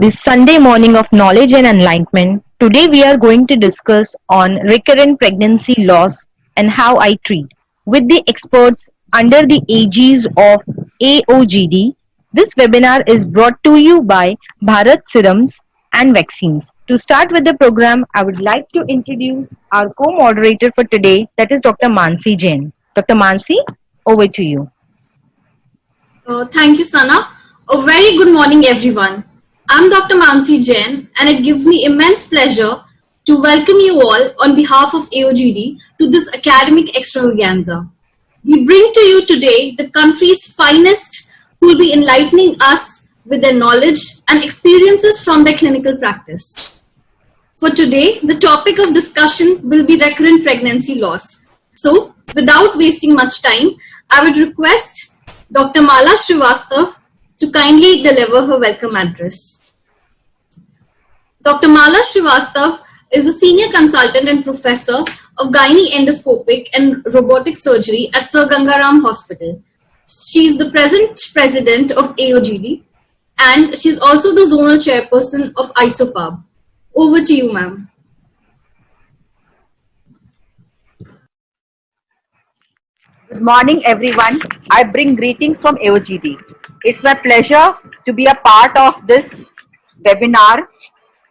this Sunday morning of knowledge and enlightenment. Today we are going to discuss on recurrent pregnancy loss and how I treat with the experts under the aegis of AOGD. This webinar is brought to you by Bharat Serums and Vaccines. To start with the program, I would like to introduce our co-moderator for today, that is Dr. Mansi Jain. Dr. Mansi, over to you. Thank you, Sana. A very good morning, everyone. I'm Dr. Mansi Jain, and it gives me immense pleasure to welcome you all on behalf of AOGD to this academic extravaganza. We bring to you today the country's finest who will be enlightening us with their knowledge and experiences from their clinical practice. For today, the topic of discussion will be recurrent pregnancy loss. So, without wasting much time, I would request Dr. Mala Srivastav to kindly deliver her welcome address. Dr. Mala Srivastav is a senior consultant and professor of gynae endoscopic and robotic surgery at Sir Gangaram Hospital. She is the present president of AOGD and she is also the zonal chairperson of ISOPAB. Over to you, ma'am. Good morning, everyone. I bring greetings from AOGD. It's my pleasure to be a part of this webinar,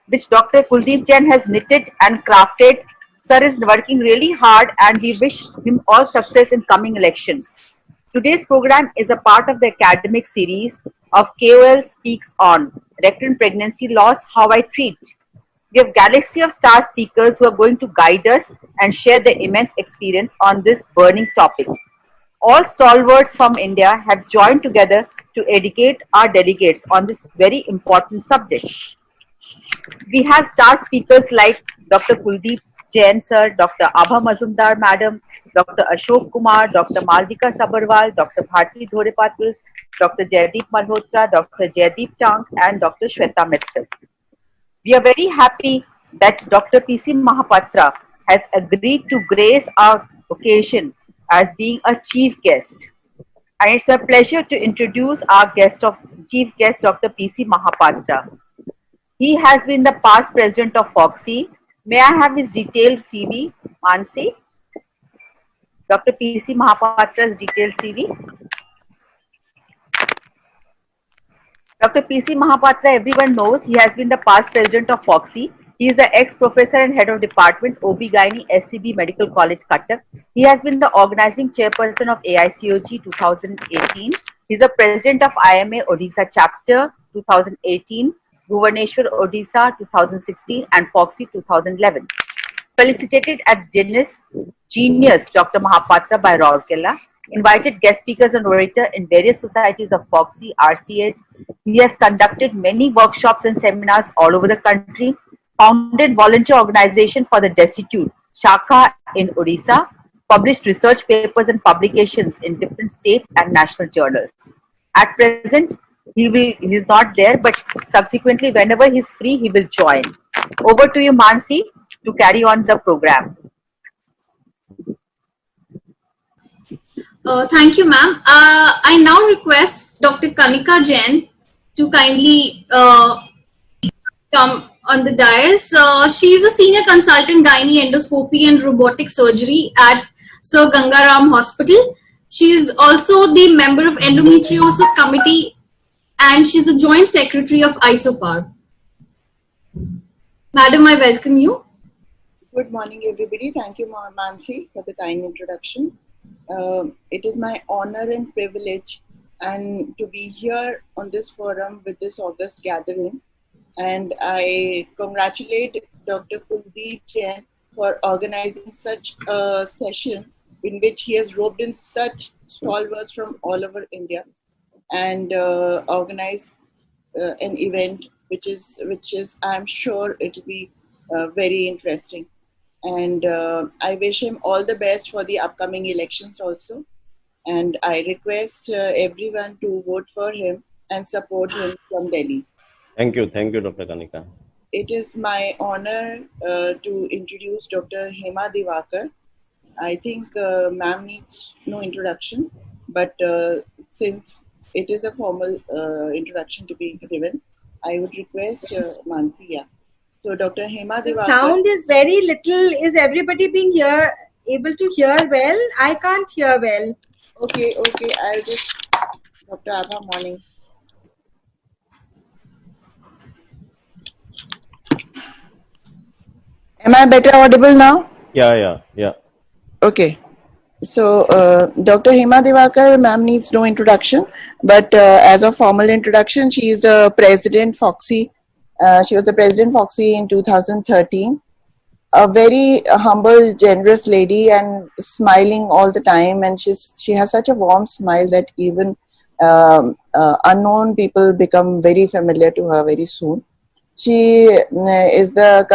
which Dr. Kuldeep Jain has knitted and crafted. Sir is working really hard and we wish him all success in coming elections. Today's program is a part of the academic series of KOL Speaks on Recurrent Pregnancy Loss, How I Treat. We have galaxy of star speakers who are going to guide us and share their immense experience on this burning topic. All stalwarts from India have joined together to educate our delegates on this very important subject. We have star speakers like Dr. Kuldeep Jain sir, Dr. Abha Mazumdar madam, Dr. Ashok Kumar, Dr. Maldika Sabarwal, Dr. Bharti Dhorepatil, Dr. Jaideep Malhotra, Dr. Jaideep Tank and Dr. Shweta Mittal. We are very happy that Dr. PC Mahapatra has agreed to grace our occasion as being a chief guest. And it's a pleasure to introduce our chief guest, Dr. PC Mahapatra. He has been the past president of FOXI. May I have his detailed CV, Mansi? Dr. PC Mahapatra's detailed CV. Dr. PC Mahapatra, everyone knows, he has been the past president of FOXI. He is the ex-professor and head of department OB-GYN SCB Medical College, Cuttack. He has been the organizing chairperson of AICOG 2018. He is the president of IMA Odisha chapter 2018, Bhubaneswar Odisha 2016 and FOXI 2011. Felicitated at Genius Dr. Mahapatra by Rourkela. Invited guest speakers and orator in various societies of FOXI, RCH. He has conducted many workshops and seminars all over the country. Founded volunteer organization for the destitute, Shakha in Odisha. Published research papers and publications in different state and national journals. At present, he is not there, but subsequently, whenever he is free, he will join. Over to you, Mansi, to carry on the program. Thank you, ma'am. I now request Dr. Kanika Jain to kindly come on the dais. She is a senior consultant gynae endoscopy and robotic surgery at Sir Gangaram Hospital. She is also the member of endometriosis committee and she's a joint secretary of ISOPAB. Madam, I welcome you. Good morning, everybody. Thank you, Mansi, for the kind introduction. It is my honor and privilege and to be here on this forum with this August gathering. And I congratulate Dr. Kuldeep Jain for organizing such a session in which he has roped in such stalwarts from all over India and organized an event which is I'm sure it will be very interesting. And I wish him all the best for the upcoming elections also. And I request everyone to vote for him and support him from Delhi. Thank you, Dr. Kanika. It is my honor to introduce Dr. Hema Divakar. I think ma'am needs no introduction, but since it is a formal introduction to be given, I would request Mansi, yeah. So Dr. Hema The Divakar. sound is very little. Is everybody being able to hear well? I can't hear well. Okay, I'll just, Dr. Abha, morning. Am I better audible now? Yeah. Okay. So, Dr. Hema Divakar, ma'am needs no introduction, but as a formal introduction, she is the President Foxy. She was the President Foxy in 2013. A very humble, generous lady and smiling all the time. And she has such a warm smile that even unknown people become very familiar to her very soon. She is the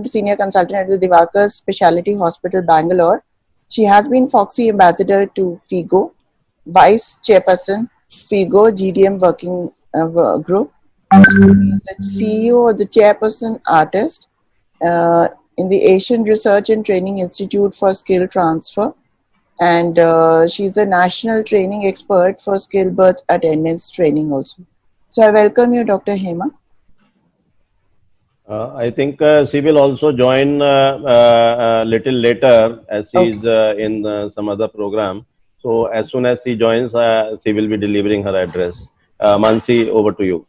senior consultant at the Divakar Specialty Hospital, Bangalore. She has been Foxy Ambassador to FIGO, Vice Chairperson, FIGO GDM Working Group. She is the CEO or the Chairperson Artist in the Asian Research and Training Institute for Skill Transfer. And she's the National Training Expert for Skill Birth Attendance Training also. So I welcome you, Dr. Hema. I think she will also join a little later as she is in some other program. So as soon as she joins, she will be delivering her address. Mansi, over to you.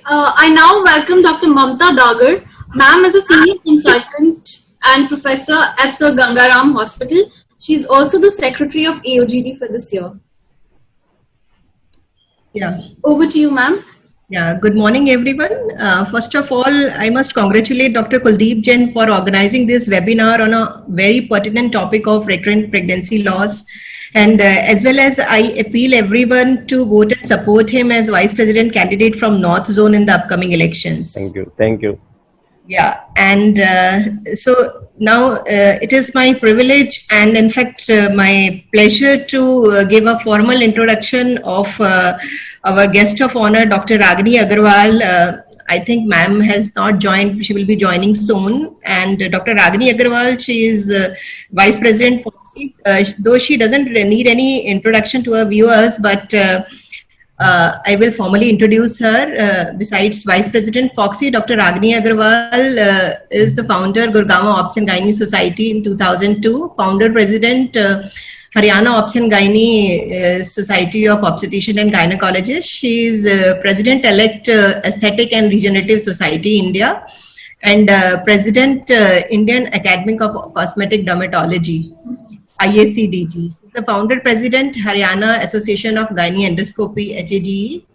I now welcome Dr. Mamta Dagar. Ma'am is a senior consultant and professor at Sir Gangaram Hospital. She is also the secretary of AOGD for this year. Yeah. Over to you, ma'am. Yeah. Good morning, everyone. First of all, I must congratulate Dr. Kuldeep Jain for organizing this webinar on a very pertinent topic of recurrent pregnancy loss. And as well as I appeal everyone to vote and support him as Vice President candidate from North Zone in the upcoming elections. Thank you. Yeah, and so now it is my privilege and in fact my pleasure to give a formal introduction of our guest of honor, Dr. Ragini Agarwal. I think ma'am has not joined, she will be joining soon. And Dr. Ragini Agarwal, she is Vice President Foxy, though she doesn't need any introduction to her viewers, but I will formally introduce her. Besides Vice President Foxy, Dr. Ragini Agarwal is the founder, Gurgaon Obs and Gynae Society in 2002, founder President, Haryana Obs and Gynae Society of Obstetrician and Gynecologists. She is President-elect Aesthetic and Regenerative Society, India, and President, Indian Academy of Cosmetic Dermatology, IACDG. The founder president, Haryana Association of Gynae Endoscopy, HAGE.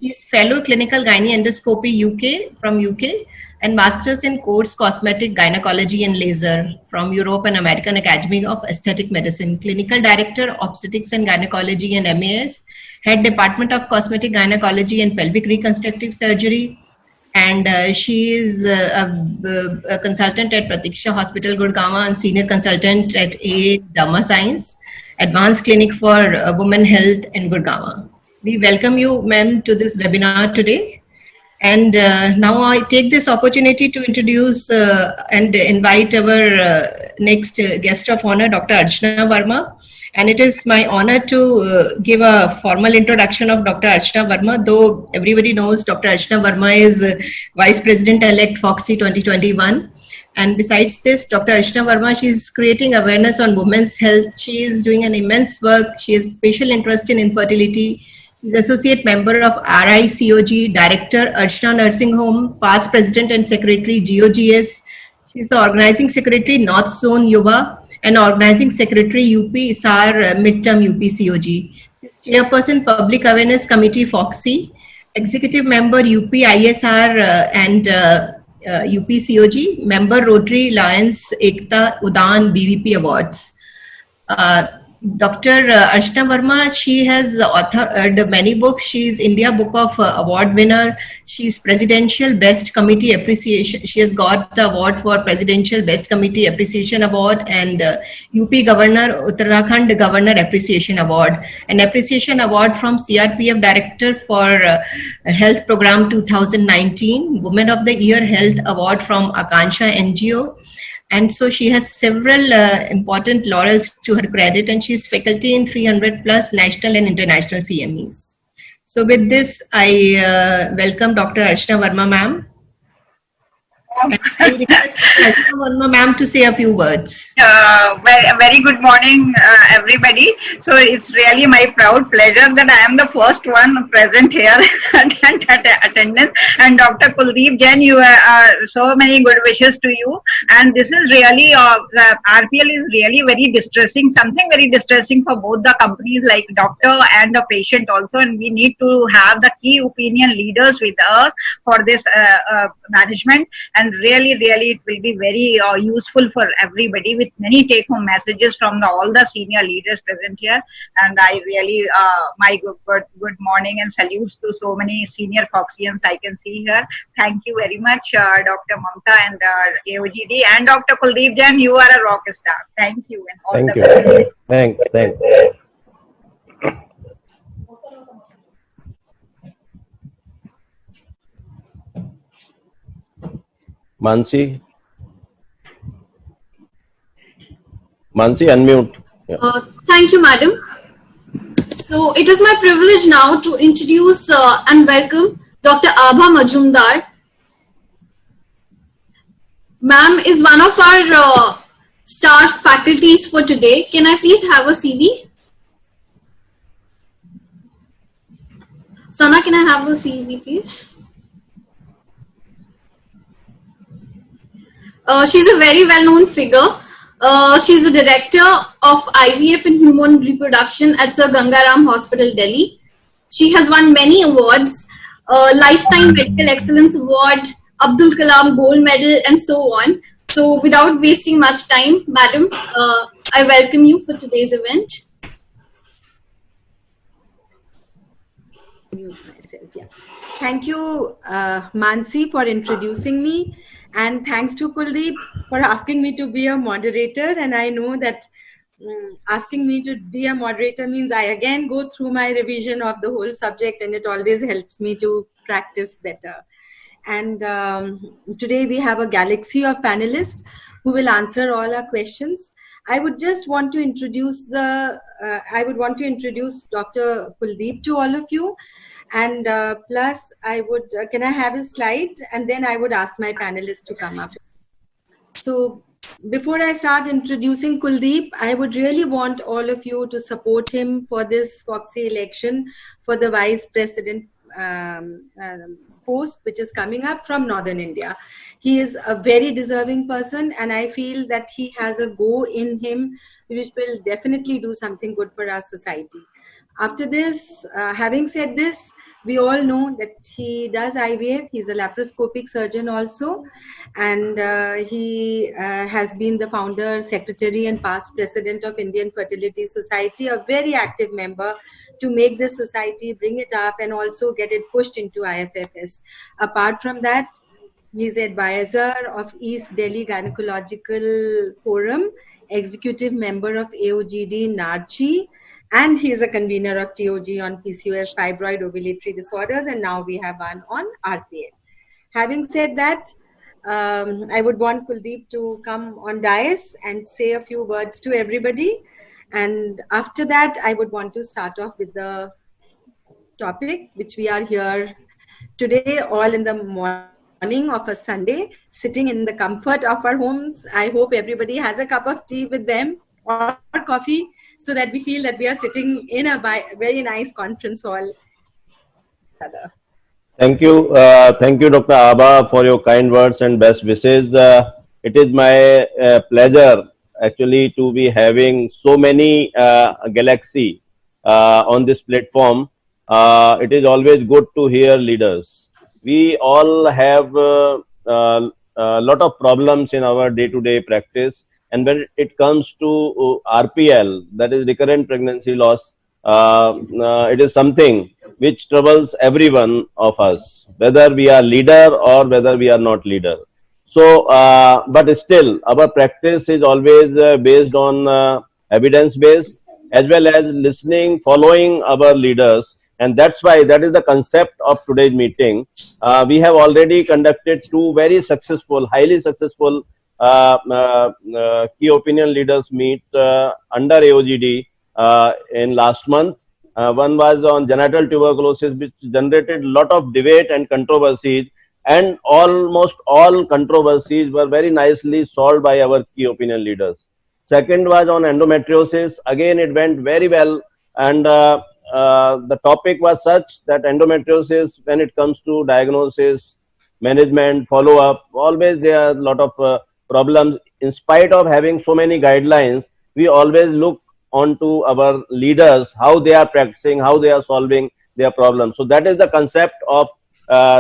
He is fellow clinical gynae endoscopy UK from UK and masters in course cosmetic gynecology and laser from Europe and American Academy of Aesthetic Medicine. Clinical director, obstetrics and gynecology and MAS. Head Department of Cosmetic Gynecology and Pelvic Reconstructive Surgery. And she is a consultant at Pratiksha Hospital, Gurgaon, and senior consultant at AA Dharma Science, Advanced Clinic for Women Health in Gurgaon. We welcome you, ma'am, to this webinar today. And now I take this opportunity to introduce and invite our next guest of honor, Dr. Archana Verma. And it is my honor to give a formal introduction of Dr. Archana Verma, though everybody knows Dr. Archana Verma is Vice President-elect Foxy 2021. And besides this, Dr. Archana Verma, she is creating awareness on women's health. She is doing an immense work. She has special interest in infertility. She is associate member of RICOG, Director, Archana Nursing Home, past President and Secretary, GOGS. She is the Organizing Secretary, North Zone Yuva, and Organizing Secretary, UP ISAR Midterm UP COG. Chairperson, Public Awareness Committee, Foxy. Executive Member, UP ISR and UP COG. Member, Rotary Lions Ekta Udan BVP Awards. Dr. Archana Verma, she has authored many books. She is India Book of Award winner. She is Presidential Best Committee Appreciation. She has got the award for Presidential Best Committee Appreciation Award and UP Governor, Uttarakhand Governor Appreciation Award. An Appreciation Award from CRPF Director for Health Program 2019. Women of the Year Health Award from Akansha NGO. And so she has several important laurels to her credit, and she's faculty in 300 plus national and international CMEs. So with this, I welcome Dr. Archana Verma ma'am. And I request Dr. Archana Verma ma'am to say a few words. Very good morning, everybody. So it's really my proud pleasure that I am the first one present here and attendance. And Dr. Kuldeep Jain, you so many good wishes to you. And this is really RPL is really very distressing. Something very distressing for both the companies, like doctor and the patient also. And we need to have the key opinion leaders with us for this management. And really, it will be very useful for everybody, with many take-home messages from all the senior leaders present here. And I really, my good morning and salutes to so many senior Foxians I can see here. Thank you very much, Dr. Mamta and AOGD, and Dr. Kuldeep Jain. You are a rock star. Thank you. And all Thank the you. Thanks. Mansi, unmute. Yeah. Thank you, madam. So it is my privilege now to introduce and welcome Dr. Abha Majumdar. Ma'am is one of our star faculties for today. Can I please have a CV? Sana, can I have a CV, please? She's a very well-known figure. She's the director of IVF and human reproduction at Sir Gangaram Hospital, Delhi. She has won many awards, Lifetime Medical Excellence Award, Abdul Kalam Gold Medal, and so on. So without wasting much time, madam, I welcome you for today's event. Thank you, Mansi, for introducing me. And thanks to Kuldeep for asking me to be a moderator. And I know that asking me to be a moderator means I again go through my revision of the whole subject, and it always helps me to practice better. And today we have a galaxy of panelists who will answer all our questions. I would just want to introduce Dr. Kuldeep to all of you. And plus, I would, can I have a slide? And then I would ask my panelists to come up. So before I start introducing Kuldeep, I would really want all of you to support him for this Foxy election for the Vice President post, which is coming up from Northern India. He is a very deserving person, and I feel that he has a go in him, which will definitely do something good for our society. After this, having said this, we all know that he does IVF. He's a laparoscopic surgeon also, and he has been the founder, secretary, and past president of Indian Fertility Society, a very active member to make this society, bring it up, and also get it pushed into IFFS. Apart from that, he's advisor of East Delhi Gynecological Forum, executive member of AOGD NARCHI, and he is a convener of TOG on PCOS, fibroid ovulatory disorders, and now we have one on RPL. Having said that, I would want Kuldeep to come on dais and say a few words to everybody. And after that, I would want to start off with the topic, which we are here today, all in the morning of a Sunday, sitting in the comfort of our homes. I hope everybody has a cup of tea with them or coffee, so that we feel that we are sitting in a very nice conference hall. Thank you, Dr. Abha, for your kind words and best wishes. It is my pleasure actually to be having so many galaxy on this platform. It is always good to hear leaders. We all have a lot of problems in our day-to-day practice. And when it comes to RPL, that is recurrent pregnancy loss, it is something which troubles every one of us, whether we are leader or whether we are not leader. So, but still, our practice is always based on evidence-based, as well as listening, following our leaders. And that's why that is the concept of today's meeting. We have already conducted two very successful, highly successful key opinion leaders meet under AOGD in last month, One was on genital tuberculosis, which generated a lot of debate and controversies, and almost all controversies were very nicely solved by our key opinion leaders. Second was on endometriosis. Again, it went very well, and the topic was such that endometriosis, when it comes to diagnosis, management, follow up, always there are a lot of problems. In spite of having so many guidelines, we always look onto our leaders, how they are practicing, how they are solving their problems. So that is the concept of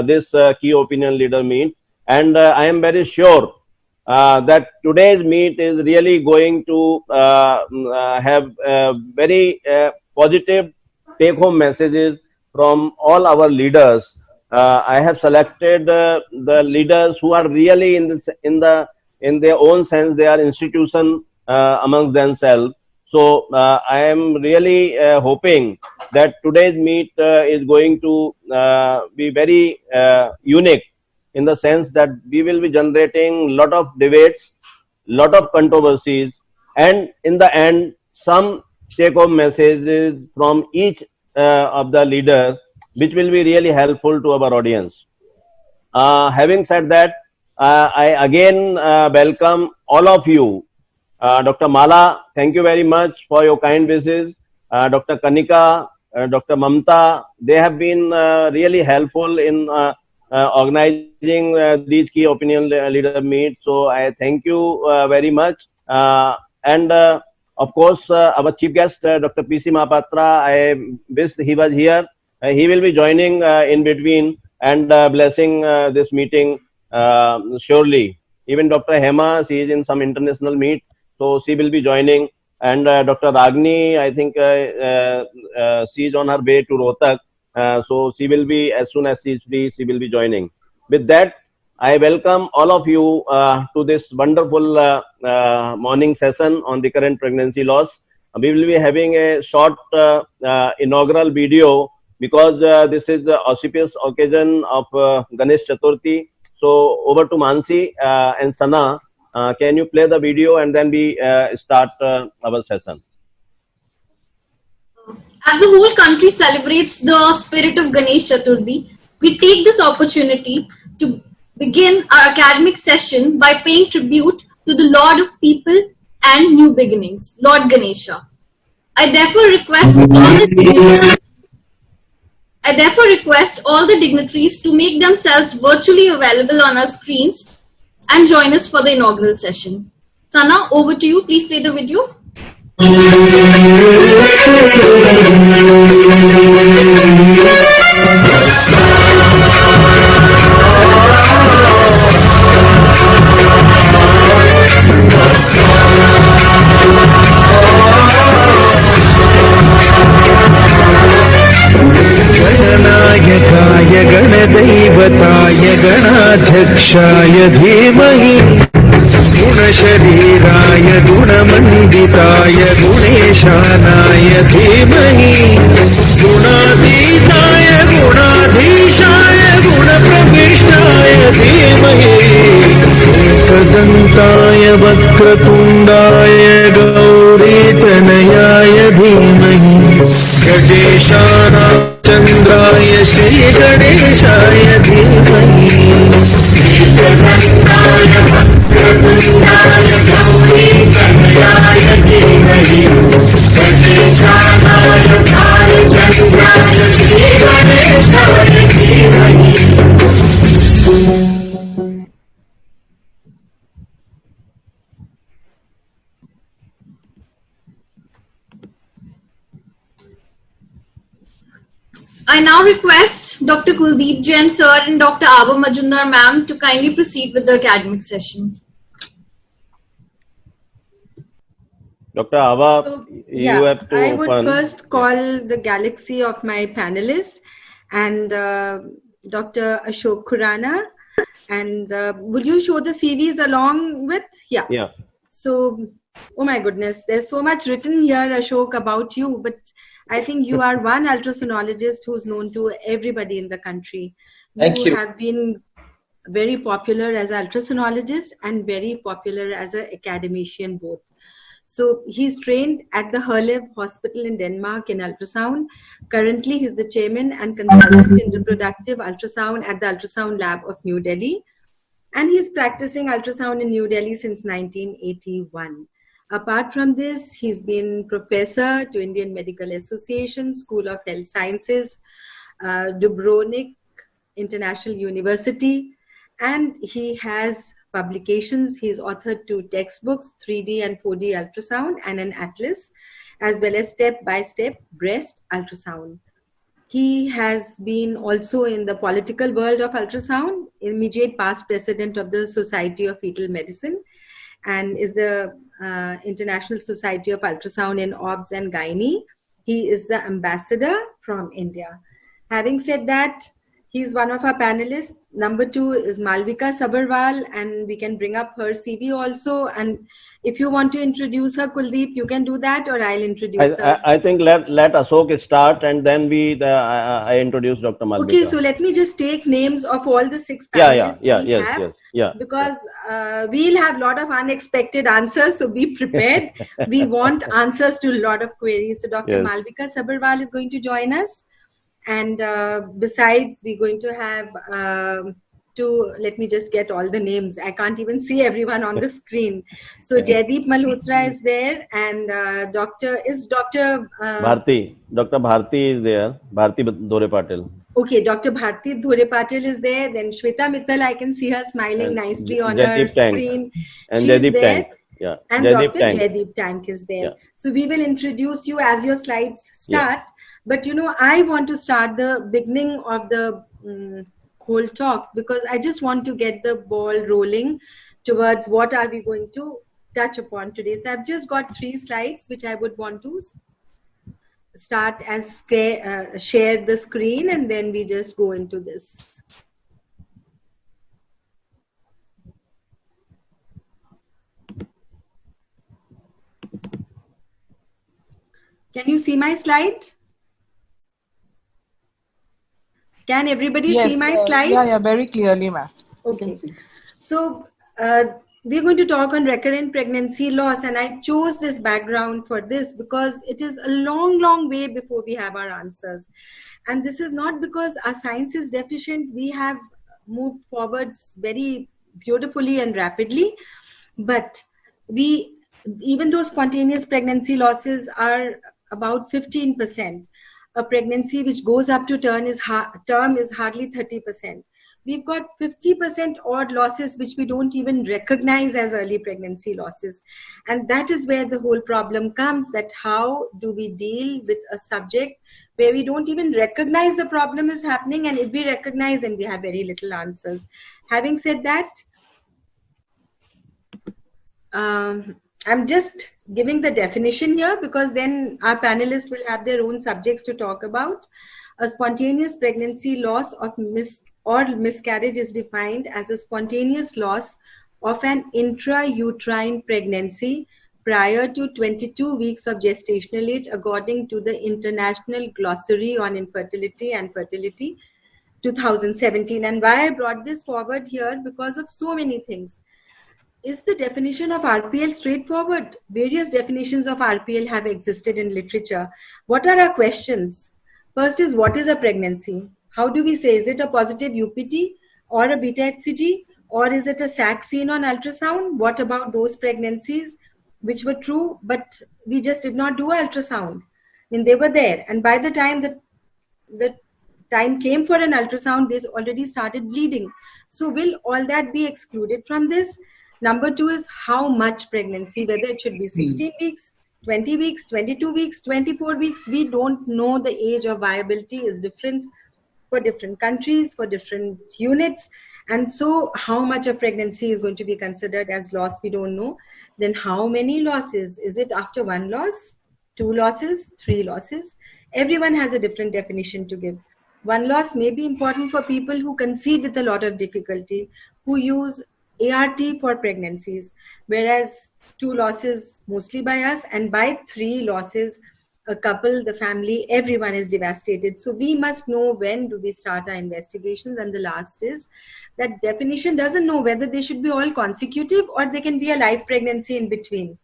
this key opinion leader meet. And I am very sure that today's meet is really going to have very positive take-home messages from all our leaders. I have selected the leaders who are really in their own sense, they are institution amongst themselves. So I am really hoping that today's meet is going to be very unique, in the sense that we will be generating a lot of debates, lot of controversies, and in the end, some take-home messages from each of the leaders, which will be really helpful to our audience. Having said that, I again welcome all of you. Dr. Mala, thank you very much for your kind wishes. Dr. Kanika, Dr. Mamta, they have been really helpful in organizing these key opinion leader meets. So I thank you very much. And of course, our chief guest, Dr. P.C. Mahapatra, I wish he was here. He will be joining in between and blessing this meeting surely. Even Dr. Hema, she is in some international meet, so she will be joining. And Dr. Ragni, I think she is on her way to Rohtak. So she will be, as soon as she is free, she will be joining. With that, I welcome all of you to this wonderful morning session on recurrent pregnancy loss. We will be having a short inaugural video, because this is the auspicious occasion of Ganesh Chaturthi. So over to Mansi and Sana. Can you play the video and then we start our session? As the whole country celebrates the spirit of Ganesh Chaturthi, we take this opportunity to begin our academic session by paying tribute to the Lord of People and New Beginnings, Lord Ganesha. I therefore request all the dignitaries to make themselves virtually available on our screens and join us for the inaugural session. Sana, over to you. Please play the video. गणनायकाय गणदैवताय गणाध्यक्षाय धीमहि गुणशरीराय गुणमण्डिताय गुणेशानाय धीमहि गुणातीताय गुणाधीशाय गुणप्रविष्टाय धीमहि एकदन्ताय वक्रतुण्डाय गौरीतनयाय धीमहि गजेशानाय चन्द्राय श्रीगणेशाय धीमहि एकदन्ताय वक्रतुण्डाय गौरीतनयाय धीमहि गजेशानाय भालचन्द्राय श्रीगणेशाय धीमहि. I now request Dr. Kuldeep Jain sir and Dr. Aba Majumdar ma'am to kindly proceed with the academic session. Dr. Ava, you have to I would open. first call the galaxy of my panelists and Dr. Ashok Khurana. And would you show the CVs along with? Yeah. Yeah. So, oh my goodness, there's so much written here, Ashok, about you, but I think you are one ultrasonologist who's known to everybody in the country. Thank you. You have been very popular as an ultrasonologist and very popular as an academician both. So he's trained at the Herlev Hospital in Denmark in ultrasound. Currently, he's the chairman and consultant in reproductive ultrasound at the Ultrasound Lab of New Delhi. And he's practicing ultrasound in New Delhi since 1981. Apart from this, he's been professor to Indian Medical Association, School of Health Sciences, Dubrovnik International University, and he has publications. He's authored 2 textbooks, 3D and 4D ultrasound, and an atlas, as well as step-by-step breast ultrasound. He has been also in the political world of ultrasound, immediate past president of the Society of Fetal Medicine, and is the International Society of Ultrasound in OBS and Gynae. He is the ambassador from India. Having said that, he's one of our panelists. Number 2 is Malvika Sabharwal, and we can bring up her CV also. And if you want to introduce her, Kuldeep, you can do that, or I'll introduce her. I think let Ashok start, and then I introduce Dr. Malvika. Okay, so let me just take names of all the 6 panelists because we'll have a lot of unexpected answers, so be prepared. We want answers to a lot of queries. So Dr. Malvika Sabharwal is going to join us. And besides, we're going to have let me just get all the names. I can't even see everyone on the screen. So Jaideep Malhotra is there, and Dr. Bharti. Dr. Bharti is there. Bharti Dore Patil. Okay, Dr. Bharti Dore Patil is there. Then Shweta Mittal, I can see her smiling nicely on her screen. And Jaideep Tank. Yeah. And Dr. Jaideep Tank is there. Yeah. So we will introduce you as your slides start. Yeah. But I want to start the beginning of the whole talk because I just want to get the ball rolling towards what are we going to touch upon today. So I've just got 3 slides which I would want to start as share the screen, and then we just go into this. Can you see my slide? Can everybody see my slide? Yeah, very clearly, ma'am. Okay. So we're going to talk on recurrent pregnancy loss, and I chose this background for this because it is a long, long way before we have our answers. And this is not because our science is deficient. We have moved forwards very beautifully and rapidly, but even though spontaneous pregnancy losses are about 15%, a pregnancy which goes up to term is hardly 30%. We've got 50% odd losses which we don't even recognize as early pregnancy losses. And that is where the whole problem comes, that how do we deal with a subject where we don't even recognize the problem is happening, and if we recognize, then we have very little answers. Having said that, I'm just giving the definition here because then our panelists will have their own subjects to talk about. A spontaneous pregnancy loss or miscarriage is defined as a spontaneous loss of an intrauterine pregnancy prior to 22 weeks of gestational age according to the International Glossary on Infertility and Fertility 2017. And why I brought this forward here, because of so many things. Is the definition of RPL straightforward? Various definitions of RPL have existed in literature. What are our questions? First is, what is a pregnancy? How do we say, is it a positive UPT or a beta HCG, or is it a sac seen on ultrasound? What about those pregnancies which were true, but we just did not do ultrasound? I mean, they were there. And by the time the time came for an ultrasound, they already started bleeding. So will all that be excluded from this? Number 2 is how much pregnancy, whether it should be 16 weeks, 20 weeks, 22 weeks, 24 weeks. We don't know. The age of viability is different for different countries, for different units. And so how much of pregnancy is going to be considered as loss, we don't know. Then how many losses? Is it after 1 loss, 2 losses, 3 losses? Everyone has a different definition to give. 1 loss may be important for people who conceive with a lot of difficulty, who use ART for pregnancies, whereas 2 losses mostly by us, and by 3 losses, a couple, the family, everyone is devastated. So we must know when do we start our investigations. And the last is that definition doesn't know whether they should be all consecutive or they can be a live pregnancy in between.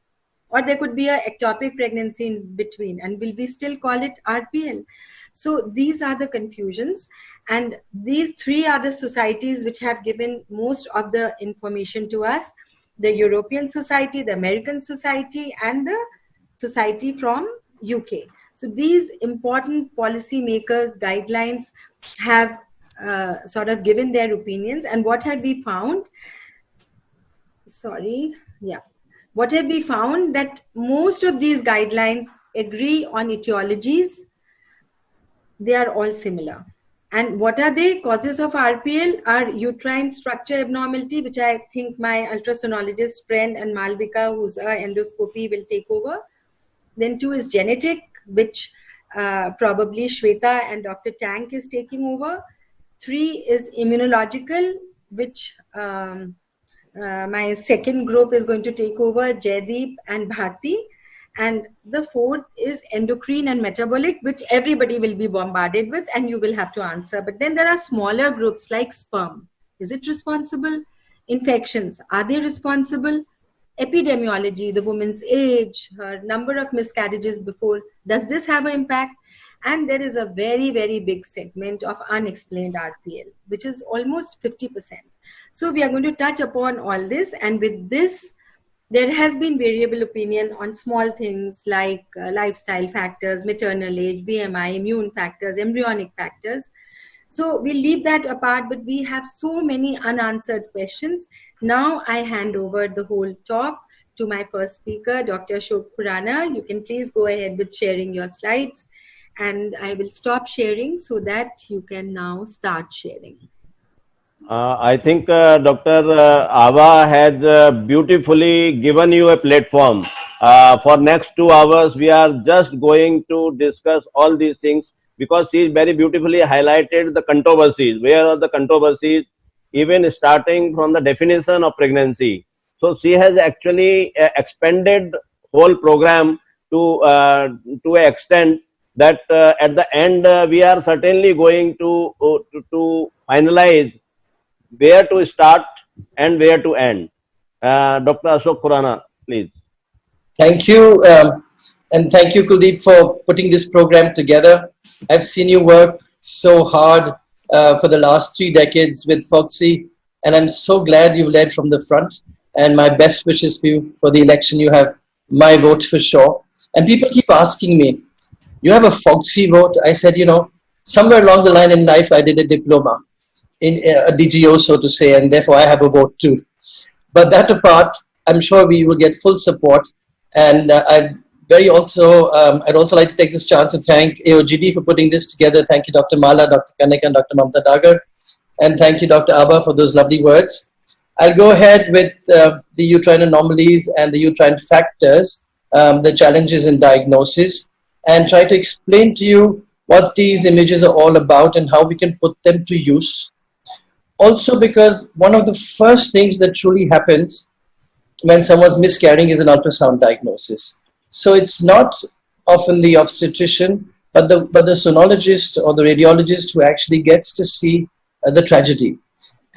or there could be a ectopic pregnancy in between, and will we still call it RPL? So these are the confusions, and these three are the societies which have given most of the information to us: the European Society, the American Society, and the society from UK. So these important policy makers guidelines have sort of given their opinions. And what have we found? What have we found? That most of these guidelines agree on etiologies. They are all similar. And what are they? Causes of RPL are uterine structure abnormality, which I think my ultrasonologist friend and Malvika, who's a endoscopy, will take over. Then 2 is genetic, which probably Shweta and Dr. Tank is taking over. 3 is immunological, which my second group is going to take over, Jaideep and Bharti. And the 4th is endocrine and metabolic, which everybody will be bombarded with and you will have to answer. But then there are smaller groups like sperm. Is it responsible? Infections, are they responsible? Epidemiology, the woman's age, her number of miscarriages before, does this have an impact? And there is a very, very big segment of unexplained RPL, which is almost 50%. So we are going to touch upon all this. And with this, there has been variable opinion on small things like lifestyle factors, maternal age, BMI, immune factors, embryonic factors. So we'll leave that apart, but we have so many unanswered questions. Now I hand over the whole talk to my first speaker, Dr. Ashok Khurana. You can please go ahead with sharing your slides, and I will stop sharing so that you can now start sharing. I think Dr. Ava has beautifully given you a platform. For next 2 hours, we are just going to discuss all these things, because she very beautifully highlighted the controversies. Where are the controversies? Even starting from the definition of pregnancy. So she has actually expanded whole program to an extent that at the end we are certainly going to finalize where to start and where to end. Dr. Ashok Khurana, please. Thank you, and thank you, Kuldeep, for putting this program together. I've seen you work so hard for the last 3 decades with Foxy, and I'm so glad you led from the front. And my best wishes for you for the election. You have my vote for sure. And people keep asking me, you have a Foxy vote? I said, you know, somewhere along the line in life, I did a diploma in a DGO, so to say, and therefore I have a vote too. But that apart, I'm sure we will get full support. And I'd also like to take this chance to thank AOGD for putting this together. Thank you, Dr. Mala, Dr. Kanika, and Dr. Mamta Dagar. And thank you, Dr. Abba, for those lovely words. I'll go ahead with the uterine anomalies and the uterine factors, the challenges in diagnosis, and try to explain to you what these images are all about and how we can put them to use. Also, because one of the first things that truly happens when someone's miscarrying is an ultrasound diagnosis. So it's not often the obstetrician, but the sonologist or the radiologist who actually gets to see the tragedy.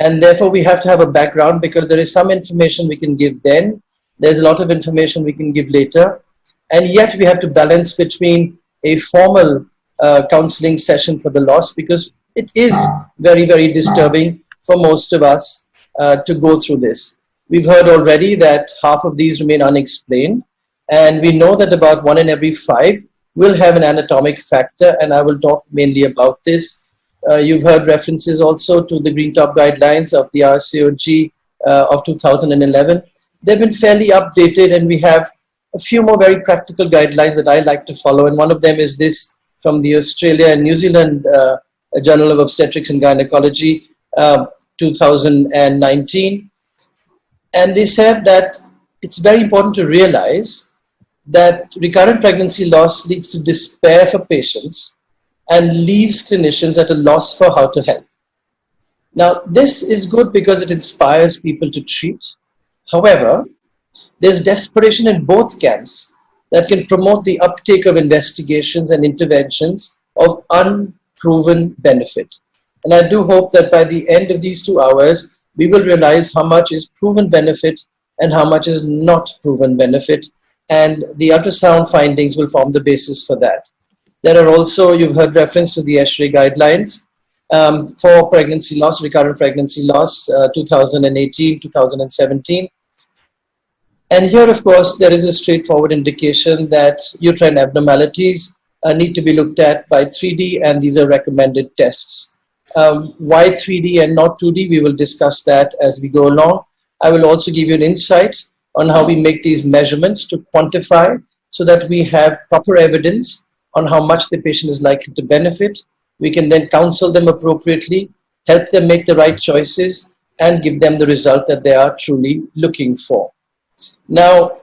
And therefore we have to have a background, because there is some information we can give then, there's a lot of information we can give later, and yet we have to balance between a formal counseling session for the loss, because it is very, very disturbing for most of us to go through this. We've heard already that half of these remain unexplained, and we know that about 1 in every 5 will have an anatomic factor, and I will talk mainly about this. You've heard references also to the Green Top Guidelines of the RCOG of 2011. They've been fairly updated, and we have a few more very practical guidelines that I like to follow, and one of them is this from the Australia and New Zealand Journal of Obstetrics and Gynecology, 2019. And they said that it's very important to realize that recurrent pregnancy loss leads to despair for patients and leaves clinicians at a loss for how to help. Now, this is good because it inspires people to treat. However, there's desperation in both camps that can promote the uptake of investigations and interventions of unproven benefit. And I do hope that by the end of these 2 hours, we will realize how much is proven benefit and how much is not proven benefit. and the ultrasound findings will form the basis for that. There are also, you've heard reference to the ASHRAE guidelines for pregnancy loss, recurrent pregnancy loss, 2018, 2017. And here, of course, there is a straightforward indication that uterine abnormalities need to be looked at by 3D, and these are recommended tests. Why 3D and not 2D? We will discuss that as we go along. I will also give you an insight on how we make these measurements to quantify so that we have proper evidence on how much the patient is likely to benefit. We can then counsel them appropriately, help them make the right choices, and give them the result that they are truly looking for. Now,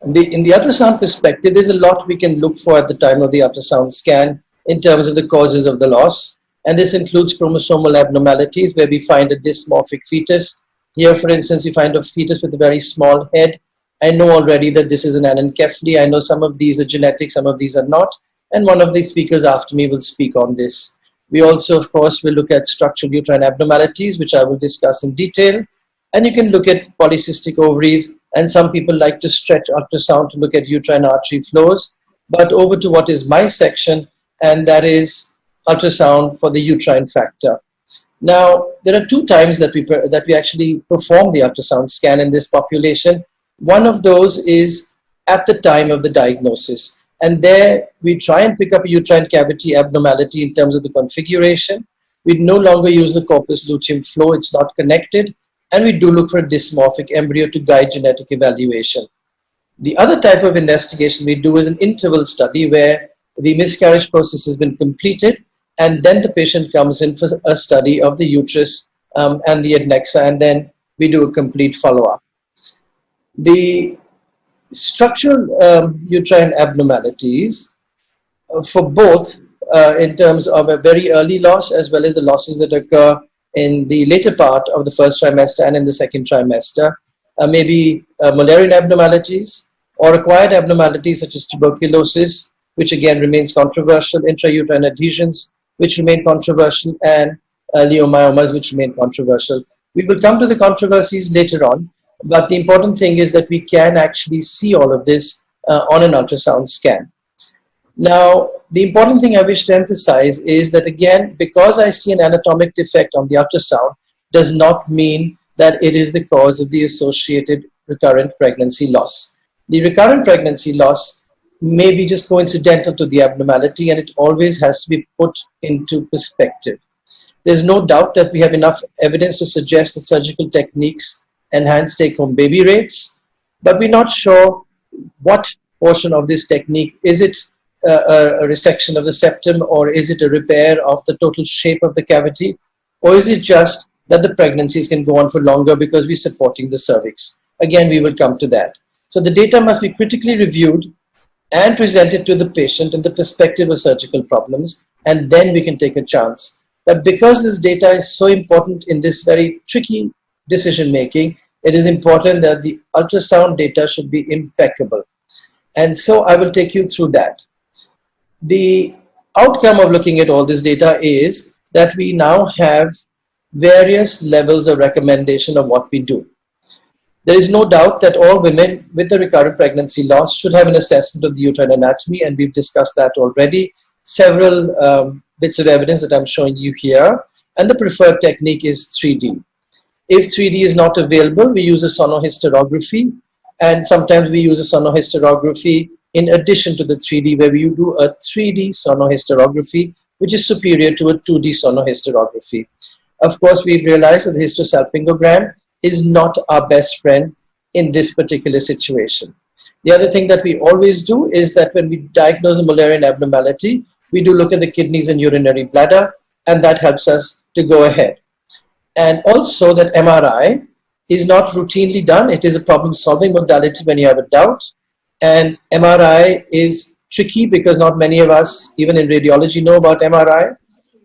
in the ultrasound perspective, there's a lot we can look for at the time of the ultrasound scan in terms of the causes of the loss. And this includes chromosomal abnormalities where we find a dysmorphic fetus. Here, for instance, you find a fetus with a very small head. I know already that this is an anencephaly. I know some of these are genetic, some of these are not. And one of the speakers after me will speak on this. We also, of course, will look at structural uterine abnormalities, which I will discuss in detail. And you can look at polycystic ovaries, and some people like to stretch ultrasound to look at uterine artery flows. But over to what is my section, and that is ultrasound for the uterine factor. Now, there are two times that we actually perform the ultrasound scan in this population. One of those is at the time of the diagnosis. And there we try and pick up a uterine cavity abnormality in terms of the configuration. We no longer use the corpus luteum flow, it's not connected. And we do look for a dysmorphic embryo to guide genetic evaluation. The other type of investigation we do is an interval study where the miscarriage process has been completed, and then the patient comes in for a study of the uterus and the adnexa, and then we do a complete follow-up. The structural uterine abnormalities for both in terms of a very early loss as well as the losses that occur in the later part of the first trimester and in the second trimester, maybe Mullerian abnormalities or acquired abnormalities such as tuberculosis, which again remains controversial, intrauterine adhesions, which remain controversial, and leiomyomas, which remain controversial. We will come to the controversies later on, but the important thing is that we can actually see all of this on an ultrasound scan. Now, the important thing I wish to emphasize is that, again, because I see an anatomic defect on the ultrasound does not mean that it is the cause of the associated recurrent pregnancy loss. The recurrent pregnancy loss may be just coincidental to the abnormality, and it always has to be put into perspective. There's no doubt that we have enough evidence to suggest that surgical techniques enhance take-home baby rates, but we're not sure what portion of this technique, is it a resection of the septum, or is it a repair of the total shape of the cavity, or is it just that the pregnancies can go on for longer because we're supporting the cervix? Again, we will come to that. So the data must be critically reviewed and presented to the patient in the perspective of surgical problems, and then we can take a chance. But because this data is so important in this very tricky decision making, it is important that the ultrasound data should be impeccable. And so I will take you through that. The outcome of looking at all this data is that we now have various levels of recommendation of what we do. There is no doubt that all women with a recurrent pregnancy loss should have an assessment of the uterine anatomy, and we've discussed that already. Several bits of evidence that I'm showing you here, and the preferred technique is 3D. If 3D is not available, we use a sonohysterography, and sometimes we use a sonohysterography in addition to the 3D, where we do a 3D sonohysterography, which is superior to a 2D sonohysterography. Of course, we've realized that the hysterosalpingogram is not our best friend in this particular situation. The other thing that we always do is that when we diagnose a Mullerian abnormality, we do look at the kidneys and urinary bladder, and that helps us to go ahead. And also that MRI is not routinely done. It is a problem-solving modality when you have a doubt. And MRI is tricky because not many of us, even in radiology, know about MRI.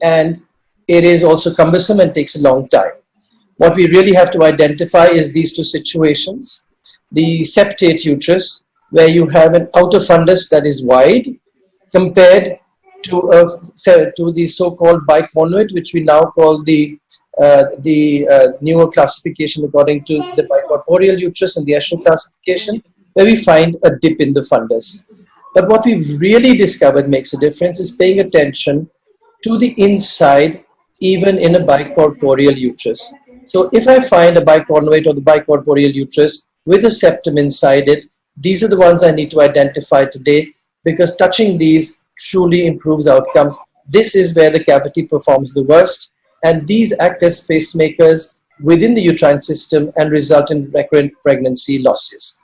And it is also cumbersome and takes a long time. What we really have to identify is these two situations. The septate uterus, where you have an outer fundus that is wide, compared to the so-called biconvoid, which we now call the newer classification according to the bicorporeal uterus and the Escher classification, where we find a dip in the fundus. But what we've really discovered makes a difference is paying attention to the inside, even in a bicorporeal uterus. So if I find a bicornuate or the bicorporeal uterus with a septum inside it, these are the ones I need to identify today, because touching these truly improves outcomes. This is where the cavity performs the worst, and these act as pacemakers within the uterine system and result in recurrent pregnancy losses.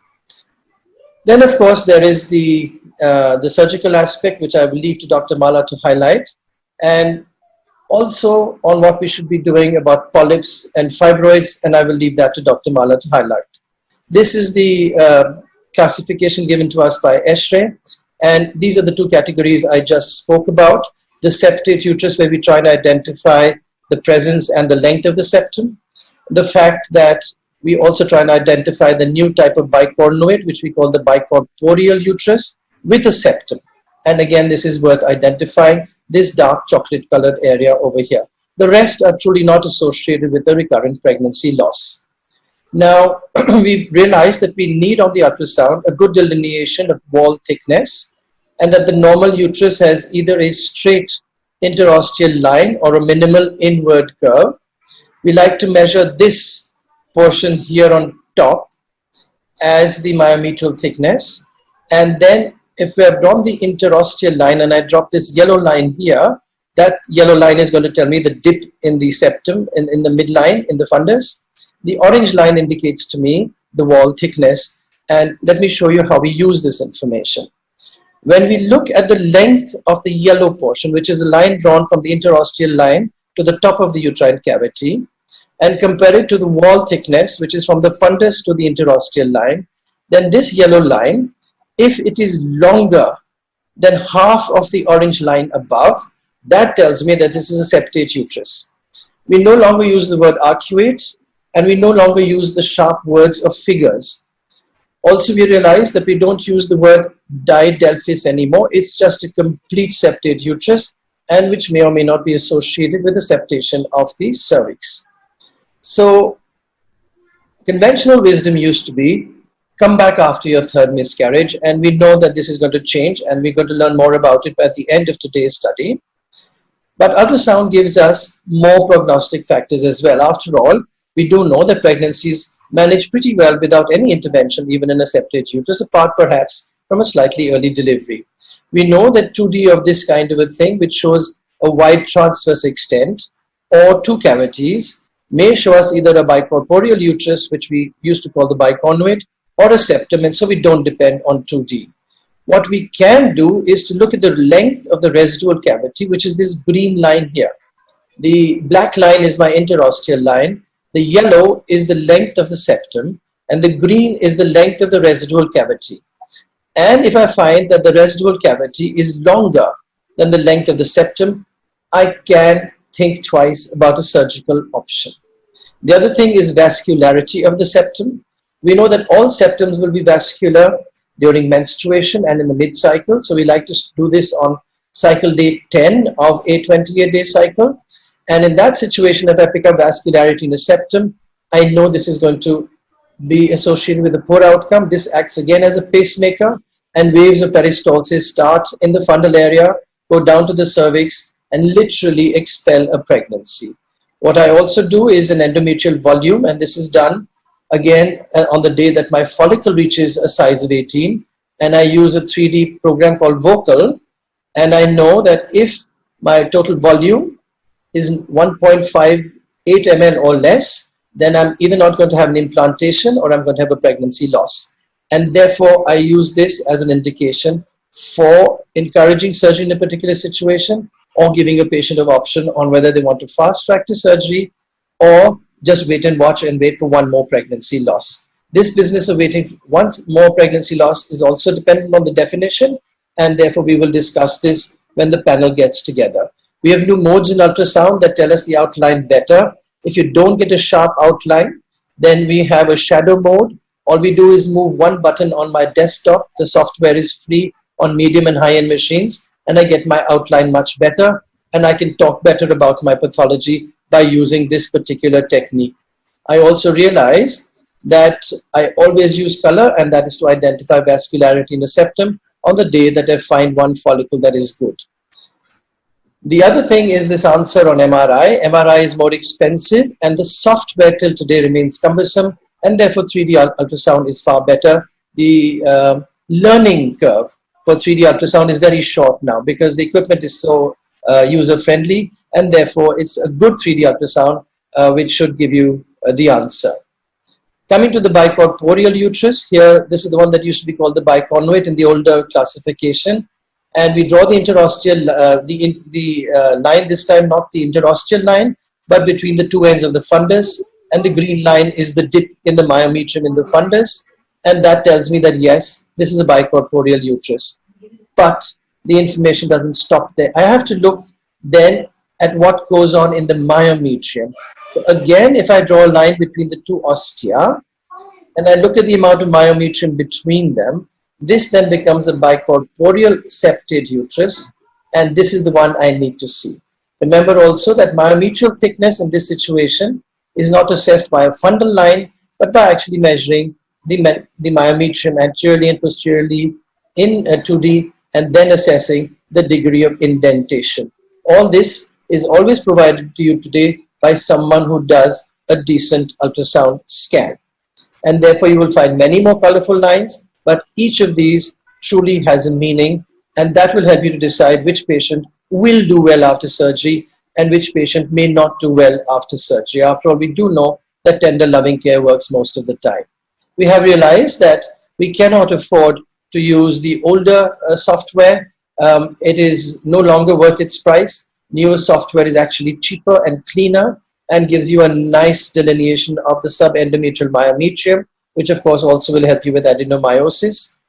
Then, of course, there is the surgical aspect, which I will leave to Dr. Mala to highlight, and also on what we should be doing about polyps and fibroids, and I will leave that to Dr. Mala to highlight. This is the classification given to us by Eshrey, and these are the two categories I just spoke about. The septate uterus, where we try to identify the presence and the length of the septum. The fact that we also try and identify the new type of bicornuate, which we call the bicorporeal uterus, with a septum. And again, this is worth identifying, this dark chocolate colored area over here. The rest are truly not associated with a recurrent pregnancy loss. Now, we realized that we need on the ultrasound a good delineation of wall thickness, and that the normal uterus has either a straight interosteal line or a minimal inward curve. We like to measure this portion here on top as the myometrial thickness, and then if we have drawn the interosteal line and I drop this yellow line here, that yellow line is going to tell me the dip in the septum, in the midline, in the fundus. The orange line indicates to me the wall thickness, and let me show you how we use this information. When we look at the length of the yellow portion, which is a line drawn from the interosteal line to the top of the uterine cavity, and compare it to the wall thickness, which is from the fundus to the interosteal line, then this yellow line, if it is longer than half of the orange line above, that tells me that this is a septate uterus. We no longer use the word arcuate, and we no longer use the sharp words of figures. Also, we realize that we don't use the word didelphys anymore. It's just a complete septate uterus, and which may or may not be associated with the septation of the cervix. So, conventional wisdom used to be, come back after your third miscarriage, and we know that this is going to change, and we're going to learn more about it at the end of today's study. But ultrasound gives us more prognostic factors as well. After all, we do know that pregnancies manage pretty well without any intervention, even in a septate uterus, apart perhaps from a slightly early delivery. We know that 2D of this kind of a thing, which shows a wide transverse extent, or two cavities, may show us either a bicorporeal uterus, which we used to call the bicornuate, or a septum, and so we don't depend on 2D. What we can do is to look at the length of the residual cavity, which is this green line here. The black line is my interosteal line, the yellow is the length of the septum, and the green is the length of the residual cavity. And if I find that the residual cavity is longer than the length of the septum, I can think twice about a surgical option. The other thing is vascularity of the septum. We know that all septums will be vascular during menstruation and in the mid-cycle. So we like to do this on cycle day 10 of a 28-day cycle. And in that situation, if I pick up vascularity in the septum, I know this is going to be associated with a poor outcome. This acts again as a pacemaker, and waves of peristalsis start in the fundal area, go down to the cervix, and literally expel a pregnancy. What I also do is an endometrial volume, and this is done again on the day that my follicle reaches a size of 18, and I use a 3D program called Vocal, and I know that if my total volume is 1.58 ml or less, then I'm either not going to have an implantation or I'm going to have a pregnancy loss. And therefore, I use this as an indication for encouraging surgery in a particular situation, or giving a patient an option on whether they want to fast track to surgery or just wait and watch and wait for one more pregnancy loss. This business of waiting for one more pregnancy loss is also dependent on the definition, and therefore we will discuss this when the panel gets together. We have new modes in ultrasound that tell us the outline better. If you don't get a sharp outline, then we have a shadow mode. All we do is move one button on my desktop. The software is free on medium and high-end machines, and I get my outline much better, and I can talk better about my pathology by using this particular technique. I also realize that I always use color, and that is to identify vascularity in the septum on the day that I find one follicle that is good. The other thing is this answer on MRI. MRI is more expensive, and the software till today remains cumbersome, and therefore 3D ultrasound is far better. The learning curve for 3D ultrasound is very short now because the equipment is so user-friendly, and therefore it's a good 3D ultrasound which should give you the answer. Coming to the bicorporeal uterus, here this is the one that used to be called the biconvoid in the older classification. And we draw the interosteal, line this time, not the interosteal line, but between the two ends of the fundus. And the green line is the dip in the myometrium in the fundus. And that tells me that, yes, this is a bicorporeal uterus. But the information doesn't stop there. I have to look then at what goes on in the myometrium. So again, if I draw a line between the two ostia, and I look at the amount of myometrium between them, this then becomes a bicorporeal septate uterus, and this is the one I need to see. Remember also that myometrial thickness in this situation is not assessed by a fundal line, but by actually measuring the myometrium anteriorly and posteriorly in 2D, and then assessing the degree of indentation. All this is always provided to you today by someone who does a decent ultrasound scan. And therefore you will find many more colorful lines, but each of these truly has a meaning, and that will help you to decide which patient will do well after surgery and which patient may not do well after surgery. After all, we do know that tender loving care works most of the time. We have realized that we cannot afford to use the older software. It is no longer worth its price. Newer software is actually cheaper and cleaner and gives you a nice delineation of the subendometrial myometrium, which of course also will help you with adenomyosis.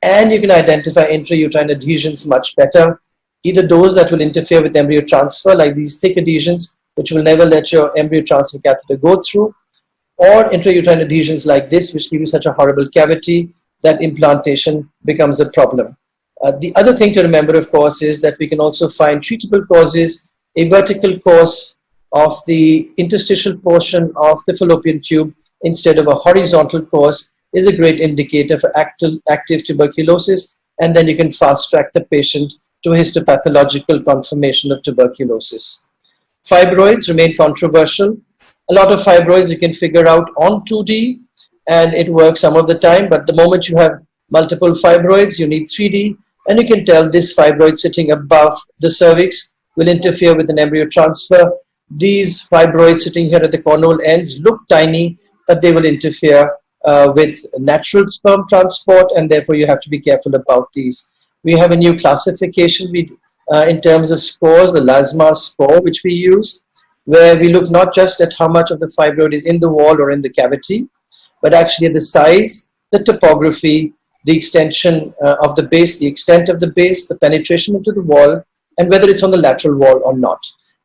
And you can identify intrauterine adhesions much better, either those that will interfere with embryo transfer, like these thick adhesions, which will never let your embryo transfer catheter go through, or intrauterine adhesions like this, which give you such a horrible cavity that implantation becomes a problem. The other thing to remember, of course, is that we can also find treatable causes. A vertical course of the interstitial portion of the fallopian tube instead of a horizontal course is a great indicator for active tuberculosis, and then you can fast track the patient to histopathological confirmation of tuberculosis. Fibroids remain controversial. A lot of fibroids you can figure out on 2D, and it works some of the time, but the moment you have multiple fibroids, you need 3D, and you can tell this fibroid sitting above the cervix will interfere with an embryo transfer. These fibroids sitting here at the cornal ends look tiny, but they will interfere with natural sperm transport, and therefore you have to be careful about these. We have a new classification in terms of scores, the LASMA score, which we use, where we look not just at how much of the fibroid is in the wall or in the cavity, but actually at the size, the topography, the extension of the base, the extent of the base, the penetration into the wall, and whether it's on the lateral wall or not.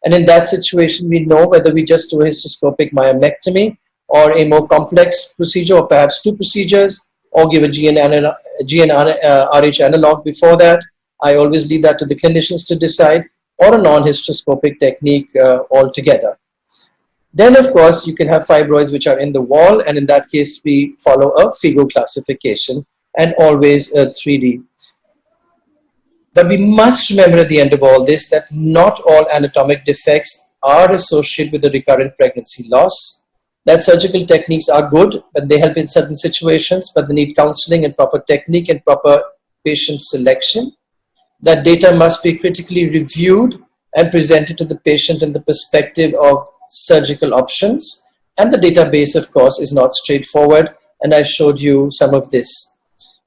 And in that situation, we know whether we just do a histoscopic myomectomy or a more complex procedure, or perhaps two procedures, or give a GnRH analog before that. I always leave that to the clinicians to decide, or a non-histoscopic technique altogether. Then, of course, you can have fibroids which are in the wall, and in that case, we follow a FIGO classification and always a 3D. But we must remember at the end of all this that not all anatomic defects are associated with a recurrent pregnancy loss. That surgical techniques are good, and they help in certain situations, but they need counseling and proper technique and proper patient selection. That data must be critically reviewed and presented to the patient in the perspective of surgical options. And the database, of course, is not straightforward, and I showed you some of this.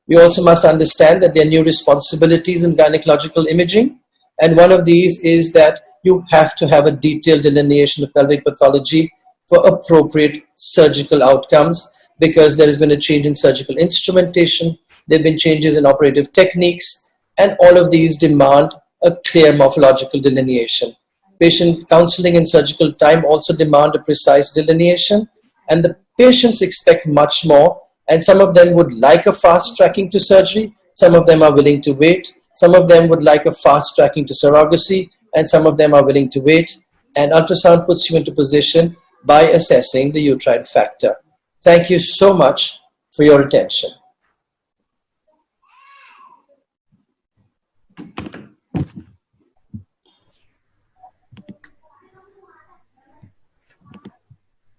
We also must understand that there are new responsibilities in gynecological imaging, and one of these is that you have to have a detailed delineation of pelvic pathology for appropriate surgical outcomes, because there has been a change in surgical instrumentation, there have been changes in operative techniques, and all of these demand a clear morphological delineation. Patient counseling and surgical time also demand a precise delineation, and the patients expect much more, and some of them would like a fast tracking to surgery, some of them are willing to wait, some of them would like a fast tracking to surrogacy, and some of them are willing to wait, and ultrasound puts you into position by assessing the uterine factor. Thank you so much for your attention.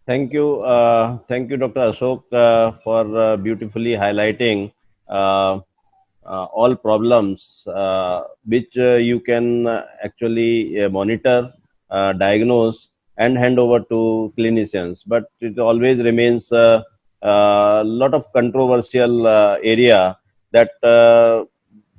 Thank you, Dr. Ashok, for beautifully highlighting uh, all problems which you can actually monitor, diagnose, and hand over to clinicians. But it always remains a lot of controversial area that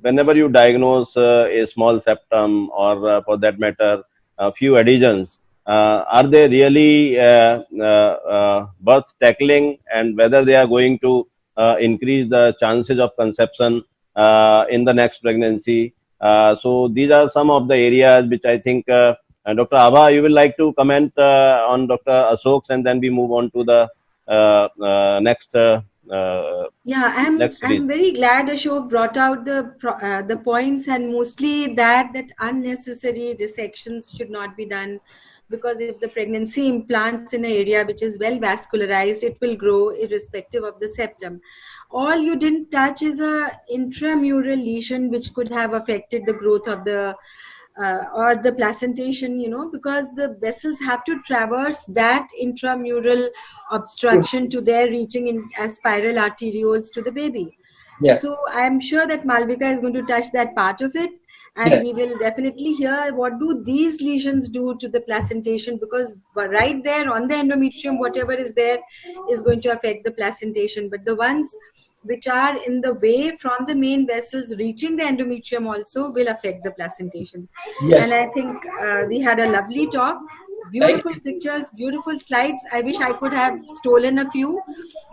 whenever you diagnose a small septum or, for that matter, a few adhesions, are they really worth tackling, and whether they are going to increase the chances of conception in the next pregnancy? So these are some of the areas which I think Dr. Abha, you will like to comment on Dr. Ashok's, and then we move on to the next Yeah, I'm very glad Ashok brought out the points, and mostly that unnecessary dissections should not be done, because if the pregnancy implants in an area which is well vascularized, it will grow irrespective of the septum. All you didn't touch is a intramural lesion which could have affected the growth of the or the placentation, because the vessels have to traverse that intramural obstruction to their reaching in as spiral arterioles to the baby. Yes. So I'm sure that Malvika is going to touch that part of it, and Yes. we will definitely hear what do these lesions do to the placentation, because right there on the endometrium, whatever is there is going to affect the placentation. But the ones which are in the way from the main vessels reaching the endometrium also will affect the placentation. Yes. And I think we had a lovely talk. Beautiful pictures, beautiful slides. I wish I could have stolen a few,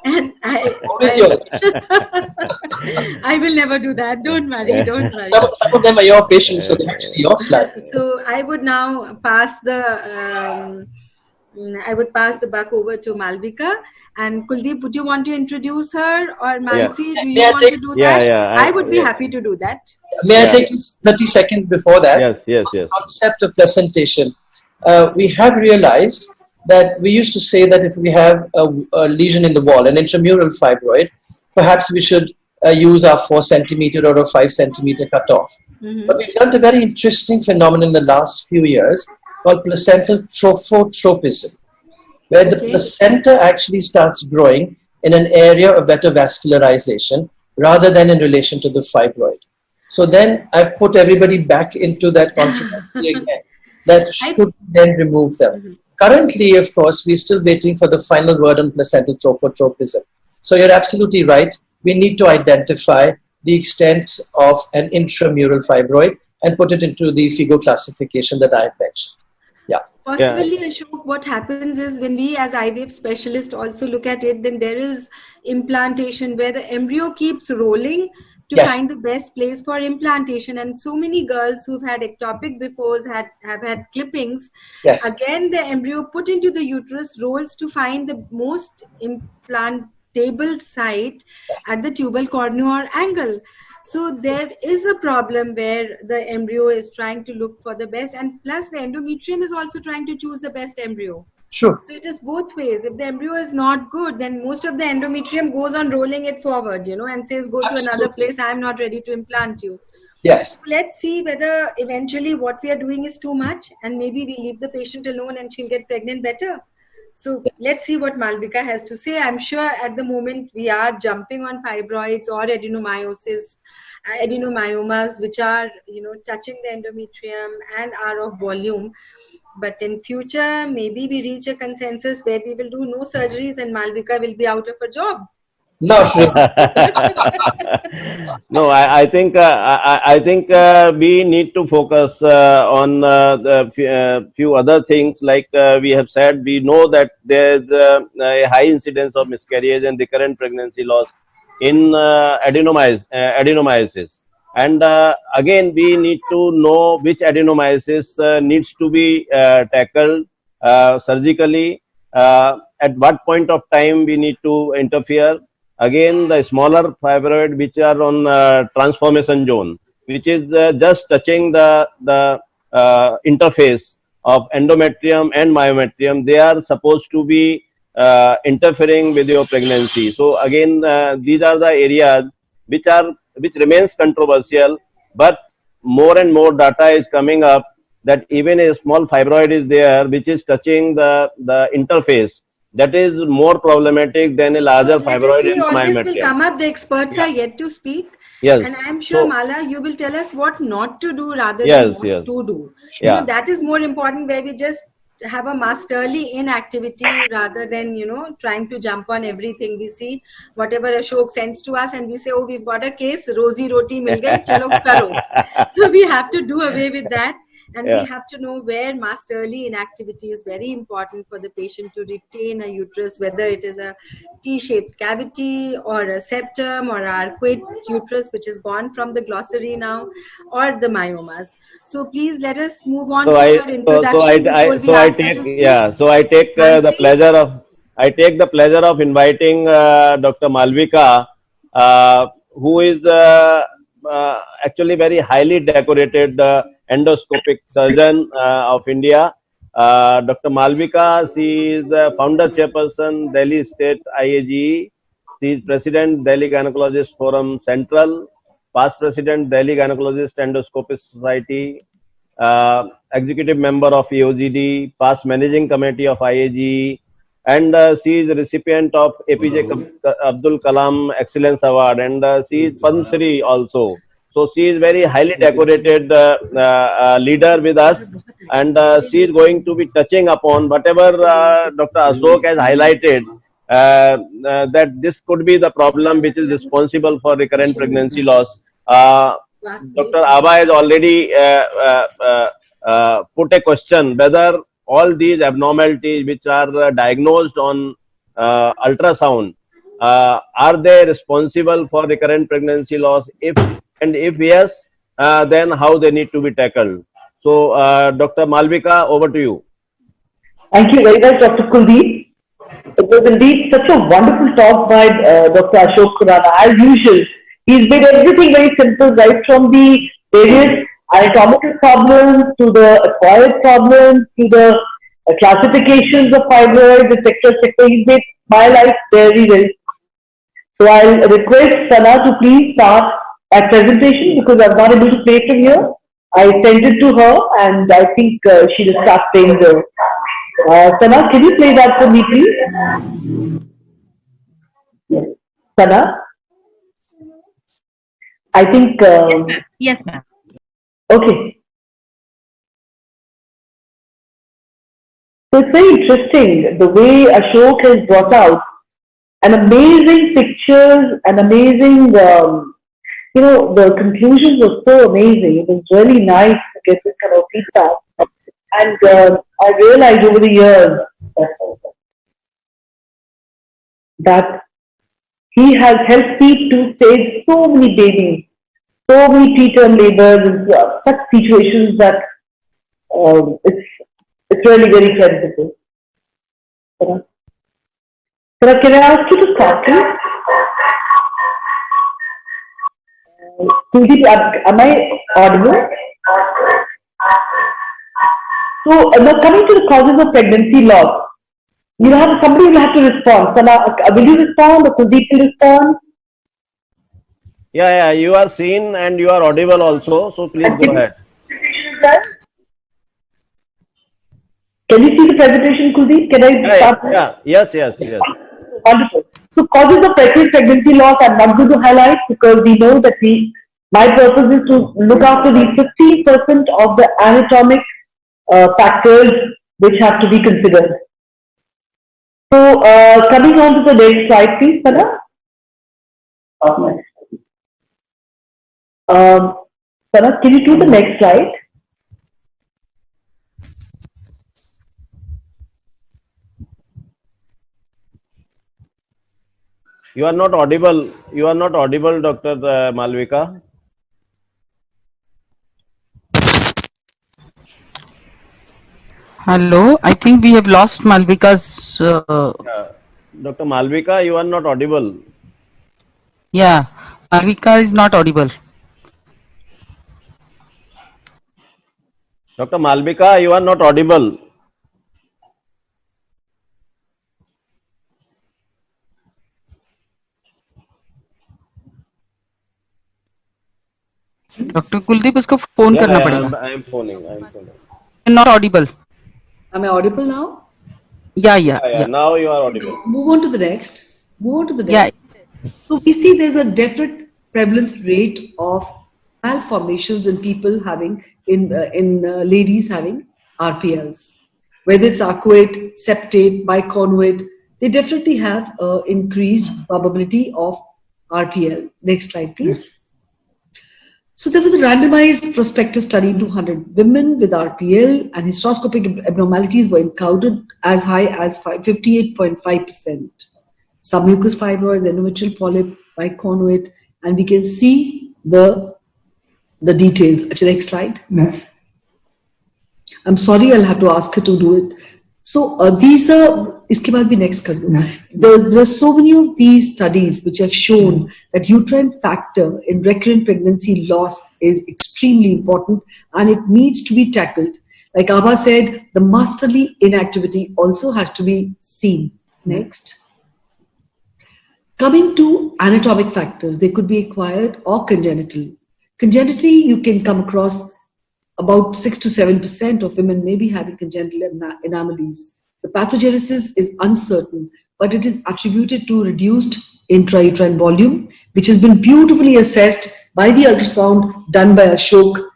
and I will never do that. Don't worry, don't worry. Some of them are your patients, so they're actually your slides. So I would now pass the buck over to Malvika. And Kuldeep, would you want to introduce her, or Mansi, do you want to do that? I would be happy to do that. May I take 30 seconds before that? Yes. The concept of placentation. We have realized that we used to say that if we have a lesion in the wall, an intramural fibroid, perhaps we should use our 4 centimeter or a 5 centimeter cutoff. Mm-hmm. But we've learned a very interesting phenomenon in the last few years called placental trophotropism, where the placenta actually starts growing in an area of better vascularization rather than in relation to the fibroid. So then I've put everybody back into that controversy again, that should then remove them. Mm-hmm. Currently, of course, we're still waiting for the final word on placental trophotropism. So you're absolutely right. We need to identify the extent of an intramural fibroid and put it into the FIGO classification that I have mentioned. Possibly, Ashok, what happens is when we as IVF specialists also look at it, then there is implantation where the embryo keeps rolling to find the best place for implantation. And so many girls who've had ectopic befores have had clippings. Again, the embryo put into the uterus rolls to find the most implantable site at the tubal cornular angle. So there is a problem where the embryo is trying to look for the best, and plus the endometrium is also trying to choose the best embryo. Sure. So it is both ways. If the embryo is not good, then most of the endometrium goes on rolling it forward, and says, go to another place, I am not ready to implant you. Yes. So let's see whether eventually what we are doing is too much, and maybe we leave the patient alone and she'll get pregnant better. So let's see what Malvika has to say. I'm sure at the moment we are jumping on fibroids or adenomyomas, which are, touching the endometrium and are of volume. But in future, maybe we reach a consensus where we will do no surgeries and Malvika will be out of a job. Not really. No, I think we need to focus on the few other things. Like we have said, we know that there is a high incidence of miscarriage and recurrent pregnancy loss in adenomyosis. And again, we need to know which adenomyosis needs to be tackled surgically. At what point of time we need to interfere. Again, the smaller fibroid which are on transformation zone, which is just touching the interface of endometrium and myometrium, they are supposed to be interfering with your pregnancy. So again, these are the areas which remains controversial, but more and more data is coming up that even a small fibroid is there which is touching the interface, that is more problematic than a So larger let us fibroid see, in all this will myometrium. come up. The experts Yeah. are yet to speak. Yes. And I'm sure, So Mala, you will tell us what not to do rather than yes, what yes, to do. yeah. That is more important, where we just have a masterly inactivity rather than, trying to jump on everything. We see whatever Ashok sends to us and we say, oh, we've got a case, rosy roti mil gayi, chalo karo. So we have to do away with that. And we Yeah. have to know where masterly inactivity is very important for the patient to retain a uterus, whether it is a T-shaped cavity or a septum or arcuate uterus, which is gone from the glossary now, or the myomas. So please let us move on So to I your introduction before we ask you to speak. so I take the Mansi? pleasure of inviting Dr. Malvika, who is actually very highly decorated endoscopic surgeon of India. Dr. Malvika, she is the founder chairperson Delhi State IAGE. She is president Delhi Gynecologist Forum Central, past president Delhi Gynecologist Endoscopist Society, executive member of EOGD, past managing committee of IAG, and she is the recipient of APJ Abdul Kalam Excellence Award, and she is Padma Shri also. So she is very highly decorated leader with us, and she is going to be touching upon whatever Dr. Ashok has highlighted. That this could be the problem which is responsible for recurrent pregnancy loss. Dr. Abha has already put a question whether all these abnormalities which are diagnosed on ultrasound, are they responsible for recurrent pregnancy loss? If yes, then how they need to be tackled. So, Dr. Malvika, over to you. Thank you very much, Dr. Kuldeep. It was indeed such a wonderful talk by Dr. Ashok Khurana. As usual, he's made everything very simple, right from the various anatomical problems to the acquired problems to the classifications of fibroids, etc., etc. He's made my life very, very. So I'll request Sana to please start my presentation because I'm not able to play from here. I sent it to her and I think she will start playing the. Sana, can you play that for me, please? Yes. Sana, I think. Yes, ma'am. Okay. So it's very interesting the way Ashok has brought out an amazing pictures, an amazing, the conclusions were so amazing. It was really nice to get this kind of feedback. And I realized over the years that he has helped me to save so many babies, so many preterm labors, and such situations that it's really very creditable. Can I ask you to start, please? Kuldeep, am I audible? So now coming to the causes of pregnancy loss, somebody will have to respond. Sana, will you respond or Kuldeep will respond? Yeah, you are seen and you are audible also, so please go ahead. Can you see the presentation, Kuldeep? Can I start? Yes. Wonderful. So causes of pregnancy loss I'm not going to highlight because we know that my purpose is to look after the 15% of the anatomic factors which have to be considered. So coming on to the next slide, please, Sana. Sana, can you do the next slide? You are not audible. Dr. Malvika. Hello, I think we have lost Malvika's. Dr. Malvika, you are not audible. Yeah, Malvika is not audible. Dr. Malvika, you are not audible. Doctor Kuldeep इसको phone Yeah, करना yeah, पड़ेगा. I am phoning. I am phoning. Not audible. Am I audible now? Yeah, Yeah, yeah, yeah. yeah. Now you are audible. Move on to the next. Move on to the Yeah. next. So we see there's a definite prevalence rate of malformations in people having in ladies having RPLs, whether it's arcuate, septate, biconjugate, they definitely have increased probability of RPL. Next slide, please. So there was a randomized prospective study in 200 women with RPL, and hysteroscopic abnormalities were encountered as high as 58.5%. Submucous fibroids, endometrial polyp, biconjugate, and we can see the details. Next slide. Next. I'm sorry, I'll have to ask her to do it. So these are, iske baad bhi next kar do. There are so many of these studies which have shown that uterine factor in recurrent pregnancy loss is extremely important and it needs to be tackled. Like Abha said, the masterly inactivity also has to be seen. Next. Coming to anatomic factors, they could be acquired or congenital. Congenitally, you can come across about 6 to 7% of women may be having congenital anomalies. The pathogenesis is uncertain, but it is attributed to reduced intrauterine volume, which has been beautifully assessed by the ultrasound done by Ashok,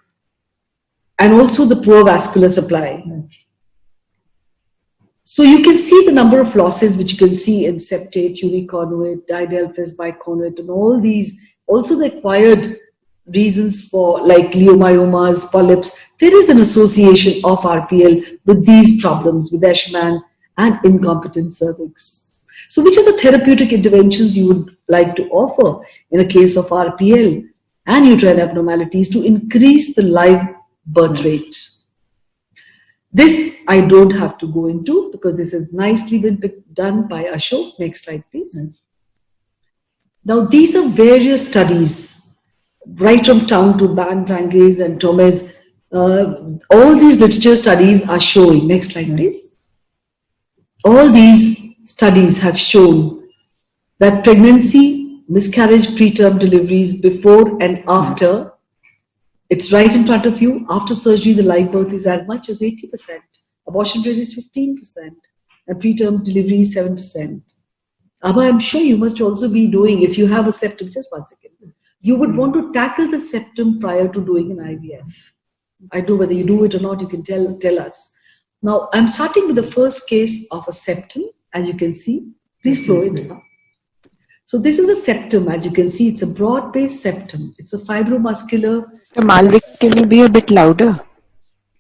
and also the poor vascular supply. So you can see the number of losses which you can see in septate, uniconjugate, didelphys, biconjugate, and all these. Also the acquired reasons for like leiomyomas, polyps. There is an association of RPL with these problems, with Eshman and incompetent cervix. So which are the therapeutic interventions you would like to offer in a case of RPL and uterine abnormalities to increase the live birth rate? This I don't have to go into because this has nicely been done by Ashok. Next slide, please. Now, these are various studies, right from Town to Van Ranges and Thomas. All these literature studies are showing. Next slide, please. All these studies have shown that pregnancy, miscarriage, preterm deliveries, before and after, it's right in front of you. After surgery, the live birth is as much as 80%. Abortion rate is 15%. And preterm delivery is 7%. Abha, I'm sure you must also be doing, if you have a septum, just 1 second. You would want to tackle the septum prior to doing an IVF. I don't know whether you do it or not, you can tell us. Now, I'm starting with the first case of a septum, as you can see. Please flow it up. So this is a septum, as you can see, it's a broad-based septum. It's a fibromuscular. Malvik, can you be a bit louder?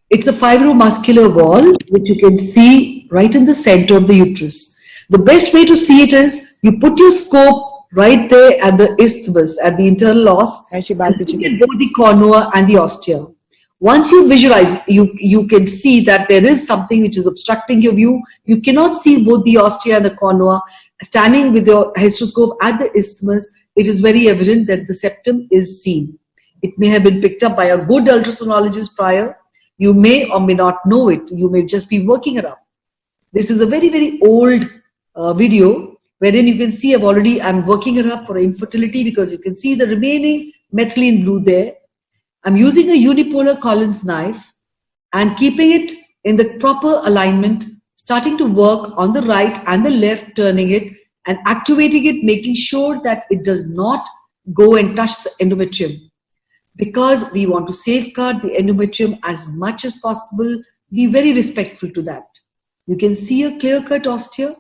It's a fibromuscular wall, which you can see right in the center of the uterus. The best way to see it is, you put your scope right there at the isthmus, at the internal os, and both the cornua and the ostia. Once you visualize, you can see that there is something which is obstructing your view. You cannot see both the ostia and the cornua. Standing with your hysteroscope at the isthmus, it is very evident that the septum is seen. It may have been picked up by a good ultrasonologist prior. You may or may not know it. You may just be working it up. This is a very, very old video wherein you can see I'm working it up for infertility because you can see the remaining methylene blue there. I'm using a unipolar Collins knife and keeping it in the proper alignment, starting to work on the right and the left, turning it and activating it, making sure that it does not go and touch the endometrium. Because we want to safeguard the endometrium as much as possible, be very respectful to that. You can see a clear-cut ostia.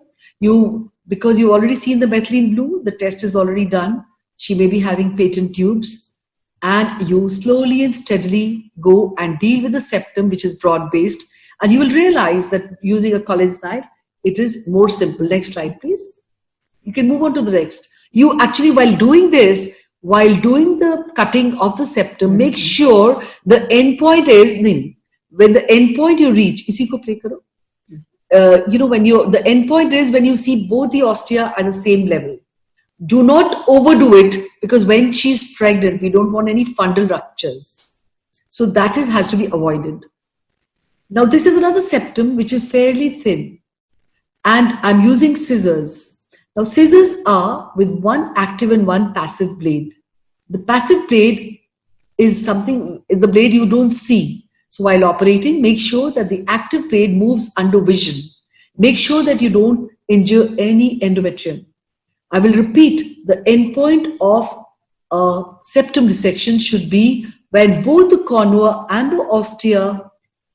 Because you've already seen the methylene blue, the test is already done. She may be having patent tubes. And you slowly and steadily go and deal with the septum, which is broad-based. And you will realize that using a Collins knife, it is more simple. Next slide, please. You can move on to the next. You actually, while doing this, while doing the cutting of the septum, make sure the end point is, when the end point you reach, isi ko play karo. The end point is when you see both the ostia at the same level. Do not overdo it because when she's pregnant, we don't want any fundal ruptures. So that has to be avoided. Now this is another septum which is fairly thin and I'm using scissors. Now scissors are with one active and one passive blade. The passive blade is something, the blade you don't see. So while operating, make sure that the active blade moves under vision. Make sure that you don't injure any endometrium. I will repeat, the endpoint of a septum resection should be when both the conua and the ostia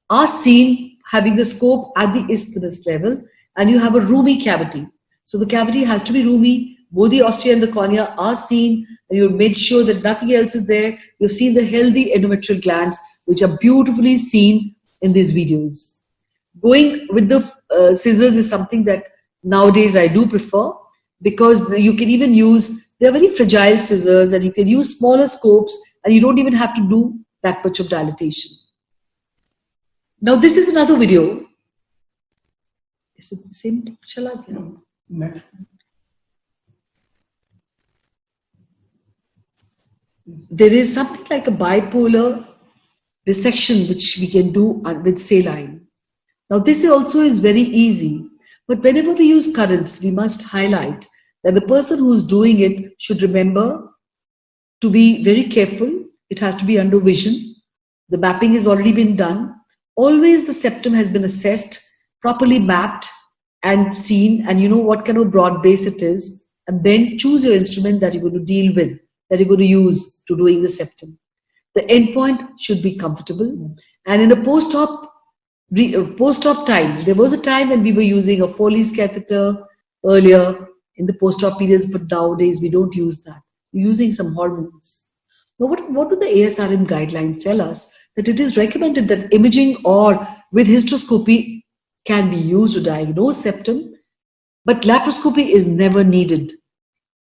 are seen having the scope at the isthmus level and you have a roomy cavity. So the cavity has to be roomy, both the ostia and the cornea are seen, and you make sure that nothing else is there. You've seen the healthy endometrial glands, which are beautifully seen in these videos. Going with the scissors is something that nowadays I do prefer, because you can even use, they're very fragile scissors, and you can use smaller scopes and you don't even have to do that much of dilatation. Now this is another video. Is it the same? There is something like a bipolar resection which we can do with saline. Now this also is very easy, but whenever we use currents, we must highlight that the person who's doing it should remember to be very careful. It has to be under vision. The mapping has already been done. Always the septum has been assessed, properly mapped and seen, and you know what kind of broad base it is, and then choose your instrument that you're going to deal with, that you're going to use to doing the septum. The endpoint should be comfortable. And in a post-op time, there was a time when we were using a Foley's catheter earlier in the post-op periods, but nowadays we don't use that. We're using some hormones. Now, what do the ASRM guidelines tell us? That it is recommended that imaging or with hysteroscopy can be used to diagnose septum, but laparoscopy is never needed.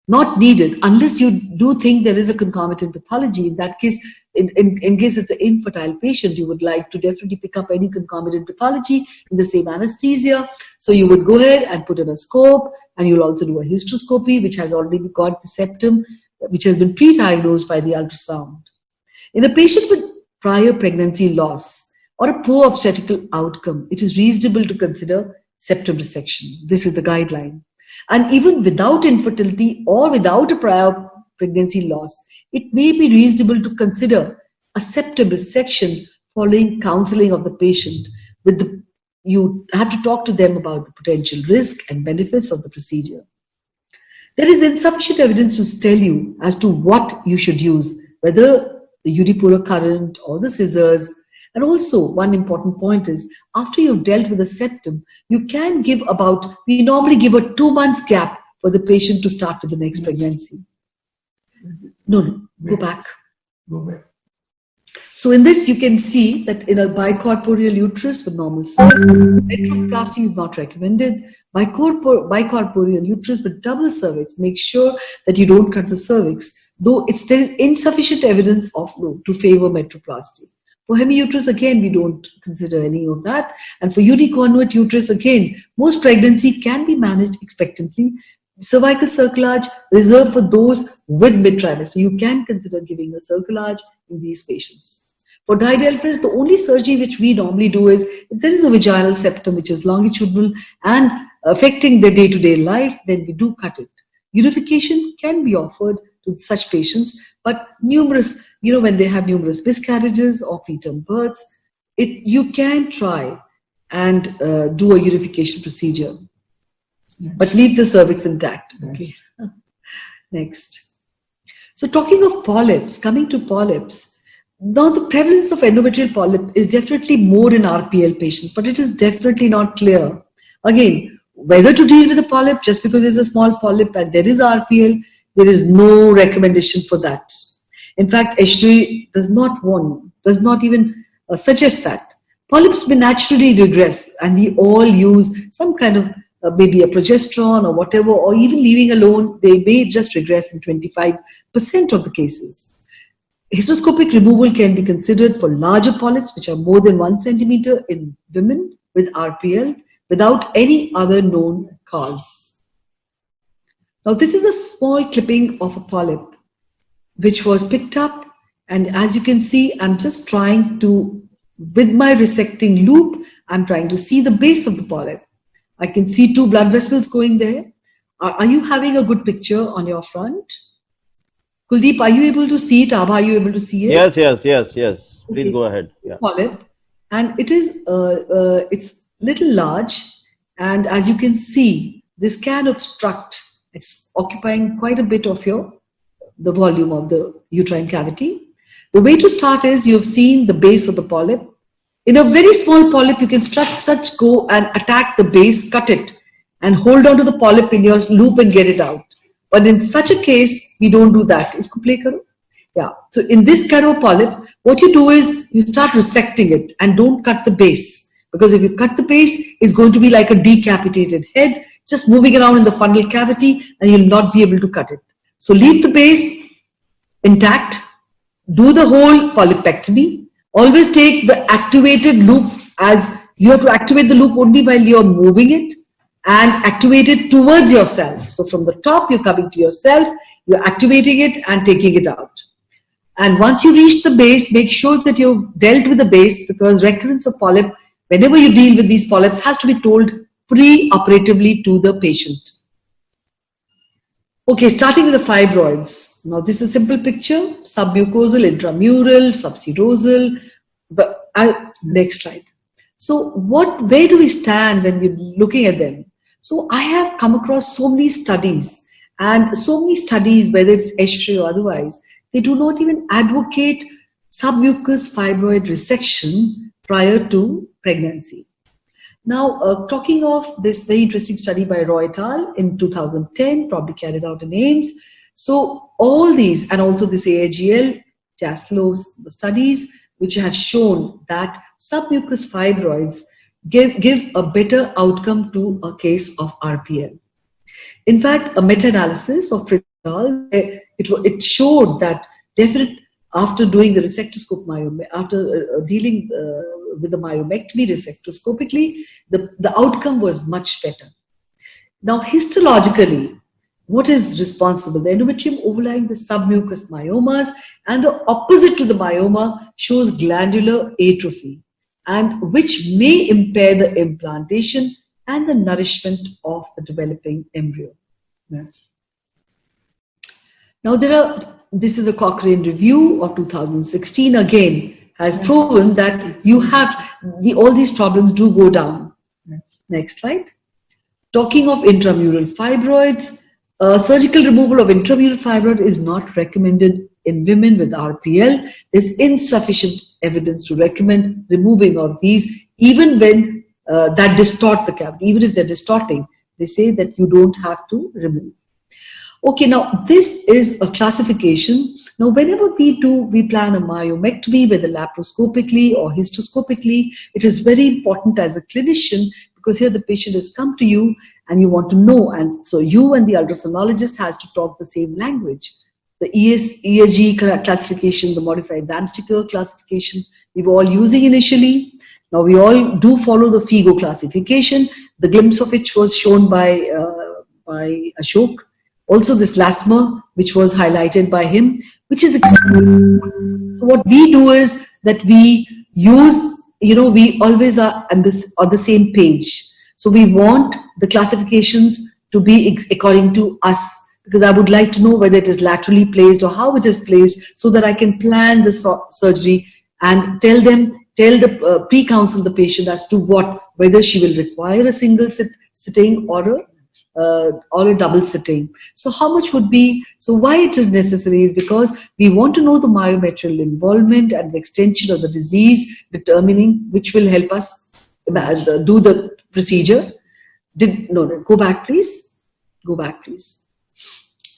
Not needed unless you do think there is a concomitant pathology. In that case, in case it's an infertile patient, you would like to definitely pick up any concomitant pathology in the same anesthesia. So you would go ahead and put in a scope, and you'll also do a hysteroscopy, which has already got the septum, which has been pre-diagnosed by the ultrasound. In a patient with prior pregnancy loss or a poor obstetrical outcome, it is reasonable to consider septum resection. This is the guideline. And even without infertility or without a prior pregnancy loss, it may be reasonable to consider a septum resection following counseling of the patient. You have to talk to them about the potential risk and benefits of the procedure. There is insufficient evidence to tell you as to what you should use, whether the unipolar current or the scissors. And also, one important point is, after you've dealt with the septum, you can give we normally give a 2 months gap for the patient to start with the next pregnancy. No, go back. Go back. So in this, you can see that in a bicorporeal uterus with normal cervix, metroplasty is not recommended. Bicorporeal uterus with double cervix, make sure that you don't cut the cervix, though there is insufficient evidence to favor metroplasty. For hemiuterus, again, we don't consider any of that. And for uniconvert uterus, again, most pregnancy can be managed expectantly. Cervical cerclage reserved for those with mid-trimester. You can consider giving a cerclage in these patients. For didelphys, the only surgery which we normally do is, if there is a vaginal septum which is longitudinal and affecting their day-to-day life, then we do cut it. Unification can be offered to such patients, but numerous, when they have numerous miscarriages or preterm births, you can try and do a unification procedure, but leave the cervix intact. Okay. Next. So talking of polyps, coming to polyps, now the prevalence of endometrial polyp is definitely more in RPL patients, but it is definitely not clear. Again, whether to deal with a polyp just because there's a small polyp and there is RPL, there is no recommendation for that. In fact, HDA does not even suggest that. Polyps may naturally regress, and we all use some kind of maybe a progesterone or whatever, or even leaving alone, they may just regress in 25% of the cases. Hysteroscopic removal can be considered for larger polyps, which are more than 1 centimeter in women with RPL, without any other known cause. Now, this is a small clipping of a polyp, which was picked up. And as you can see, I'm just trying to, with my resecting loop, I'm trying to see the base of the polyp. I can see 2 blood vessels going there. Are you having a good picture on your front? Kuldeep, are you able to see it? Abha, are you able to see it? Yes. Please go ahead. Yeah. Polyp, and it is it's little large, and as you can see, this can obstruct. It's occupying quite a bit of the volume of the uterine cavity. The way to start is you've seen the base of the polyp. In a very small polyp, you can go and attack the base, cut it, and hold on to the polyp in your loop and get it out. But in such a case, we don't do that. Isko play karo? Yeah. So in this kind of polyp, what you do is you start resecting it and don't cut the base. Because if you cut the base, it's going to be like a decapitated head, just moving around in the fundal cavity, and you'll not be able to cut it. So leave the base intact, do the whole polypectomy. Always take the activated loop, as you have to activate the loop only while you're moving it, and activate it towards yourself. So from the top, you're coming to yourself, you're activating it and taking it out. And once you reach the base, make sure that you've dealt with the base, because recurrence of polyp, whenever you deal with these polyps, has to be told pre-operatively to the patient. Okay, starting with the fibroids. Now this is a simple picture: submucosal, intramural, subserosal. But next slide. So where do we stand when we're looking at them? So I have come across so many studies, and so many studies, whether it's ESHRE or otherwise, they do not even advocate submucous fibroid resection prior to pregnancy. Now, talking of this very interesting study by Roy et al. In 2010, probably carried out in AIMS. So all these, and also this AIGL, JASLO's studies, which have shown that submucous fibroids give a better outcome to a case of RPL. In fact, a meta-analysis of Fritz et al., it showed that after doing the resectoscope after dealing with the myomectomy resectoscopically, the outcome was much better. Now, histologically, what is responsible? The endometrium overlying the submucous myomas, and the opposite to the myoma shows glandular atrophy, and which may impair the implantation and the nourishment of the developing embryo. Now this is a Cochrane review of 2016, again has proven that all these problems do go down. Next slide. Talking of intramural fibroids, surgical removal of intramural fibroid is not recommended in women with RPL. There's insufficient evidence to recommend removing of these, even when that distort the cavity. Even if they're distorting, they say that you don't have to remove. Okay, now this is a classification. Now, whenever we plan a myomectomy, whether laparoscopically or histoscopically, it is very important as a clinician, because here the patient has come to you and you want to know, and so you and the ultrasonologist has to talk the same language. The ESG classification, the modified Diagnostic classification, we were all using initially. Now we all do follow the FIGO classification, the glimpse of which was shown by Ashok. Also this LASMA, which was highlighted by him, which is extreme. So what we do is that we use, we always are on the same page. So we want the classifications to be according to us, because I would like to know whether it is laterally placed or how it is placed, so that I can plan the surgery and pre-counsel the patient as to whether she will require a single sitting or a double sitting. So how much would be, so why it is necessary is because we want to know the myometrial involvement and the extension of the disease, determining which will help us do the procedure. Go back please. Go back please.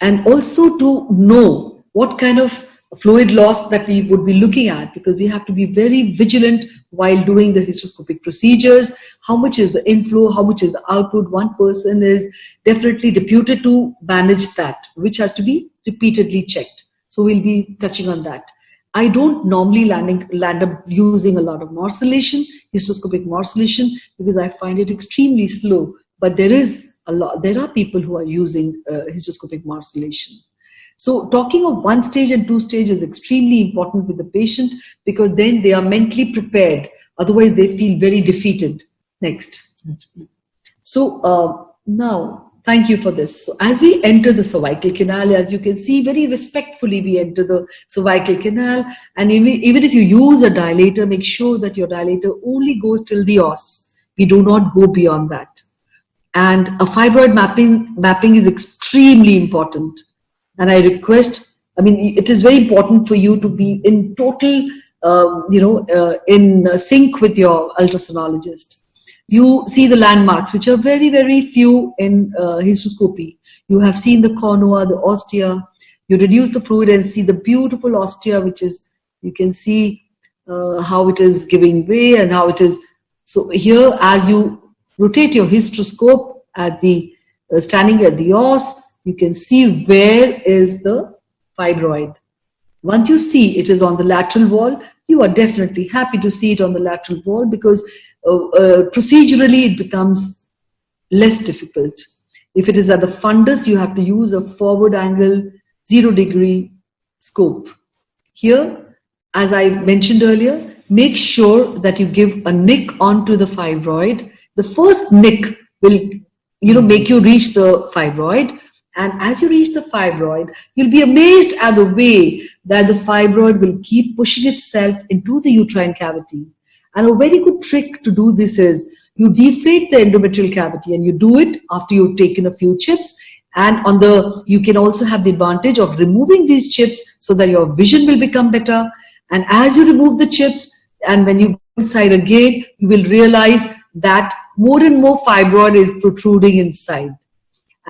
And also to know what kind of fluid loss that we would be looking at, because we have to be very vigilant while doing the histoscopic procedures. How much is the inflow, how much is the output? One person is definitely deputed to manage that, which has to be repeatedly checked. So we'll be touching on that. I don't normally land up using a lot of morcellation, histoscopic morcellation, because I find it extremely slow. But there are people who are using histoscopic morcellation. So talking of 1 stage and 2 stage is extremely important with the patient, because then they are mentally prepared. Otherwise, they feel very defeated. Next. So now, Thank you for this. So as we enter the cervical canal, as you can see, very respectfully we enter the cervical canal, and even if you use a dilator, make sure that your dilator only goes till the os. We do not go beyond that. And a fibroid mapping is extremely important. And I request, it is very important for you to be in total, in sync with your ultrasonologist. You see the landmarks, which are very, very few in hysteroscopy. You have seen the cornua, the ostia. You reduce the fluid and see the beautiful ostia, which is, you can see how it is giving way and how it is. So here, as you rotate your hysteroscope at the standing at the os, you can see where is the fibroid. Once you see it is on the lateral wall, you are definitely happy to see it on the lateral wall, because procedurally it becomes less difficult. If it is at the fundus, you have to use a forward angle 0-degree scope. Here, as I mentioned earlier, make sure that you give a nick onto the fibroid. The first nick will make you reach the fibroid. And as you reach the fibroid, you'll be amazed at the way that the fibroid will keep pushing itself into the uterine cavity. And a very good trick to do this is you deflate the endometrial cavity, and you do it after you've taken a few chips. And you can also have the advantage of removing these chips so that your vision will become better. And as you remove the chips, and when you go inside again, you will realize that more and more fibroid is protruding inside.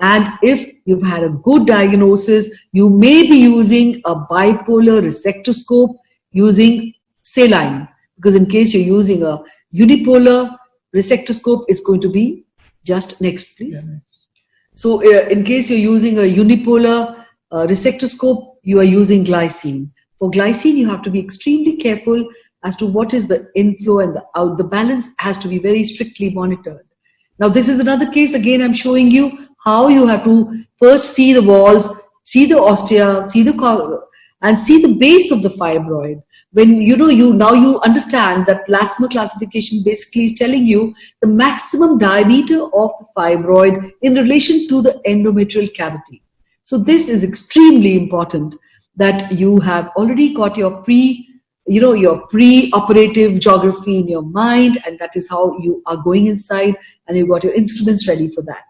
And if you've had a good diagnosis, you may be using a bipolar resectoscope using saline. Because in case you're using a unipolar resectoscope, it's going to be just next, please. Yeah. So in case you're using a unipolar resectoscope, you are using glycine. For glycine, you have to be extremely careful as to what is the inflow and the out. The balance has to be very strictly monitored. Now, this is another case. Again, I'm showing you how you have to first see the walls, see the ostia, see the and see the base of the fibroid. When you understand that plasma classification basically is telling you the maximum diameter of the fibroid in relation to the endometrial cavity. So this is extremely important, that you have already got your pre-operative geography in your mind, and that is how you are going inside, and you got your instruments ready for that.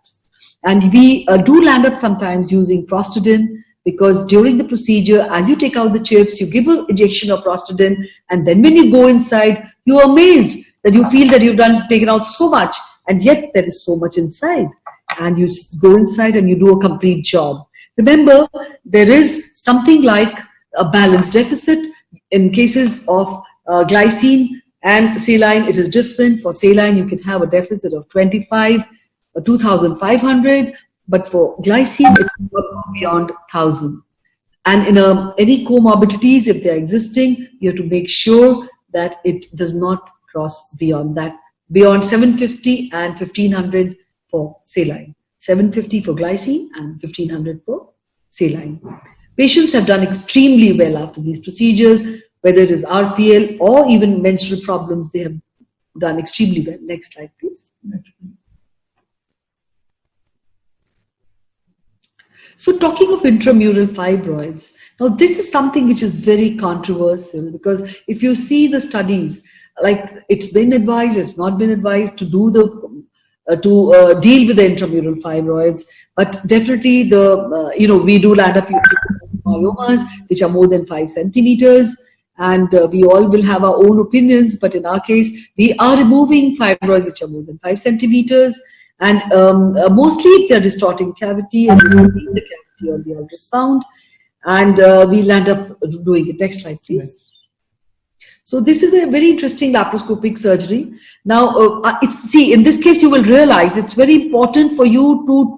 And we do land up sometimes using prostadine, because during the procedure, as you take out the chips, you give an injection of prostadine, and then when you go inside, you're amazed that you feel that you've taken out so much, and yet there is so much inside. And you go inside and you do a complete job. Remember, there is something like a balance deficit. In cases of glycine and saline, it is different. For saline, you can have a deficit of 2,500, but for glycine, it will not go beyond 1,000. And in any comorbidities, if they are existing, you have to make sure that it does not cross beyond that, beyond 750 and 1,500 for saline. 750 for glycine and 1,500 for saline. Patients have done extremely well after these procedures, whether it is RPL or even menstrual problems, they have done extremely well. Next slide, please. So talking of intramural fibroids, now this is something which is very controversial, because if you see the studies, like it's been advised, it's not been advised to do deal with the intramural fibroids, but definitely we do land up using myomas which are more than 5 centimeters, and we all will have our own opinions, but in our case, we are removing fibroids which are more than 5 centimeters. And mostly if they're distorting cavity and removing the cavity on the ultrasound, and we land up doing it. Next slide, please. So this is a very interesting laparoscopic surgery. Now, in this case, you will realize it's very important for you to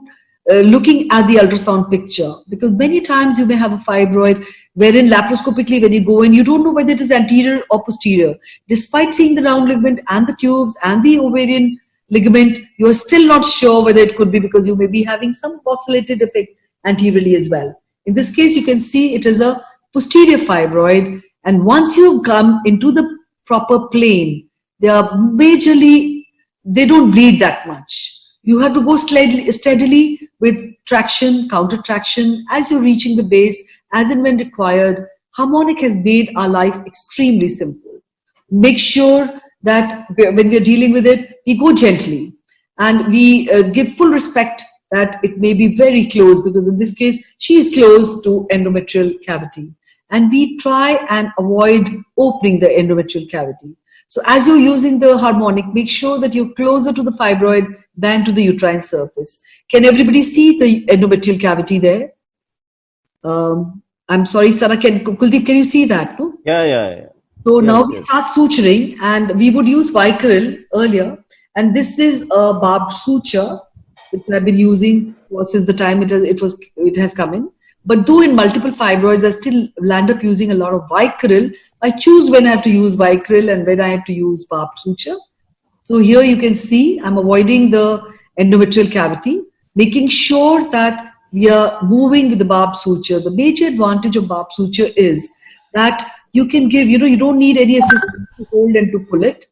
looking at the ultrasound picture, because many times you may have a fibroid wherein laparoscopically when you go in, you don't know whether it is anterior or posterior. Despite seeing the round ligament and the tubes and the ovarian ligament, you are still not sure whether it could be, because you may be having some pocketed effect anteriorly as well. In this case, you can see it is a posterior fibroid, and once you come into the proper plane, they don't bleed that much. You have to go steadily with traction, counter traction, as you're reaching the base, as and when required. Harmonic has made our life extremely simple. Make sure that when we're dealing with it, we go gently and we give full respect that it may be very close, because in this case, she is close to endometrial cavity. And we try and avoid opening the endometrial cavity. So as you're using the harmonic, make sure that you're closer to the fibroid than to the uterine surface. Can everybody see the endometrial cavity there? I'm sorry, Sana, Kuldeep, can you see that? No? Yeah. So now we start suturing, and we would use Vicryl earlier. And this is a barbed suture, which I've been using since the time it has come in. But though in multiple fibroids, I still land up using a lot of Vicryl. I choose when I have to use Vicryl and when I have to use barbed suture. So here you can see I'm avoiding the endometrial cavity, making sure that we are moving with the barbed suture. The major advantage of barbed suture is that you can give, you don't need any assistance to hold and to pull it.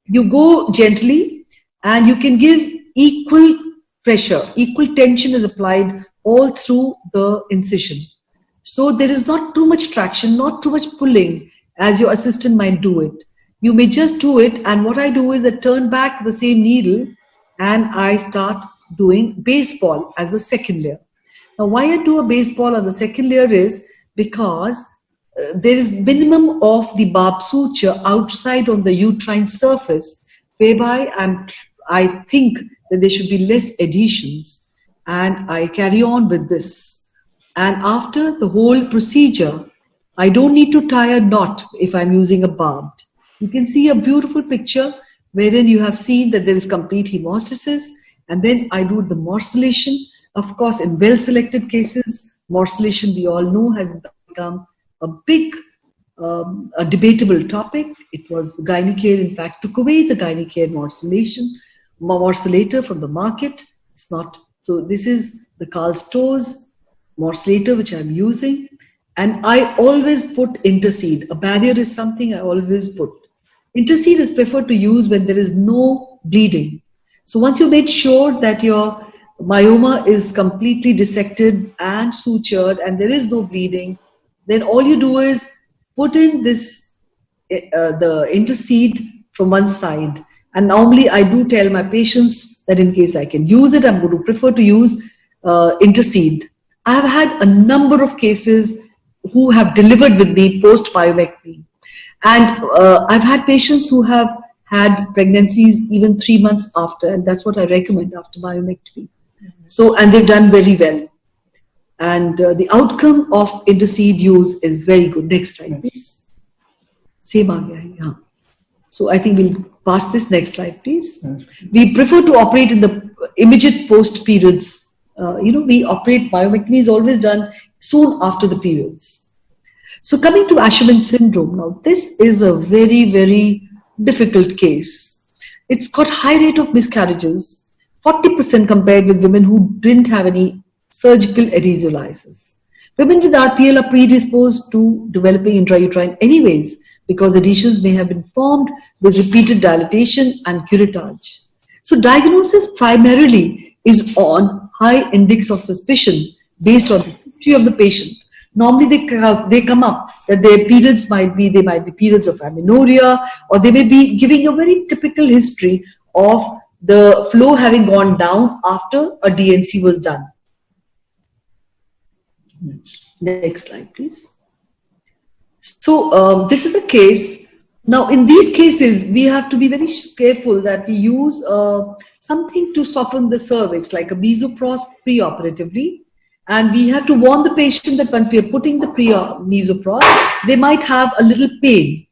You go gently and you can give equal pressure, equal tension is applied all through the incision. So there is not too much traction, not too much pulling as your assistant might do it. You may just do it, and what I do is I turn back the same needle and I start doing baseball as the second layer. Now why I do a baseball on the second layer is because there is minimum of the barbed suture outside on the uterine surface, whereby I think that there should be less adhesions, and I carry on with this. And after the whole procedure, I don't need to tie a knot if I'm using a barbed. You can see a beautiful picture wherein you have seen that there is complete hemostasis, and then I do the morcellation. Of course, in well-selected cases, morcellation, we all know, has become a big, a debatable topic. It was Gynecare, in fact, took away the Gynecare morcellator from the market. It's not. So this is the Karl Stoll's morcellator, which I'm using. And I always put interseed. A barrier is something I always put. Interseed is preferred to use when there is no bleeding. So once you made sure that your myoma is completely dissected and sutured and there is no bleeding, then all you do is put in this, the interseed from one side. And normally I do tell my patients that in case I can use it, I'm going to prefer to use interseed. I have had a number of cases who have delivered with me post-myomectomy. And I've had patients who have had pregnancies even 3 months after, and that's what I recommend after myomectomy. So, and they've done very well. And the outcome of interseed use is very good. Next slide, please. Same again, yeah. So I think we'll pass this. Next slide, please. We prefer to operate in the immediate post periods. We operate, myomectomy is always done soon after the periods. So coming to Asherman syndrome, now this is a very, very difficult case. It's got high rate of miscarriages, 40% compared with women who didn't have any surgical adhesive lysis. Women with RPL are predisposed to developing intrauterine anyways, because adhesions may have been formed with repeated dilatation and curettage. So diagnosis primarily is on high index of suspicion based on the history of the patient. Normally they come up that their periods might be periods of amenorrhea, or they may be giving a very typical history of the flow having gone down after a DNC was done. Next slide, please. So this is the case. Now in these cases, we have to be very careful that we use something to soften the cervix, like a mesoprost preoperatively. And we have to warn the patient that when we are putting the mesoprost, they might have a little pain,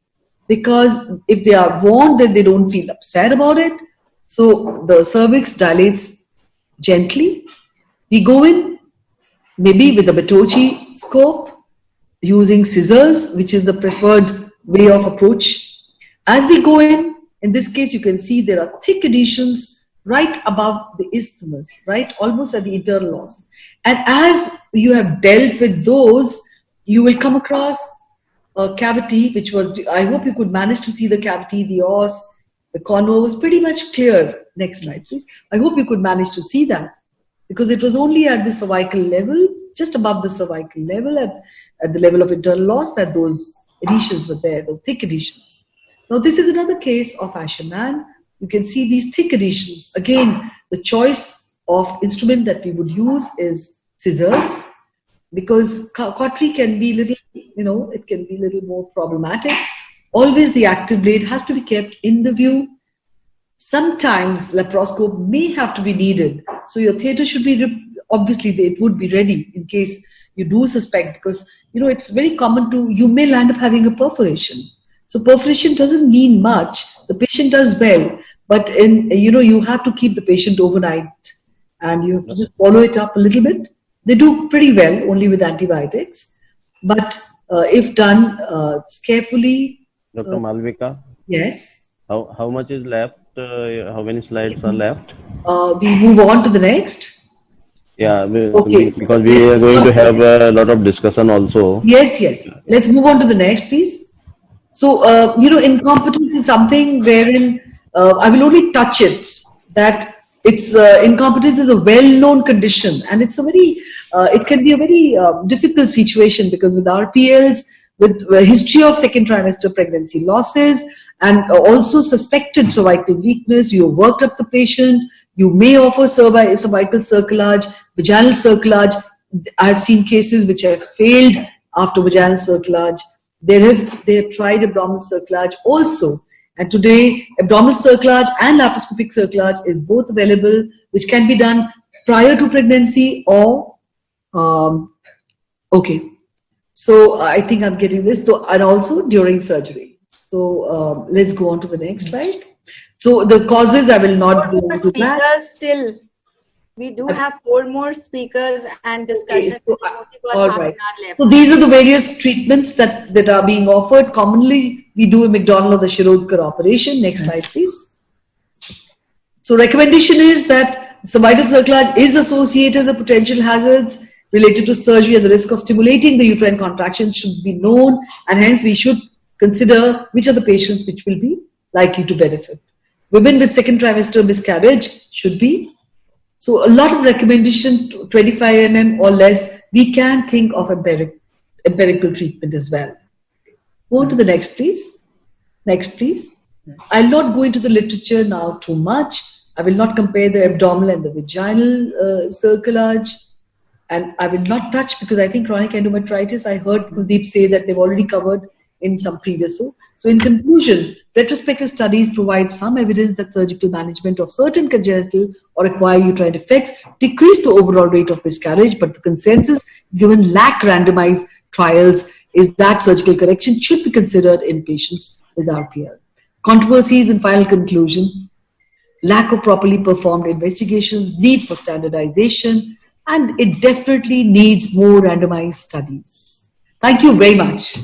because if they are warned, then they don't feel upset about it. So the cervix dilates gently. We go in maybe with a Bertocci scope, using scissors, which is the preferred way of approach. As we go in this case, you can see there are thick adhesions right above the isthmus, right, almost at the internal os. And as you have dealt with those, you will come across a cavity, which was, I hope you could manage to see the cavity, the os, the convo was pretty much clear. Next slide, please. I hope you could manage to see that, because it was only at the cervical level, just above the cervical level, at the level of internal loss, that those adhesions were there, the thick adhesions. Now, this is another case of Asherman. You can see these thick adhesions. Again, the choice of instrument that we would use is scissors, because cautery can be little, it can be a little more problematic. Always the active blade has to be kept in the view. Sometimes laparoscope may have to be needed. So your theatre should be, obviously it would be ready in case you do suspect, because, it's very common you may land up having a perforation. So perforation doesn't mean much. The patient does well, but you have to keep the patient overnight and you have to just follow it up a little bit. They do pretty well only with antibiotics, but if done carefully. Dr. Malvika? Yes? How much is left? How many slides are left? We move on to the next. Yeah, okay. Because we are going to have a lot of discussion also. Yes. Let's move on to the next, please. So, incompetence is something wherein I will only touch it, that it's incompetence is a well-known condition, and it's it can be a very difficult situation, because with RPLs, with a history of second trimester pregnancy losses, and also suspected cervical weakness, you have worked up the patient, you may offer cervical cerclage, vaginal cerclage. I've seen cases which have failed after vaginal cerclage. They have tried abdominal cerclage also. And today, abdominal cerclage and laparoscopic cerclage is both available, which can be done prior to pregnancy or, okay. So I think I'm getting this, and also during surgery. So let's go on to the next slide. So the causes, I will not go into that. Still, we do have 4 more speakers and discussion. Okay, So, all right. So these are the various treatments that are being offered. Commonly, we do a McDonald or the Shirodkar operation. Next slide, please. So recommendation is that cervical cerclage is associated with potential hazards related to surgery, and the risk of stimulating the uterine contractions should be known, and hence we should consider which are the patients which will be likely to benefit. Women with second trimester miscarriage should be. So a lot of recommendation, 25 mm or less, we can think of empirical treatment as well. Go on to the next, please. Next, please. I'll not go into the literature now too much. I will not compare the abdominal and the vaginal cerclage. And I will not touch, because I think chronic endometritis, I heard Kuldeep say that they've already covered in some previous. So in conclusion, retrospective studies provide some evidence that surgical management of certain congenital or acquired uterine defects decrease the overall rate of miscarriage, but the consensus, given lack randomized trials, is that surgical correction should be considered in patients with RPL. Controversies and final conclusion: lack of properly performed investigations, need for standardization, and it definitely needs more randomized studies. Thank you very much.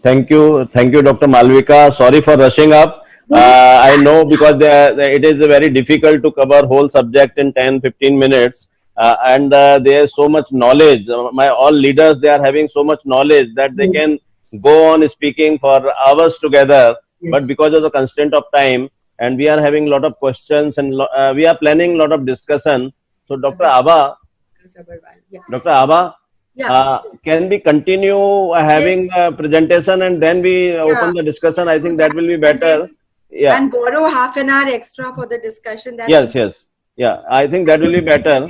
Thank you, Dr. Malvika. Sorry for rushing up. I know, because it is very difficult to cover whole subject in 10-15 minutes, and there is so much knowledge. All leaders, they are having so much knowledge that they can go on speaking for hours together. But because of the constraint of time, and we are having a lot of questions, and we are planning a lot of discussion. So, Dr. Abha, can we continue having a presentation and then we open the discussion? I think that will be better. And borrow half an hour extra for the discussion. Yes. Yeah, I think that will be better.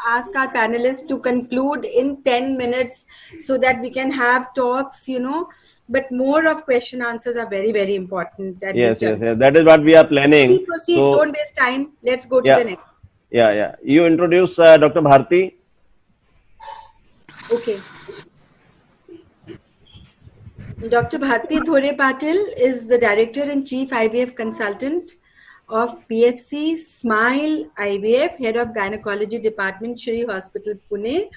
Ask our panelists to conclude in 10 minutes so that we can have talks, but more of question answers are very, very important. Yes. That is what we are planning. We proceed, don't waste time. Let's go to the next. Yeah. You introduce Dr. Bharti. Okay. Dr. Bharti Thore Patil is the Director and Chief IVF Consultant of PFC Smile IVF, Head of Gynecology Department, Shri Hospital, Pune,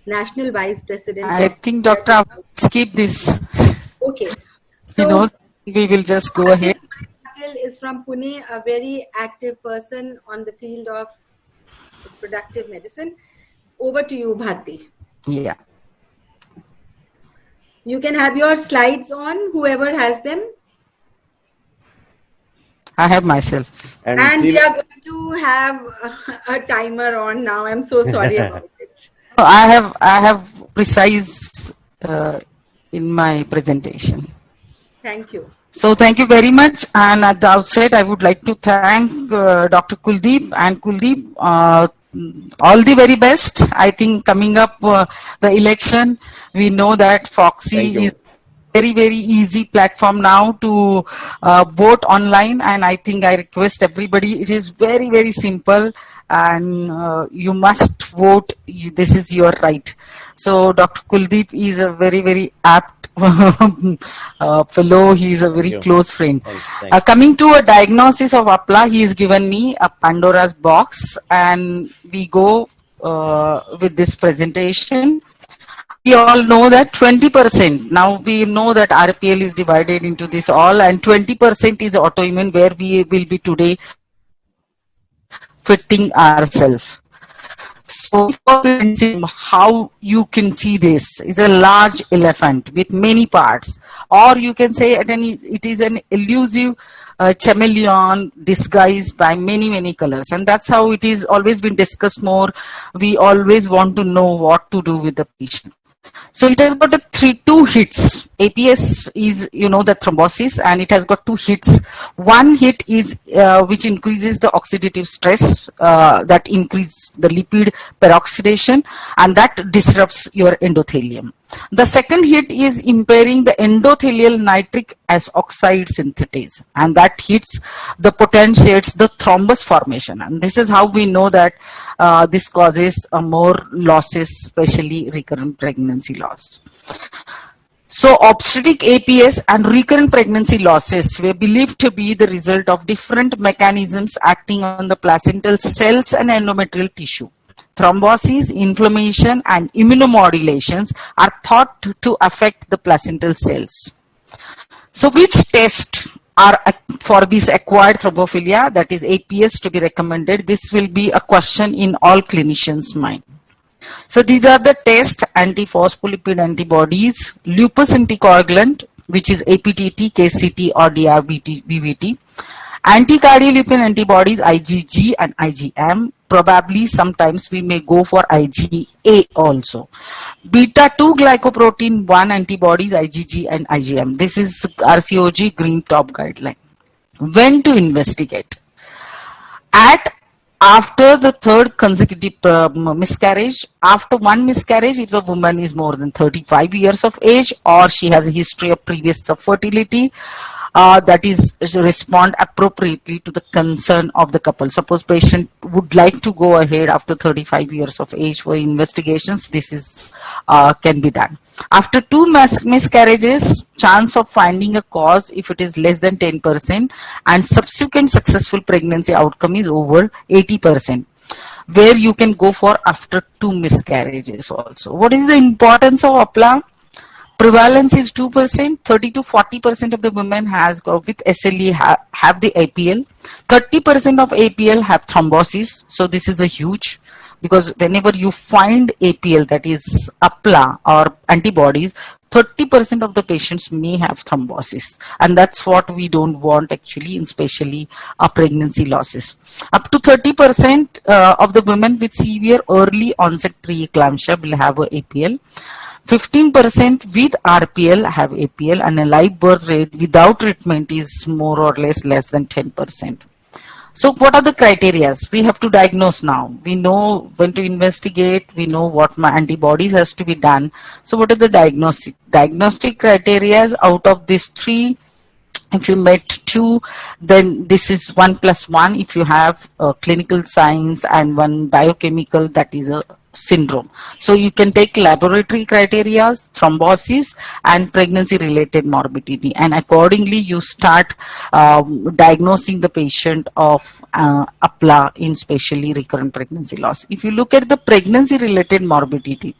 National Vice President. I think Dr. skip this. Okay. So, we will just go ahead. Patil is from Pune, a very active person on the field of productive medicine. Over to you, Bharti. Yeah. You can have your slides on, whoever has them. I have myself. And we are going to have a timer on now. I'm so sorry about it. I have precise in my presentation. Thank you. So thank you very much. And at the outset, I would like to thank Dr. Kuldeep and Kuldeep. All the very best. I think coming up the election, we know that Foxy is very, very easy platform now to vote online, and I think I request everybody, it is very, very simple, and you must vote. This is your right. So Dr. Kuldeep is a very, very apt fellow. He is a very close friend. Coming to a diagnosis of APLA, he has given me a Pandora's box, and we go with this presentation. We all know that 20%, now we know that RPL is divided into this all, and 20% is autoimmune, where we will be today fitting ourselves. So how you can see this is a large elephant with many parts, or you can say it is an elusive chameleon disguised by many, many colors, and that's how it is always been discussed more. We always want to know what to do with the patient. So it has got two hits. APS is, you know, the thrombosis, and it has got two hits. One hit is which increases the oxidative stress, that increases the lipid peroxidation, and that disrupts your endothelium. The second hit is impairing the endothelial nitric oxide synthetase, and that hits the potentiates the thrombus formation, and this is how we know that this causes more losses, especially recurrent pregnancy loss. So obstetric APS and recurrent pregnancy losses were believed to be the result of different mechanisms acting on the placental cells and endometrial tissue. Thrombosis, inflammation, and immunomodulations are thought to affect the placental cells. So which tests are for this acquired thrombophilia, that is APS, to be recommended? This will be a question in all clinicians' mind. So these are the tests: antiphospholipid antibodies, lupus anticoagulant, which is APTT, KCT, or DRBT, anticardiolipin antibodies, IgG and IgM. Probably sometimes we may go for IgA also. Beta-2 glycoprotein 1 antibodies, IgG and IgM. This is RCOG Green Top guideline. When to investigate? After the third consecutive miscarriage. After one miscarriage, if the woman is more than 35 years of age, or she has a history of previous fertility, that is respond appropriately to the concern of the couple. Suppose patient would like to go ahead after 35 years of age for investigations, this is can be done. After two miscarriages, chance of finding a cause, if it is less than 10%, and subsequent successful pregnancy outcome is over 80%, where you can go for after two miscarriages also. What is the importance of APLA? Prevalence is 2%. 30 to 40% of the women with SLE have the APL. 30% of APL have thrombosis. So this is a huge, because whenever you find APL, that is APLA or antibodies, 30% of the patients may have thrombosis, and that's what we don't want actually, in especially pregnancy losses. Up to 30% of the women with severe early onset preeclampsia will have a APL. 15% with RPL have APL, and a live birth rate without treatment is more or less than 10%. So what are the criteria? We have to diagnose now. We know when to investigate. We know what my antibodies has to be done. So what are the diagnostic? Diagnostic criteria out of these three? If you met two, then this is 1+1. If you have clinical signs and one biochemical, that is a syndrome. So you can take laboratory criteria, thrombosis, and pregnancy related morbidity, and accordingly you start diagnosing the patient of APLA in specially recurrent pregnancy loss. If you look at the pregnancy related morbidity,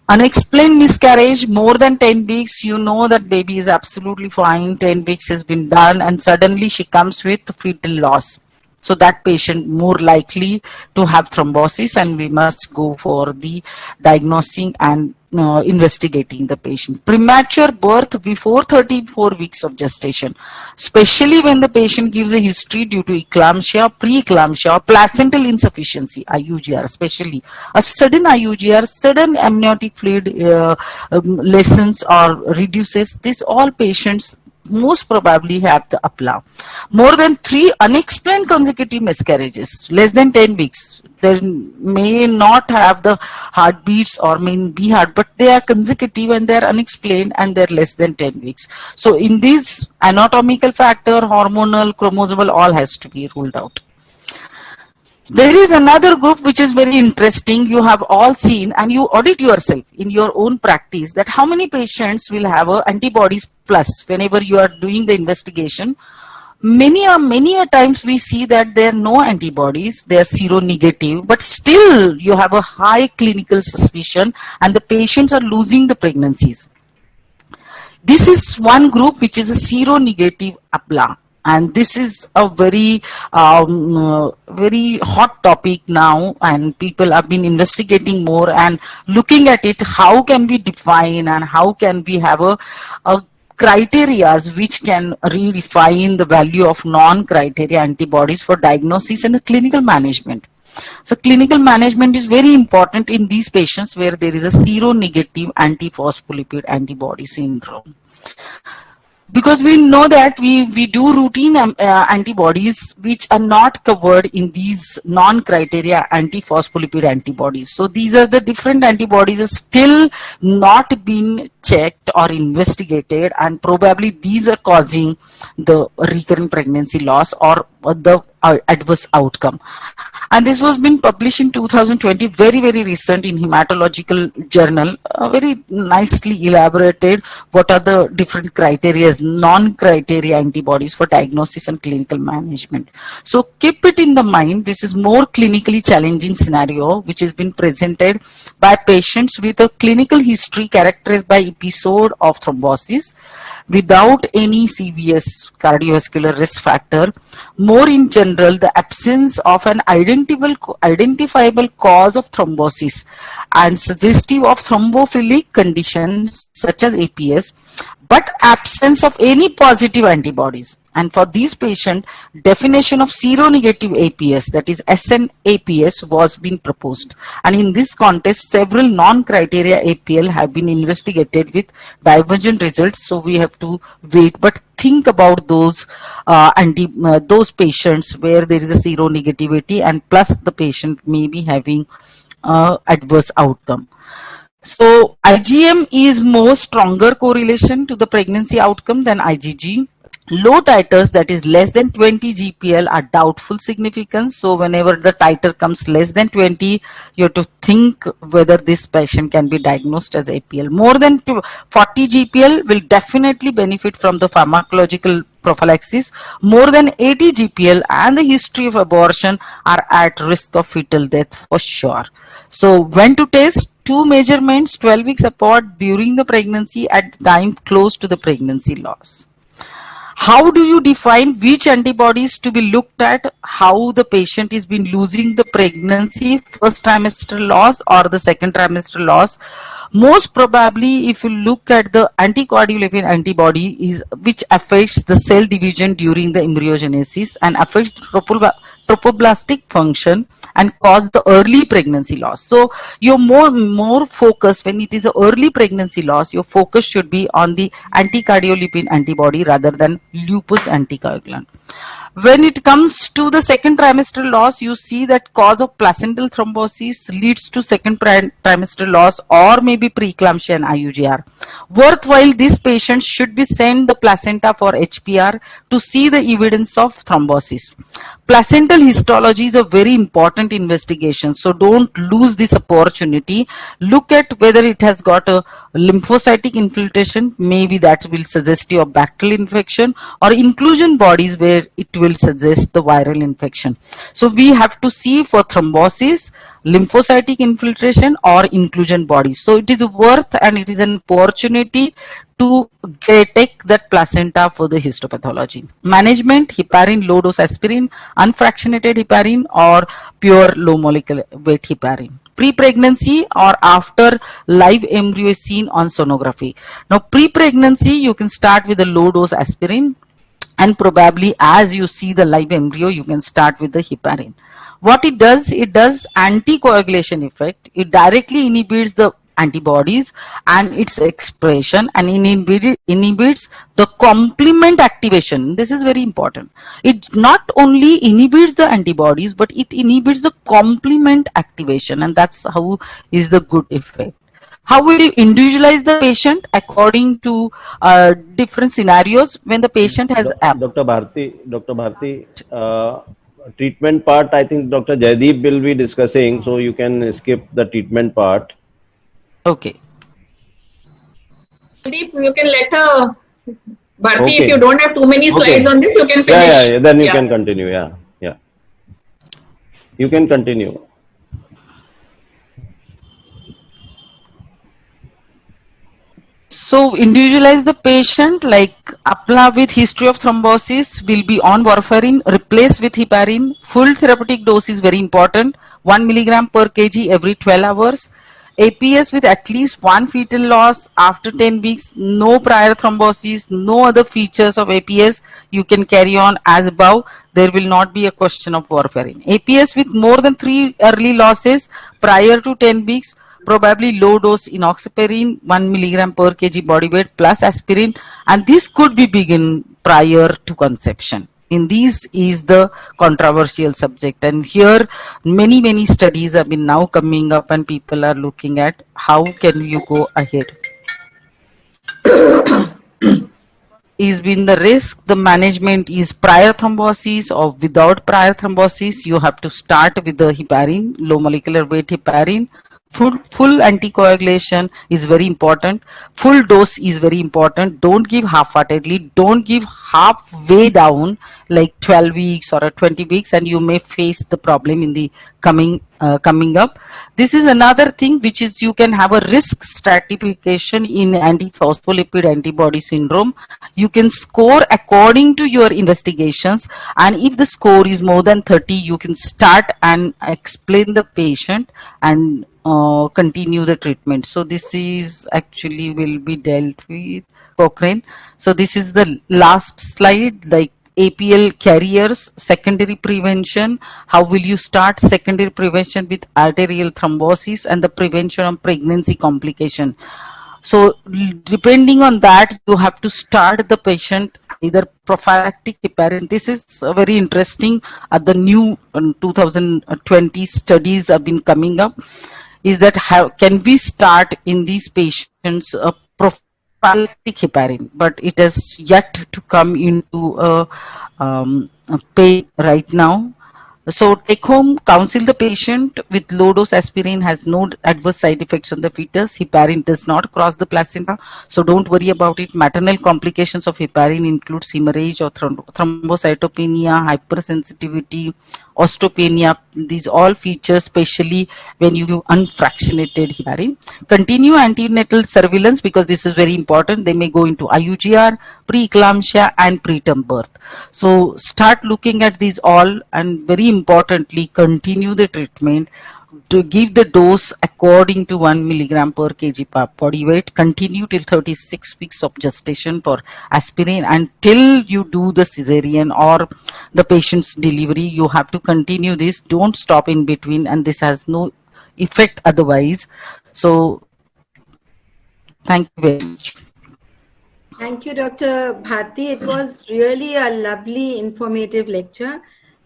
unexplained miscarriage more than 10 weeks, you know that baby is absolutely fine, 10 weeks has been done, and suddenly she comes with fetal loss. So that patient more likely to have thrombosis, and we must go for the diagnosing and investigating the patient. Premature birth before 34 weeks of gestation, especially when the patient gives a history due to eclampsia, preeclampsia, or placental insufficiency, IUGR, especially a sudden IUGR, sudden amniotic fluid lessens or reduces. These all patients most probably have the APLA. More than 3 unexplained consecutive miscarriages, less than 10 weeks. They may not have the heartbeats or may be hard, but they are consecutive and they are unexplained and they are less than 10 weeks. So in this, anatomical factor, hormonal, chromosomal, all has to be ruled out. There is another group which is very interesting. You have all seen and you audit yourself in your own practice that how many patients will have a antibodies plus whenever you are doing the investigation. Many a times we see that there are no antibodies, they are seronegative, but still you have a high clinical suspicion and the patients are losing the pregnancies. This is one group which is a seronegative APLA. And this is a very very hot topic now, and people have been investigating more and looking at it. How can we define and how can we have a criterias which can redefine the value of non-criteria antibodies for diagnosis and clinical management. So clinical management is very important in these patients where there is a seronegative antiphospholipid antibody syndrome. Because we know that we do routine antibodies which are not covered in these non-criteria antiphospholipid antibodies. So these are the different antibodies are still not been checked or investigated, and probably these are causing the recurrent pregnancy loss or the adverse outcome. And this was been published in 2020, very recent in Hematological Journal, very nicely elaborated what are the different criteria, non-criteria antibodies for diagnosis and clinical management. So keep it in the mind, this is more clinically challenging scenario which has been presented by patients with a clinical history characterized by episode of thrombosis without any CVS cardiovascular risk factor. More in general, the absence of an identifiable cause of thrombosis and suggestive of thrombophilic conditions such as APS, but absence of any positive antibodies. And for these patients, definition of seronegative APS, that is SNAPS, was being proposed. And in this context, several non-criteria APL have been investigated with divergent results. So we have to wait, but think about those those patients where there is a seronegativity and plus the patient may be having adverse outcome. So IgM is more stronger correlation to the pregnancy outcome than IgG. Low titers, that is less than 20 GPL, are doubtful significance. So whenever the titer comes less than 20, you have to think whether this patient can be diagnosed as APL. More than 40 GPL will definitely benefit from the pharmacological prophylaxis. More than 80 GPL and the history of abortion are at risk of fetal death for sure. So when to test? 2 measurements 12 weeks apart during the pregnancy at time close to the pregnancy loss. How do you define which antibodies to be looked at? How the patient is been losing the pregnancy, first trimester loss or the second trimester loss? Most probably, if you look at the anticoagulation antibody, is which affects the cell division during the embryogenesis and affects the tropoblastic function and cause the early pregnancy loss. So you're more focused when it is an early pregnancy loss. Your focus should be on the anticardiolipin antibody rather than lupus anticoagulant. When it comes to the second trimester loss, you see that cause of placental thrombosis leads to second trimester loss or maybe preeclampsia and IUGR. Worthwhile, these patients should be sent the placenta for HPR to see the evidence of thrombosis. Placental histology is a very important investigation, so don't lose this opportunity. Look at whether it has got a lymphocytic infiltration, maybe that will suggest you a bacterial infection, or inclusion bodies where it will suggest the viral infection. So we have to see for thrombosis, lymphocytic infiltration or inclusion bodies. So it is worth and it is an opportunity to take that placenta for the histopathology. Management, heparin, low dose aspirin, unfractionated heparin or pure low molecular weight heparin. pre-pregnancy or after live embryo is seen on sonography. Now, pre-pregnancy, you can start with a low dose aspirin, and probably as you see the live embryo, you can start with the heparin. What it does anticoagulation effect. It directly inhibits the antibodies and its expression, and inhibits the complement activation. This is very important. It not only inhibits the antibodies, but it inhibits the complement activation, and that's how is the good effect. How will you individualize the patient according to different scenarios when the patient has Dr. Bharti, treatment part, I think Dr. Jaideep will be discussing, so you can skip the treatment part. Okay. Deep, you can let Bharti, Okay. if you don't have too many slides on this, you can finish. Yeah, then you can continue. Yeah. You can continue. So individualize the patient, like APLA with history of thrombosis will be on warfarin, replaced with heparin. Full therapeutic dose is very important, 1 milligram per kg every 12 hours. APS with at least one fetal loss after 10 weeks, no prior thrombosis, no other features of APS, you can carry on as above. There will not be a question of warfarin. APS with more than 3 early losses prior to 10 weeks, probably low dose enoxaparin 1 milligram per kg body weight plus aspirin, and this could be begin prior to conception. In these is the controversial subject, and here many studies have been now coming up, and people are looking at how can you go ahead. Is been the risk, the management is prior thrombosis or without prior thrombosis. You have to start with the heparin, low molecular weight heparin. Full anticoagulation is very important. Full dose is very important. Don't give half-heartedly. Don't give halfway down like 12 weeks or 20 weeks, and you may face the problem in the coming up. This is another thing which is you can have a risk stratification in antiphospholipid antibody syndrome. You can score according to your investigations, and if the score is more than 30, you can start and explain the patient and continue the treatment. So this is actually will be dealt with Cochrane. So this is the last slide, like APL carriers, secondary prevention. How will you start secondary prevention with arterial thrombosis and the prevention of pregnancy complication? So depending on that, you have to start the patient either prophylactic heparin. This is very interesting. The new 2020 studies have been coming up. Is that how can we start in these patients a prophylactic heparin? But it has yet to come into a pay right now. So take home, counsel the patient with low dose aspirin has no adverse side effects on the fetus. Heparin does not cross the placenta, so don't worry about it. Maternal complications of heparin includes hemorrhage or thrombocytopenia, hypersensitivity, osteopenia. These all features, especially when you give unfractionated heparin. Continue antenatal surveillance because this is very important. They may go into IUGR, preeclampsia, and preterm birth. So start looking at these all, and very importantly, continue the treatment to give the dose according to 1 milligram per kg body weight. Continue till 36 weeks of gestation for aspirin until you do the cesarean or the patient's delivery. You have to continue this. Don't stop in between, and this has no effect otherwise. So thank you very much. Thank you, Dr. Bharti. It was really a lovely, informative lecture.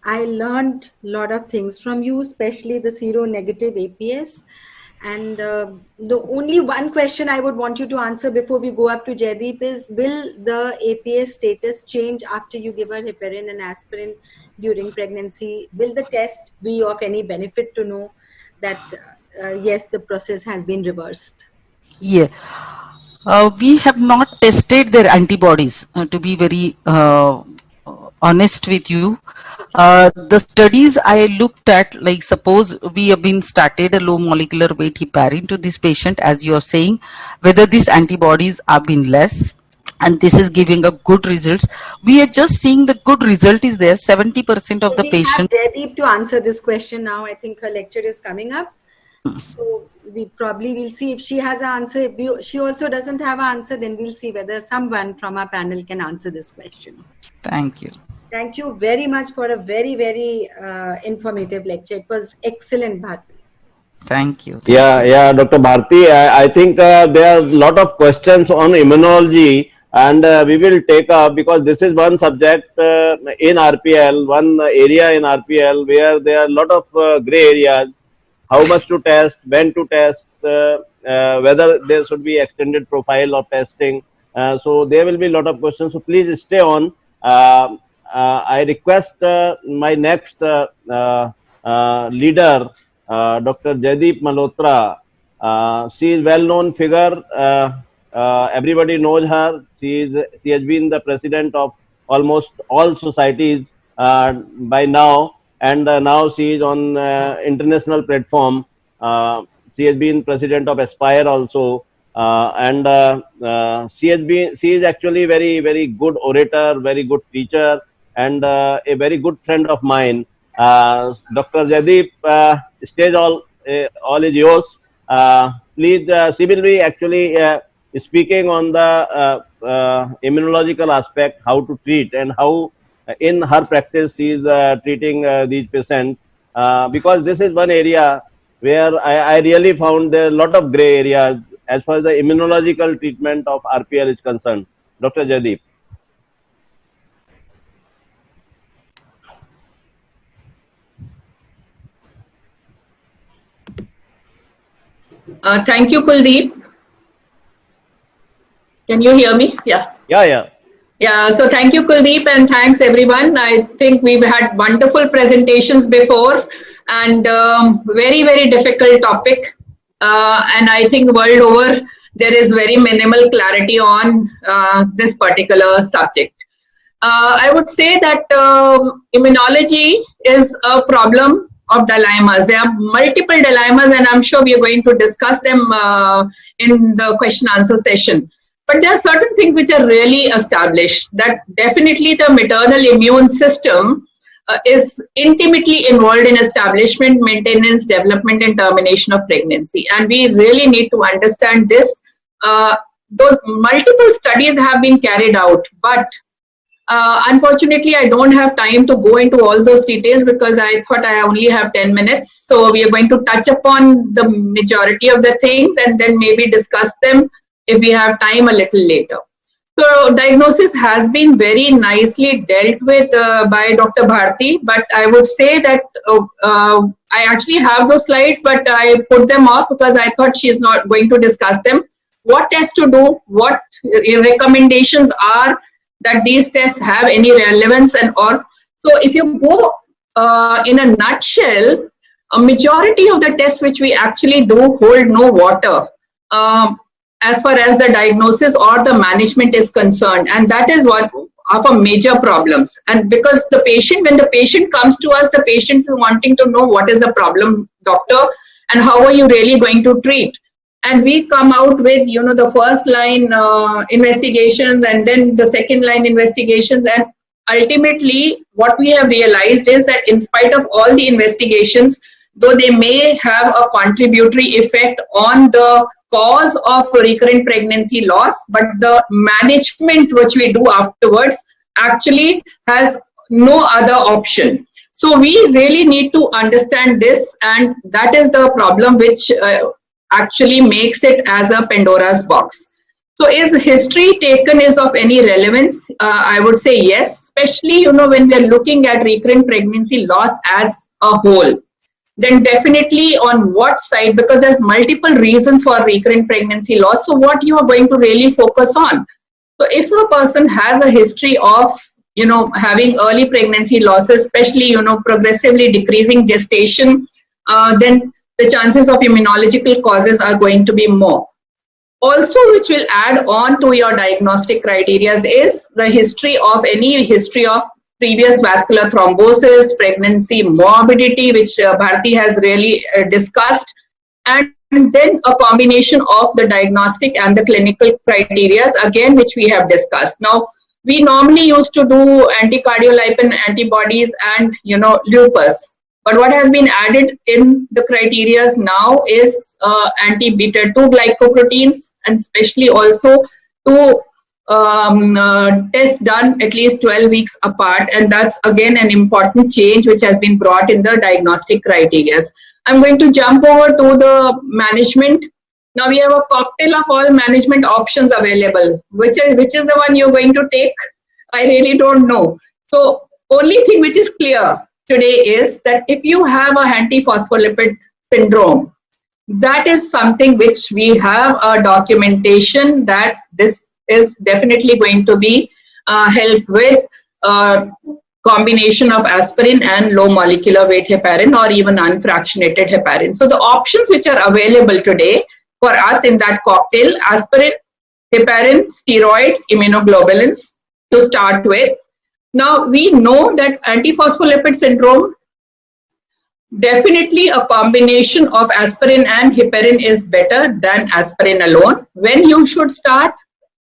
I learned a lot of things from you, especially the seronegative APS. And the only one question I would want you to answer before we go up to Jaideep is, will the APS status change after you give her heparin and aspirin during pregnancy? Will the test be of any benefit to know that, yes, the process has been reversed? Yeah. We have not tested their antibodies, to be very honest with you. The studies I looked at, like suppose we have been started a low molecular weight heparin to this patient, as you are saying, whether these antibodies are been less, and this is giving a good results. We are just seeing the good result is there. 70% of the patient. We have Jaideep to answer this question now. I think her lecture is coming up. So we probably will see if she has an answer. If she also doesn't have an answer, then we'll see whether someone from our panel can answer this question. Thank you. Thank you very much for a very, very informative lecture. It was excellent, Bharti. Thank you. Yeah, Dr. Bharti, I think there are a lot of questions on immunology, and we will take up, because this is one subject in RPL, one area in RPL where there are a lot of gray areas. How much to test, when to test, whether there should be extended profile of testing. So there will be a lot of questions. So please stay on. I request my next leader, Dr. Jaideep Malhotra. She is well-known figure. Everybody knows her. She has been the president of almost all societies by now, and now she is on international platform. She has been president of Aspire also, and she is actually very good orator, very good teacher, and a very good friend of mine. Dr. Jaideep, stage all is yours. Please, she will be actually speaking on the immunological aspect, how to treat, and how in her practice she is treating these patients. Because this is one area where I really found there are a lot of gray areas as far as the immunological treatment of RPL is concerned. Dr. Jaideep. Thank you, Kuldeep. Can you hear me? Yeah. Yeah, so thank you, Kuldeep, and thanks everyone. I think we've had wonderful presentations before, and very difficult topic. And I think world over there is very minimal clarity on this particular subject. I would say that immunology is a problem of dilemmas. There are multiple dilemmas, and I'm sure we are going to discuss them in the question answer session. But there are certain things which are really established, that definitely the maternal immune system is intimately involved in establishment, maintenance, development, and termination of pregnancy. And we really need to understand this. Though multiple studies have been carried out, but unfortunately, I don't have time to go into all those details because I thought I only have 10 minutes. So we are going to touch upon the majority of the things and then maybe discuss them if we have time a little later. So diagnosis has been very nicely dealt with by Dr. Bharti, but I would say that I actually have those slides, but I put them off because I thought she is not going to discuss them. What tests to do, what recommendations are, that these tests have any relevance and all. So if you go in a nutshell, a majority of the tests which we actually do hold no water as far as the diagnosis or the management is concerned, and that is one of our major problems. And because the patient, when the patient comes to us, the patient is wanting to know what is the problem, doctor, and how are you really going to treat. And we come out with, you know, the first line investigations and then the second line investigations. And ultimately, what we have realized is that in spite of all the investigations, though they may have a contributory effect on the cause of recurrent pregnancy loss, but the management which we do afterwards actually has no other option. So we really need to understand this, and that is the problem which actually makes it as a Pandora's box. So is history taken is of any relevance? I would say yes, especially, you know, when we are looking at recurrent pregnancy loss as a whole. Then definitely on what side, because there's multiple reasons for recurrent pregnancy loss. So what you are going to really focus on. So if a person has a history of, you know, having early pregnancy losses, especially, you know, progressively decreasing gestation, then the chances of immunological causes are going to be more. Also, which will add on to your diagnostic criteria is the history of previous vascular thrombosis, pregnancy morbidity, which Bharti has really discussed, and then a combination of the diagnostic and the clinical criteria, again, which we have discussed. Now, we normally used to do anticardiolipin antibodies and, you know, lupus. But what has been added in the criteria now is anti-beta 2 glycoproteins, and especially also two tests done at least 12 weeks apart, and that's again an important change which has been brought in the diagnostic criteria. I'm going to jump over to the management. Now we have a cocktail of all management options available. Which is the one you're going to take? I really don't know. So only thing which is clear today is that if you have a antiphospholipid syndrome, that is something which we have a documentation that this is definitely going to be helped with combination of aspirin and low molecular weight heparin or even unfractionated heparin. So the options which are available today for us in that cocktail: aspirin, heparin, steroids, immunoglobulins to start with. Now we know that antiphospholipid syndrome, definitely a combination of aspirin and heparin is better than aspirin alone. When you should start?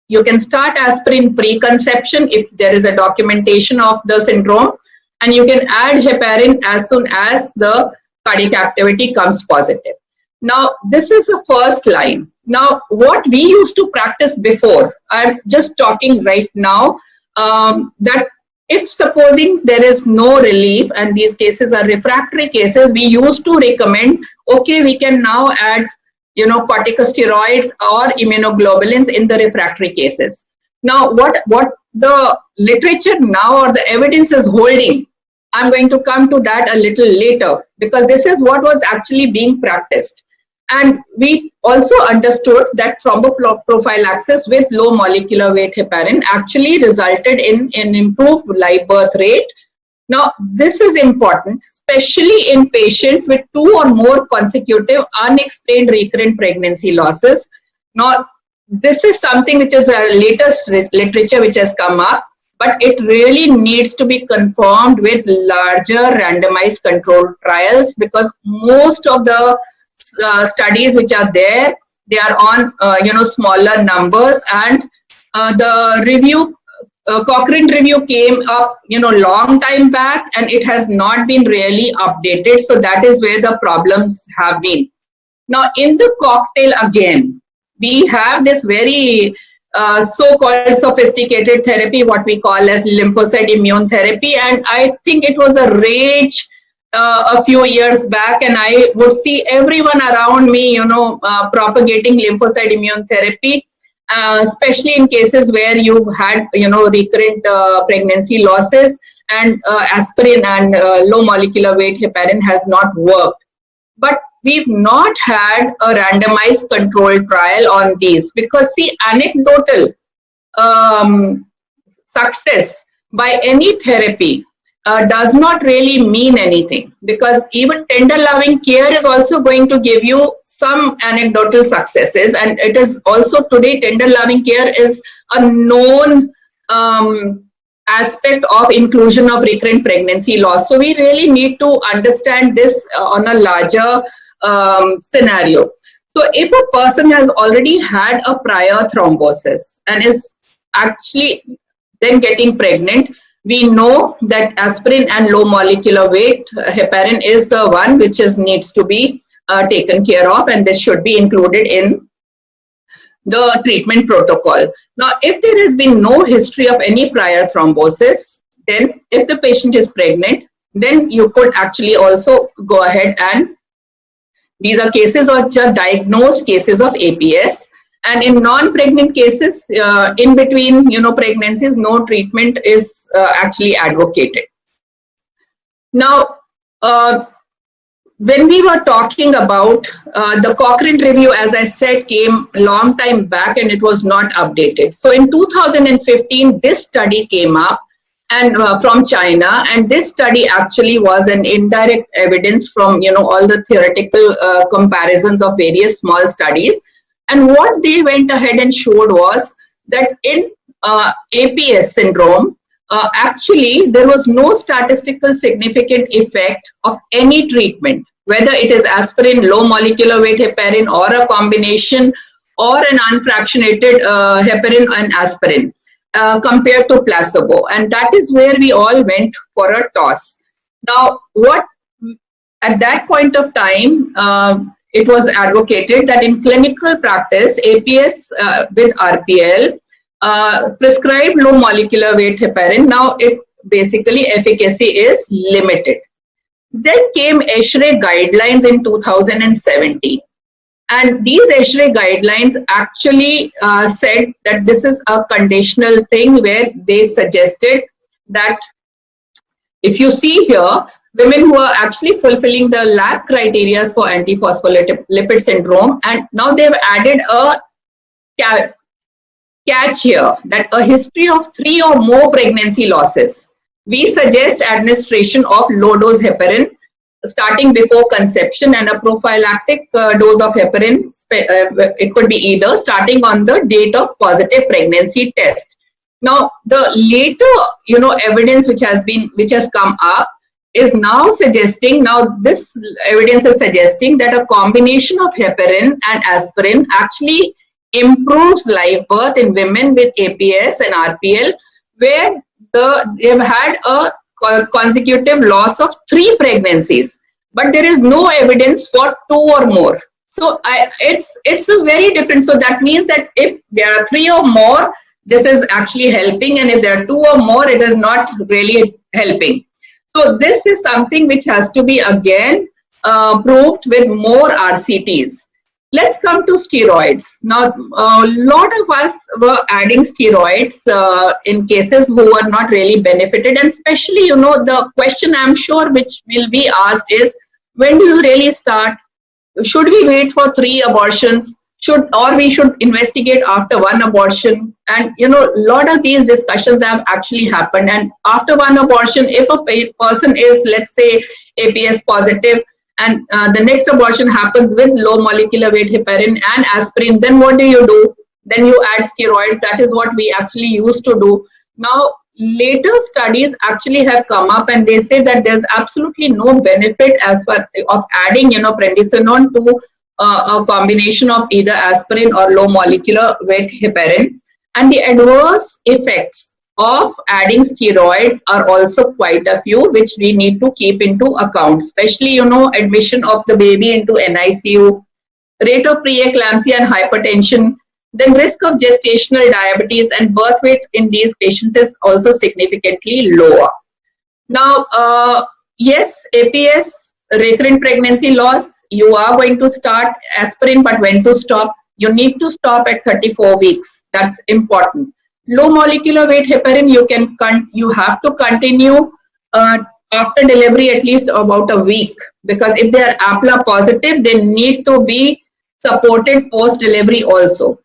You can start aspirin pre-conception if there is a documentation of the syndrome, and you can add heparin as soon as the cardiac activity comes positive. Now, this is the first line. Now, what we used to practice before, I'm just talking right now, that if supposing there is no relief and these cases are refractory cases, we used to recommend, okay, we can now add corticosteroids or immunoglobulins in the refractory cases. Now, what the literature now or the evidence is holding, I'm going to come to that a little later, because this is what was actually being practiced. And we also understood that thromboprophylaxis with low molecular weight heparin actually resulted in an improved live birth rate. Now, this is important, especially in patients with 2 or more consecutive unexplained recurrent pregnancy losses. Now, this is something which is a latest literature which has come up, but it really needs to be confirmed with larger randomized controlled trials, because most of the studies which are there, they are on smaller numbers, and the review Cochrane review came up long time back, and it has not been really updated. So that is where the problems have been. Now in the cocktail again, we have this very so-called sophisticated therapy, what we call as lymphocyte immune therapy, and I think it was a rage a few years back, and I would see everyone around me propagating lymphocyte immune therapy. Especially in cases where you've had recurrent pregnancy losses, and aspirin and low molecular weight heparin has not worked. But we've not had a randomized controlled trial on these, because see, anecdotal success by any therapy does not really mean anything, because even tender loving care is also going to give you some anecdotal successes, and it is also today tender loving care is a known aspect of inclusion of recurrent pregnancy loss. So we really need to understand this on a larger scenario. So if a person has already had a prior thrombosis and is actually then getting pregnant, we know that aspirin and low molecular weight heparin is the one which needs to be taken care of, and this should be included in the treatment protocol. Now, if there has been no history of any prior thrombosis, then if the patient is pregnant, then you could actually also go ahead, and these are cases or just diagnosed cases of APS. And in non-pregnant cases, in between pregnancies, no treatment is actually advocated. Now, when we were talking about the Cochrane review, as I said, came a long time back and it was not updated. So in 2015, this study came up and from China, and this study actually was an indirect evidence from all the theoretical comparisons of various small studies. And what they went ahead and showed was that in APS syndrome, actually there was no statistical significant effect of any treatment, whether it is aspirin, low molecular weight heparin, or a combination, or an unfractionated heparin and aspirin compared to placebo. And that is where we all went for a toss. Now, what at that point of time, it was advocated that in clinical practice, APS with RPL prescribed low molecular weight heparin. Now, it basically efficacy is limited. Then came ESHRE guidelines in 2017. And these ESHRE guidelines actually said that this is a conditional thing, where they suggested that if you see here, women who are actually fulfilling the lab criteria for antiphospholipid syndrome, and now they've added a catch here, that a history of 3 or more pregnancy losses. We suggest administration of low dose heparin starting before conception, and a prophylactic dose of heparin, it could be either starting on the date of positive pregnancy test. Now, the later, evidence which has come up is now suggesting, this evidence is suggesting that a combination of heparin and aspirin actually improves live birth in women with APS and RPL, where they've had a consecutive loss of 3 pregnancies, but there is no evidence for 2 or more. So it's a very different. So that means that if there are 3 or more, this is actually helping, and if there are 2 or more, it is not really helping. So this is something which has to be again proved with more RCTs. Let's come to steroids. Now, a lot of us were adding steroids in cases who were not really benefited, and especially, the question I'm sure which will be asked is, when do you really start? Should we wait for 3 abortions? Or we should investigate after 1 abortion? And a lot of these discussions have actually happened. And after 1 abortion, if a person is, let's say, APS positive, and the next abortion happens with low molecular weight heparin and aspirin, then what do? Then you add steroids. That is what we actually used to do. Now, later studies actually have come up, and they say that there's absolutely no benefit as far of adding, prednisolone to a combination of either aspirin or low molecular weight heparin. And the adverse effects of adding steroids are also quite a few, which we need to keep into account, especially, admission of the baby into NICU, rate of preeclampsia and hypertension, then risk of gestational diabetes, and birth weight in these patients is also significantly lower. Now, yes, APS, recurrent pregnancy loss, you are going to start aspirin, but when to stop? You need to stop at 34 weeks. That's important. Low molecular weight heparin, you have to continue after delivery at least about a week, because if they are APLA positive, they need to be supported post delivery also.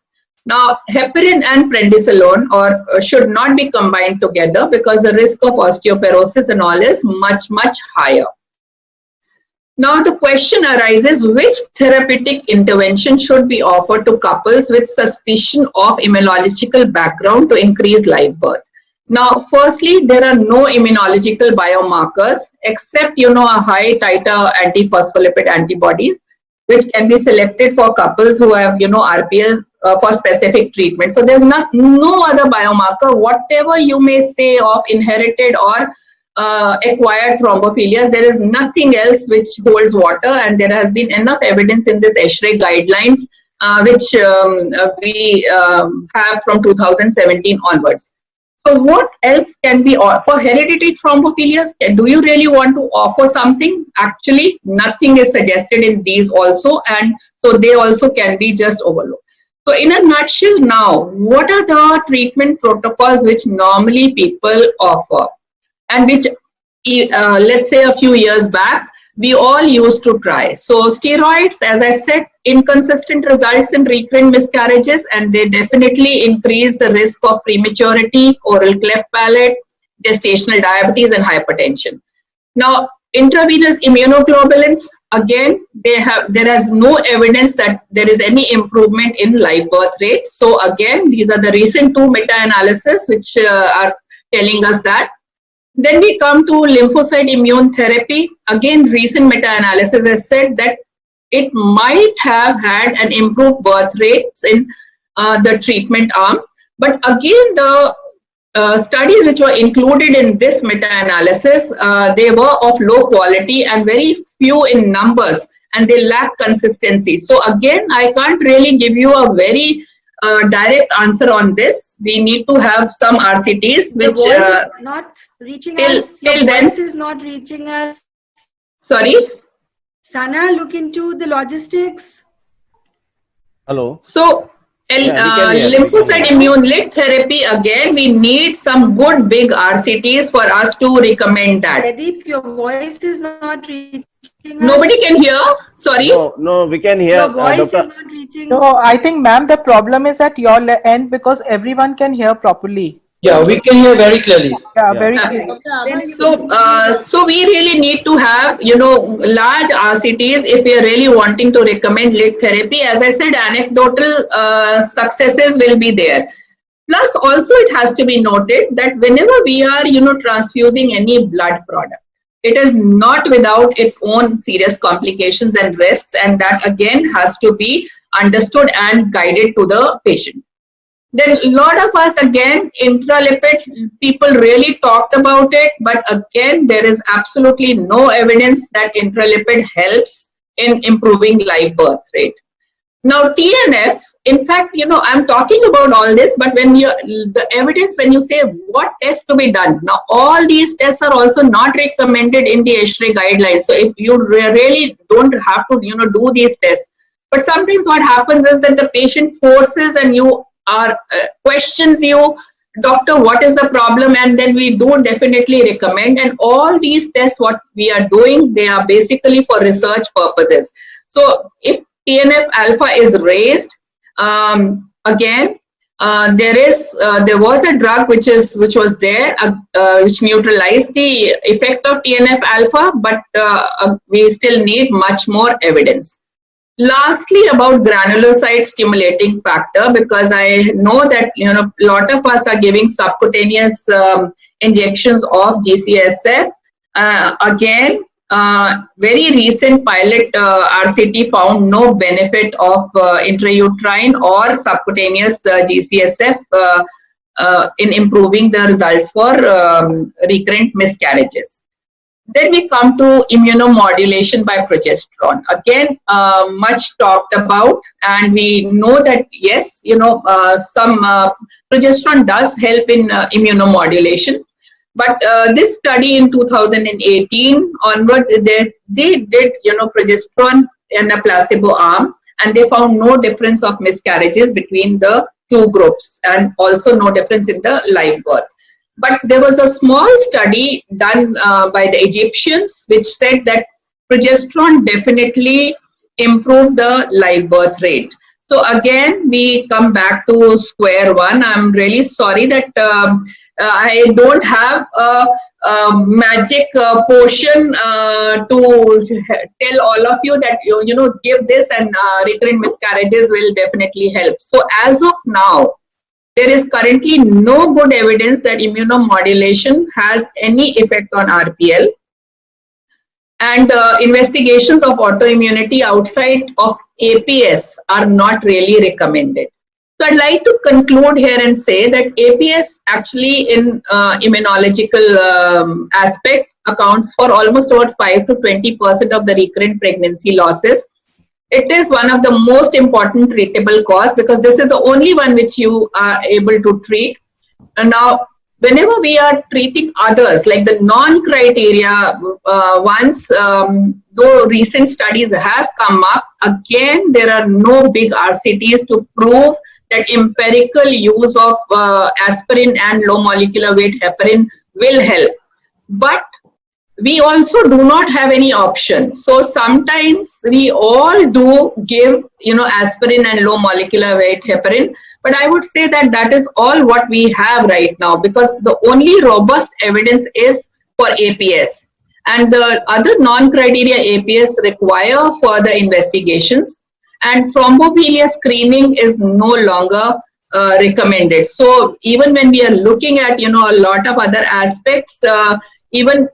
Now, heparin and prednisolone should not be combined together, because the risk of osteoporosis and all is much, much higher. Now, the question arises, which therapeutic intervention should be offered to couples with suspicion of immunological background to increase live birth? Now, firstly, there are no immunological biomarkers except, a high titer antiphospholipid antibodies, which can be selected for couples who have, RPL for specific treatment. So there's no other biomarker, whatever you may say of inherited or acquired thrombophilias, there is nothing else which holds water, and there has been enough evidence in this ESHRE guidelines, which we have from 2017 onwards. So what else can be for hereditary thrombophilias? Do you really want to offer something? Actually, nothing is suggested in these also, and so they also can be just overlooked. So in a nutshell now, what are the treatment protocols which normally people offer, and which, let's say a few years back, we all used to try? So steroids, as I said, inconsistent results in recurrent miscarriages, and they definitely increase the risk of prematurity, oral cleft palate, gestational diabetes, and hypertension. Now, intravenous immunoglobulins, again, there is no evidence that there is any improvement in live birth rate. So again, these are the recent 2 meta-analyses which are telling us that. Then we come to lymphocyte immune therapy. Again, recent meta-analysis has said that it might have had an improved birth rates in the treatment arm. But again, the studies which were included in this meta-analysis, they were of low quality and very few in numbers, and they lack consistency. So again, I can't really give you a very direct answer on this. We need to have some RCTs which the voice is not reaching us. Your voice is not reaching us. Sorry? Sana, look into the logistics. Hello. So lymphocyte immune lit therapy, again, we need some good big RCTs for us to recommend that. Pradeep, your voice is not reaching us. Nobody can hear? Sorry? No, we can hear. Your voice Doctor. is not reaching. No, I think, ma'am, the problem is at your end because everyone can hear properly. Yeah, we can hear very clearly. Yeah, very clearly. So we really need to have, large RCTs if we are really wanting to recommend lit therapy. As I said, anecdotal successes will be there. Plus, also it has to be noted that whenever we are, transfusing any blood product, it is not without its own serious complications and risks, and that again has to be understood and guided to the patient. Then a lot of us, again, intralipid, people really talked about it, but again, there is absolutely no evidence that intralipid helps in improving live birth rate. Now, TNF, in fact, I'm talking about all this, but when the evidence, when you say what tests to be done, now all these tests are also not recommended in the ASHRAE guidelines. So if you really don't have to, do these tests. But sometimes what happens is that the patient forces and you questions you, doctor, what is the problem? And then we do definitely recommend. And all these tests, what we are doing, they are basically for research purposes. So if TNF alpha is raised, again, there was a drug which was there, which neutralized the effect of TNF alpha, but we still need much more evidence. Lastly, about granulocyte stimulating factor, because I know that a lot of us are giving subcutaneous injections of GCSF. Again, very recent pilot RCT found no benefit of intrauterine or subcutaneous GCSF in improving the results for recurrent miscarriages. Then we come to immunomodulation by progesterone. Again, much talked about, and we know that yes, some progesterone does help in immunomodulation. But this study in 2018 onwards, they did progesterone in a placebo arm, and they found no difference of miscarriages between the two groups, and also no difference in the live birth. But there was a small study done by the Egyptians which said that progesterone definitely improved the live birth rate. So again, we come back to square one. I'm really sorry that I don't have a magic potion to tell all of you that give this and recurrent miscarriages will definitely help. So as of now, there is currently no good evidence that immunomodulation has any effect on RPL. And investigations of autoimmunity outside of APS are not really recommended. So I'd like to conclude here and say that APS actually in immunological aspect accounts for almost about 5 to 20% of the recurrent pregnancy losses. It is one of the most important treatable cause because this is the only one which you are able to treat. And now, whenever we are treating others, like the non-criteria ones, though recent studies have come up, again, there are no big RCTs to prove that empirical use of aspirin and low molecular weight heparin will help. But we also do not have any options. So sometimes we all do give, aspirin and low molecular weight heparin. But I would say that that is all what we have right now because the only robust evidence is for APS. And the other non-criteria APS require further investigations. And thrombophobia screening is no longer recommended. So even when we are looking at, a lot of other aspects, even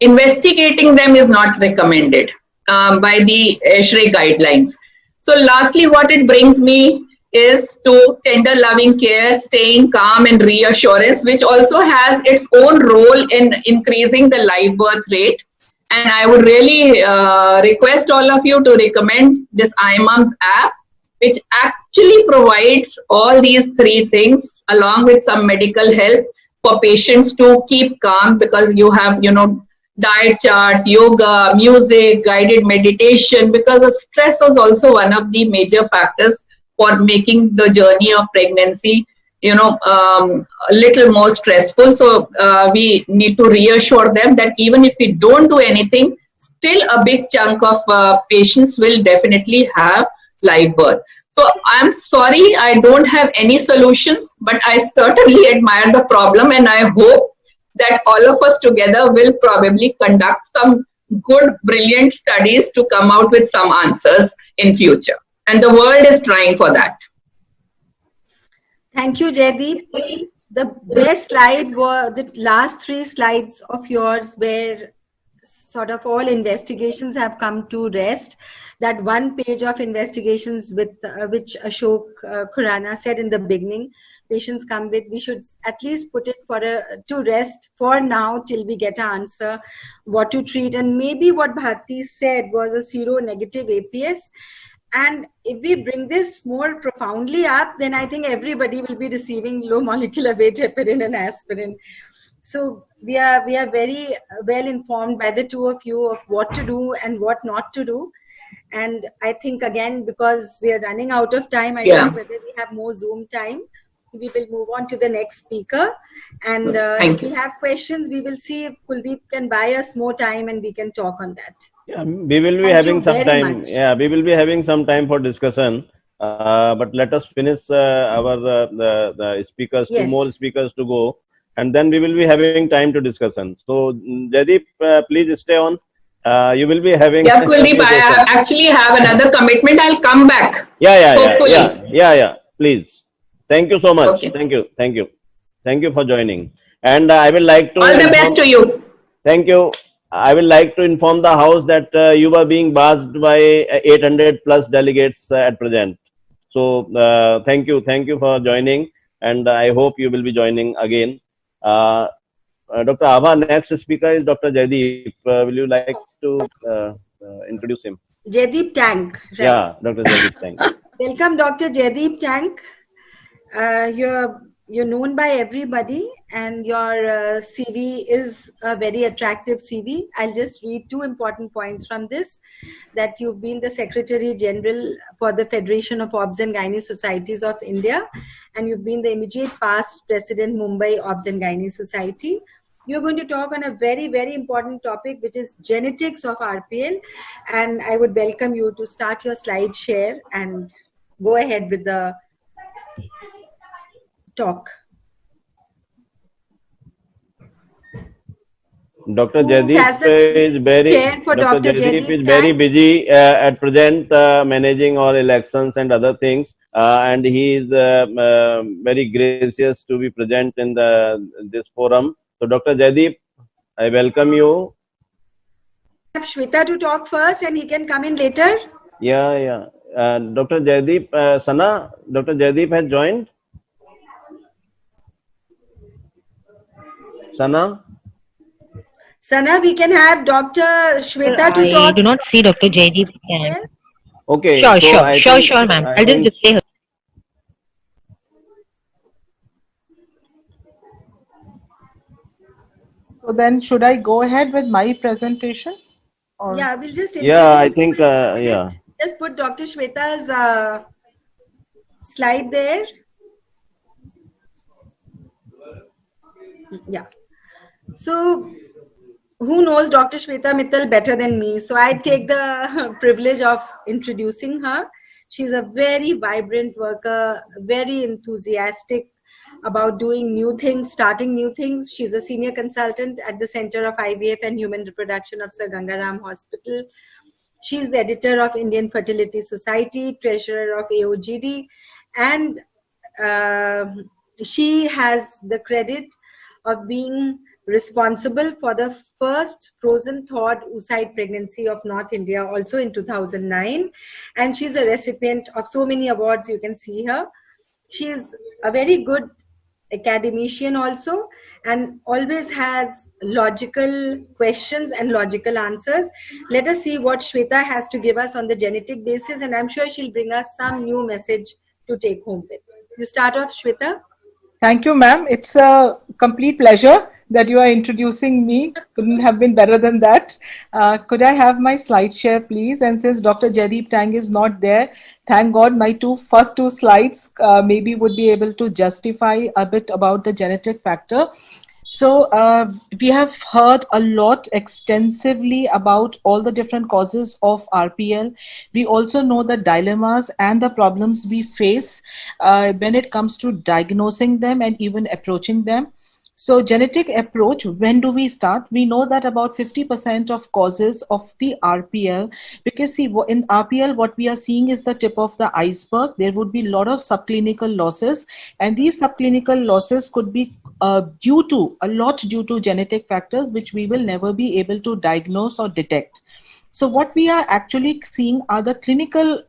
investigating them is not recommended by the ASHRAE guidelines. So lastly, what it brings me is to tender loving care, staying calm and reassurance, which also has its own role in increasing the live birth rate. And I would really request all of you to recommend this iMoms app, which actually provides all these three things along with some medical help for patients to keep calm, because you have, diet charts, yoga, music, guided meditation, because the stress was also one of the major factors for making the journey of pregnancy, a little more stressful. So we need to reassure them that even if we don't do anything, still a big chunk of patients will definitely have live birth. So I'm sorry, I don't have any solutions, but I certainly admire the problem, and I hope that all of us together will probably conduct some good, brilliant studies to come out with some answers in future. And the world is trying for that. Thank you, Jaideep. The best slide were the last 3 slides of yours, where sort of all investigations have come to rest. That one page of investigations with which Ashok Khurana said in the beginning, patients come with, we should at least put it to rest for now till we get an answer what to treat. And maybe what Bharti said was a seronegative APS. And if we bring this more profoundly up, then I think everybody will be receiving low molecular weight heparin and aspirin. So we are very well informed by the two of you of what to do and what not to do. And I think, again, because we are running out of time, I don't know whether we have more Zoom time. We will move on to the next speaker. And if we have questions, we will see if Kuldeep can buy us more time and we can talk on that. Yeah, we will be having some time. Yeah, we will be having some time for discussion. But let us finish our the speakers. Yes. 2 more speakers to go, and then we will be having time to discussion. So, Jaideep, please stay on. You will be having. Yeah, Kuldeep, I actually have another commitment. I'll come back. Yeah. Please. Thank you so much. Okay. Thank you for joining. And I will like to. All the best to you. Thank you. I will like to inform the House that you are being barged by 800 plus delegates at present. So thank you for joining, and I hope you will be joining again. Dr. Abha, next speaker is Dr. Jaideep. Will you like to introduce him? Jaideep Tank. Right? Yeah, Dr. Jaideep Tank. Welcome, Dr. Jaideep Tank. You're known by everybody, and your CV is a very attractive CV. I'll just read 2 important points from this: that you've been the Secretary General for the Federation of Obs and Gynae Societies of India, and you've been the immediate past President Mumbai Obs and Gynae Society. You're going to talk on a very, very important topic, which is genetics of RPL, and I would welcome you to start your slide share and go ahead with the talk. Dr. Jaideep is very busy at present, managing all elections and other things, and he is very gracious to be present in this forum. So, Dr. Jaideep, I welcome you. I have Shweta to talk first, and he can come in later. Yeah. Dr. Jaideep, Sana, Dr. Jaideep has joined. Sana, we can have Dr. Shweta to talk. I do not see Dr. Jaideep. Okay. Sure, ma'am. I'll just display her. So then, should I go ahead with my presentation? Or? Yeah, we'll just. I think. Yeah. Just put Dr. Shweta's slide there. Yeah. So, who knows Dr. Shweta Mittal better than me? So, I take the privilege of introducing her. She's a very vibrant worker, very enthusiastic about doing new things, starting new things. She's a senior consultant at the Center of IVF and Human Reproduction of Sir Gangaram Hospital. She's the editor of Indian Fertility Society, treasurer of AOGD, and she has the credit of being responsible for the first frozen thawed oocyte pregnancy of North India, also in 2009. And she's a recipient of so many awards. You can see her. She's a very good academician also, and always has logical questions and logical answers. Let us see what Shweta has to give us on the genetic basis, and I'm sure she'll bring us some new message to take home with. You start off, Shweta. Thank you, ma'am. It's a complete pleasure that you are introducing me. Couldn't have been better than that. Could I have my slide share, please? And since Dr. Jaideep Tang is not there, thank God my first two slides maybe would be able to justify a bit about the genetic factor. So we have heard a lot extensively about all the different causes of RPL. We also know the dilemmas and the problems we face when it comes to diagnosing them and even approaching them. So genetic approach, when do we start? We know that about 50% of causes of the RPL, because see, in RPL, what we are seeing is the tip of the iceberg. There would be a lot of subclinical losses, and these subclinical losses could be due to genetic factors, which we will never be able to diagnose or detect. So what we are actually seeing are the clinical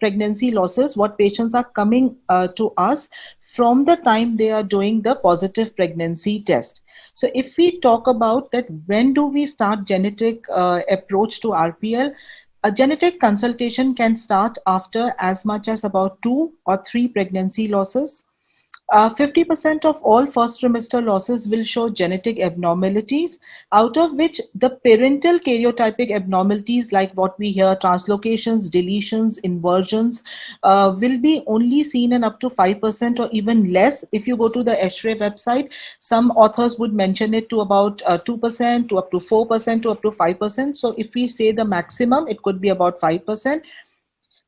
pregnancy losses, what patients are coming to us from the time they are doing the positive pregnancy test. So if we talk about that, when do we start genetic approach to RPL? A genetic consultation can start after as much as about 2 or 3 pregnancy losses. 50% of all first trimester losses will show genetic abnormalities, out of which the parental karyotypic abnormalities, like what we hear, translocations, deletions, inversions, will be only seen in up to 5% or even less. If you go to the ESHRE website, some authors would mention it to about 2%, to up to 4%, to up to 5%. So if we say the maximum, it could be about 5%.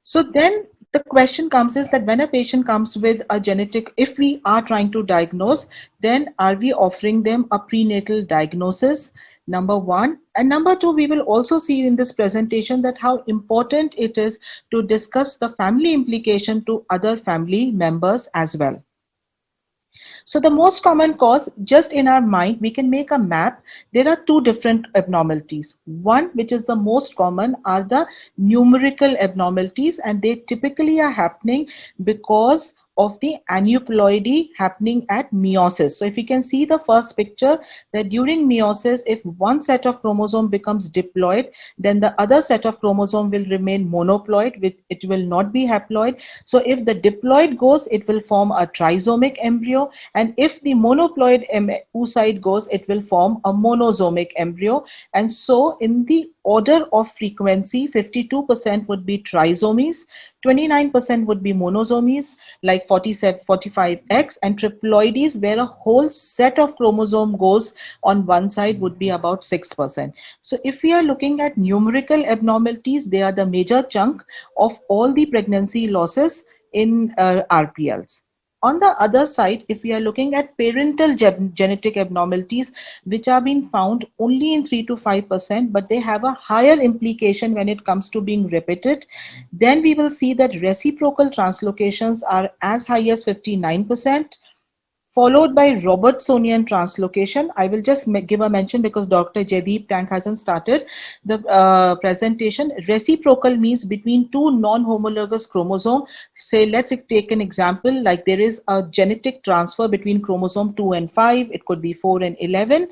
So then the question comes is that when a patient comes with a genetic, if we are trying to diagnose, then are we offering them a prenatal diagnosis? Number one. And number two, we will also see in this presentation that how important it is to discuss the family implication to other family members as well. So the most common cause, just in our mind, we can make a map. There are 2 different abnormalities. One, which is the most common, are the numerical abnormalities, and they typically are happening because of the aneuploidy happening at meiosis. So if you can see the first picture, that during meiosis, if one set of chromosome becomes diploid, then the other set of chromosome will remain monoploid, which it will not be haploid. So if the diploid goes, it will form a trisomic embryo, and if the monoploid oocyte goes, it will form a monosomic embryo. And so in the order of frequency, 52% would be trisomies, 29% would be monosomies, like 45X, and triploides, where a whole set of chromosome goes on one side, would be about 6%. So if we are looking at numerical abnormalities, they are the major chunk of all the pregnancy losses in RPLs. On the other side, if we are looking at parental genetic abnormalities, which are being found only in 3 to 5%, but they have a higher implication when it comes to being repeated, then we will see that reciprocal translocations are as high as 59%, followed by Robertsonian translocation. I will just give a mention because Dr. Jaideep Tang hasn't started the presentation. Reciprocal means between 2 non-homologous chromosomes. Say, let's take an example, like there is a genetic transfer between chromosome 2 and 5, it could be 4 and 11.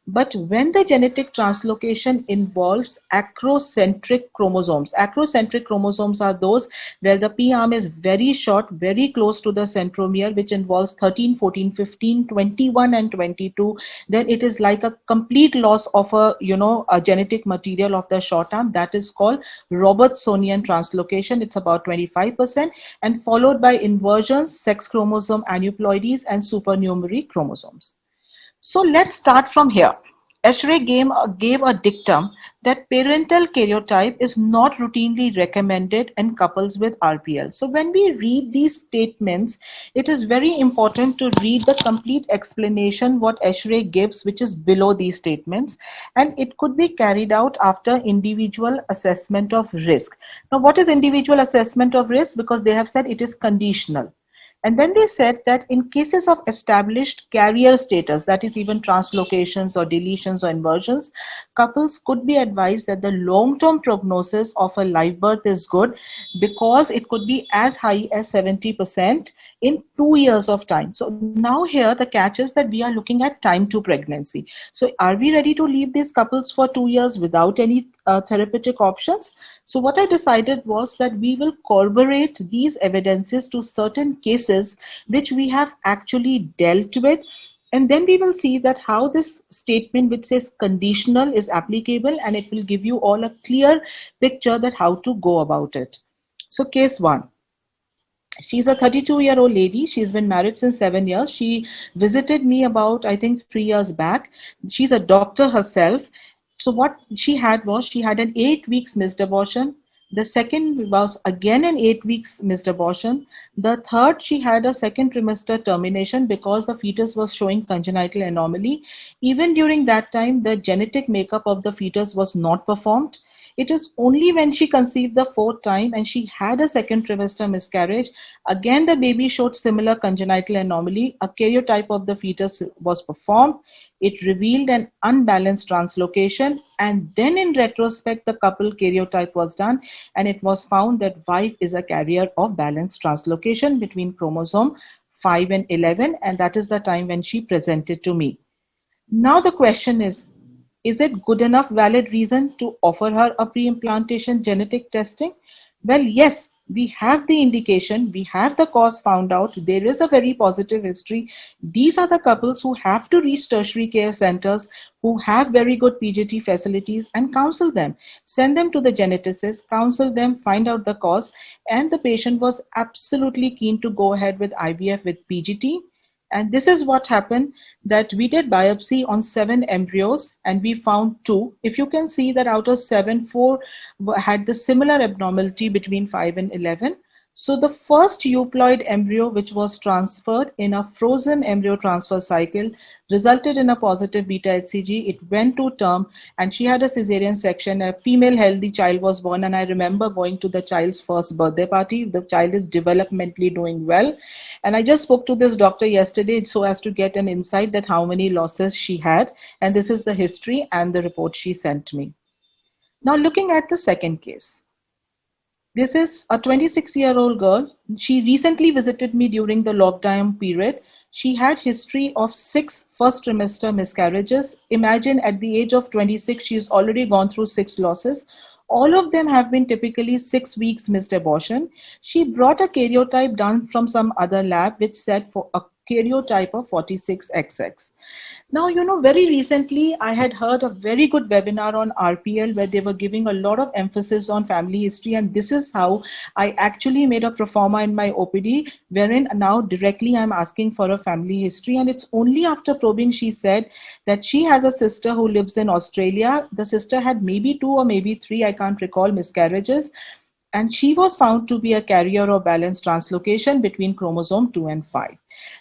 But when the genetic translocation involves acrocentric chromosomes are those where the P arm is very short, very close to the centromere, which involves 13, 14, 15, 21, and 22. Then it is like a complete loss of a genetic material of the short arm. That is called Robertsonian translocation. It's about 25%, and followed by inversions, sex chromosome aneuploidies, and supernumerary chromosomes. So let's start from here. ESHRE gave a dictum that parental karyotype is not routinely recommended in couples with RPL. So when we read these statements, it is very important to read the complete explanation what ESHRE gives, which is below these statements, and it could be carried out after individual assessment of risk. Now, what is individual assessment of risk? Because they have said it is conditional. And then they said that in cases of established carrier status, that is even translocations or deletions or inversions, couples could be advised that the long-term prognosis of a live birth is good because it could be as high as 70% in 2 years of time. So now here the catch is that we are looking at time to pregnancy. So are we ready to leave these couples for 2 years without any therapeutic options? So what I decided was that we will corroborate these evidences to certain cases which we have actually dealt with, and then we will see that how this statement which says conditional is applicable, and it will give you all a clear picture that how to go about it. So case 1. She's a 32-year-old lady. She's been married since 7 years. She visited me about, I think, 3 years back. She's a doctor herself. So what she had was, she had an 8 weeks missed abortion. The second was again an 8 weeks missed abortion. The third, she had a second trimester termination because the fetus was showing congenital anomaly. Even during that time, the genetic makeup of the fetus was not performed. It is only when she conceived the fourth time and she had a second trimester miscarriage, again the baby showed similar congenital anomaly. A karyotype of the fetus was performed. It revealed an unbalanced translocation, and then in retrospect the couple karyotype was done, and it was found that wife is a carrier of balanced translocation between chromosome 5 and 11, and that is the time when she presented to me. Now the question is it good enough valid reason to offer her a pre-implantation genetic testing? Well, yes, we have the indication, we have the cause found out, there is a very positive history. These are the couples who have to reach tertiary care centers, who have very good PGT facilities, and counsel them. Send them to the geneticist, counsel them, find out the cause, and the patient was absolutely keen to go ahead with IVF with PGT. And this is what happened, that we did biopsy on 7 embryos and we found 2. If you can see that out of 7, 4 had the similar abnormality between 5 and 11. So the first euploid embryo, which was transferred in a frozen embryo transfer cycle, resulted in a positive beta HCG. It went to term and she had a cesarean section. A female healthy child was born, and I remember going to the child's first birthday party. The child is developmentally doing well. And I just spoke to this doctor yesterday so as to get an insight that how many losses she had. And this is the history and the report she sent me. Now looking at the second case. This is a 26-year-old girl. She recently visited me during the lockdown period. She had history of 6 first trimester miscarriages. Imagine at the age of 26, she's already gone through 6 losses. All of them have been typically 6 weeks missed abortion. She brought a karyotype done from some other lab which said for a karyotype of 46XX. Now, very recently I had heard a very good webinar on RPL where they were giving a lot of emphasis on family history, and this is how I actually made a proforma in my OPD, wherein now directly I'm asking for a family history. And it's only after probing she said that she has a sister who lives in Australia. The sister had maybe 2 or maybe 3, I can't recall, miscarriages. And she was found to be a carrier of balanced translocation between chromosome 2 and 5.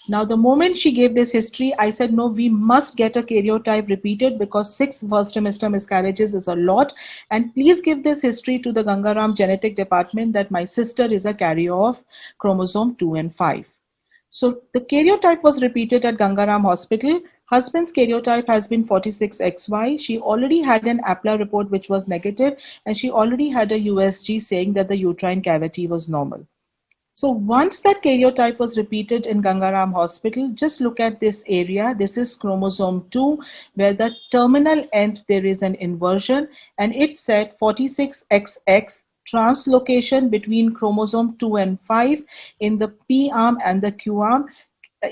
Now, the moment she gave this history, I said, no, we must get a karyotype repeated because 6 first trimester miscarriages is a lot. And please give this history to the Gangaram genetic department that my sister is a carrier of chromosome 2 and 5. So the karyotype was repeated at Gangaram Hospital. Husband's karyotype has been 46XY. She already had an APLA report which was negative, and she already had a USG saying that the uterine cavity was normal. So once that karyotype was repeated in Gangaram Hospital, just look at this area. This is chromosome 2, where the terminal end there is an inversion, and it said 46XX translocation between chromosome 2 and 5 in the P arm and the Q arm.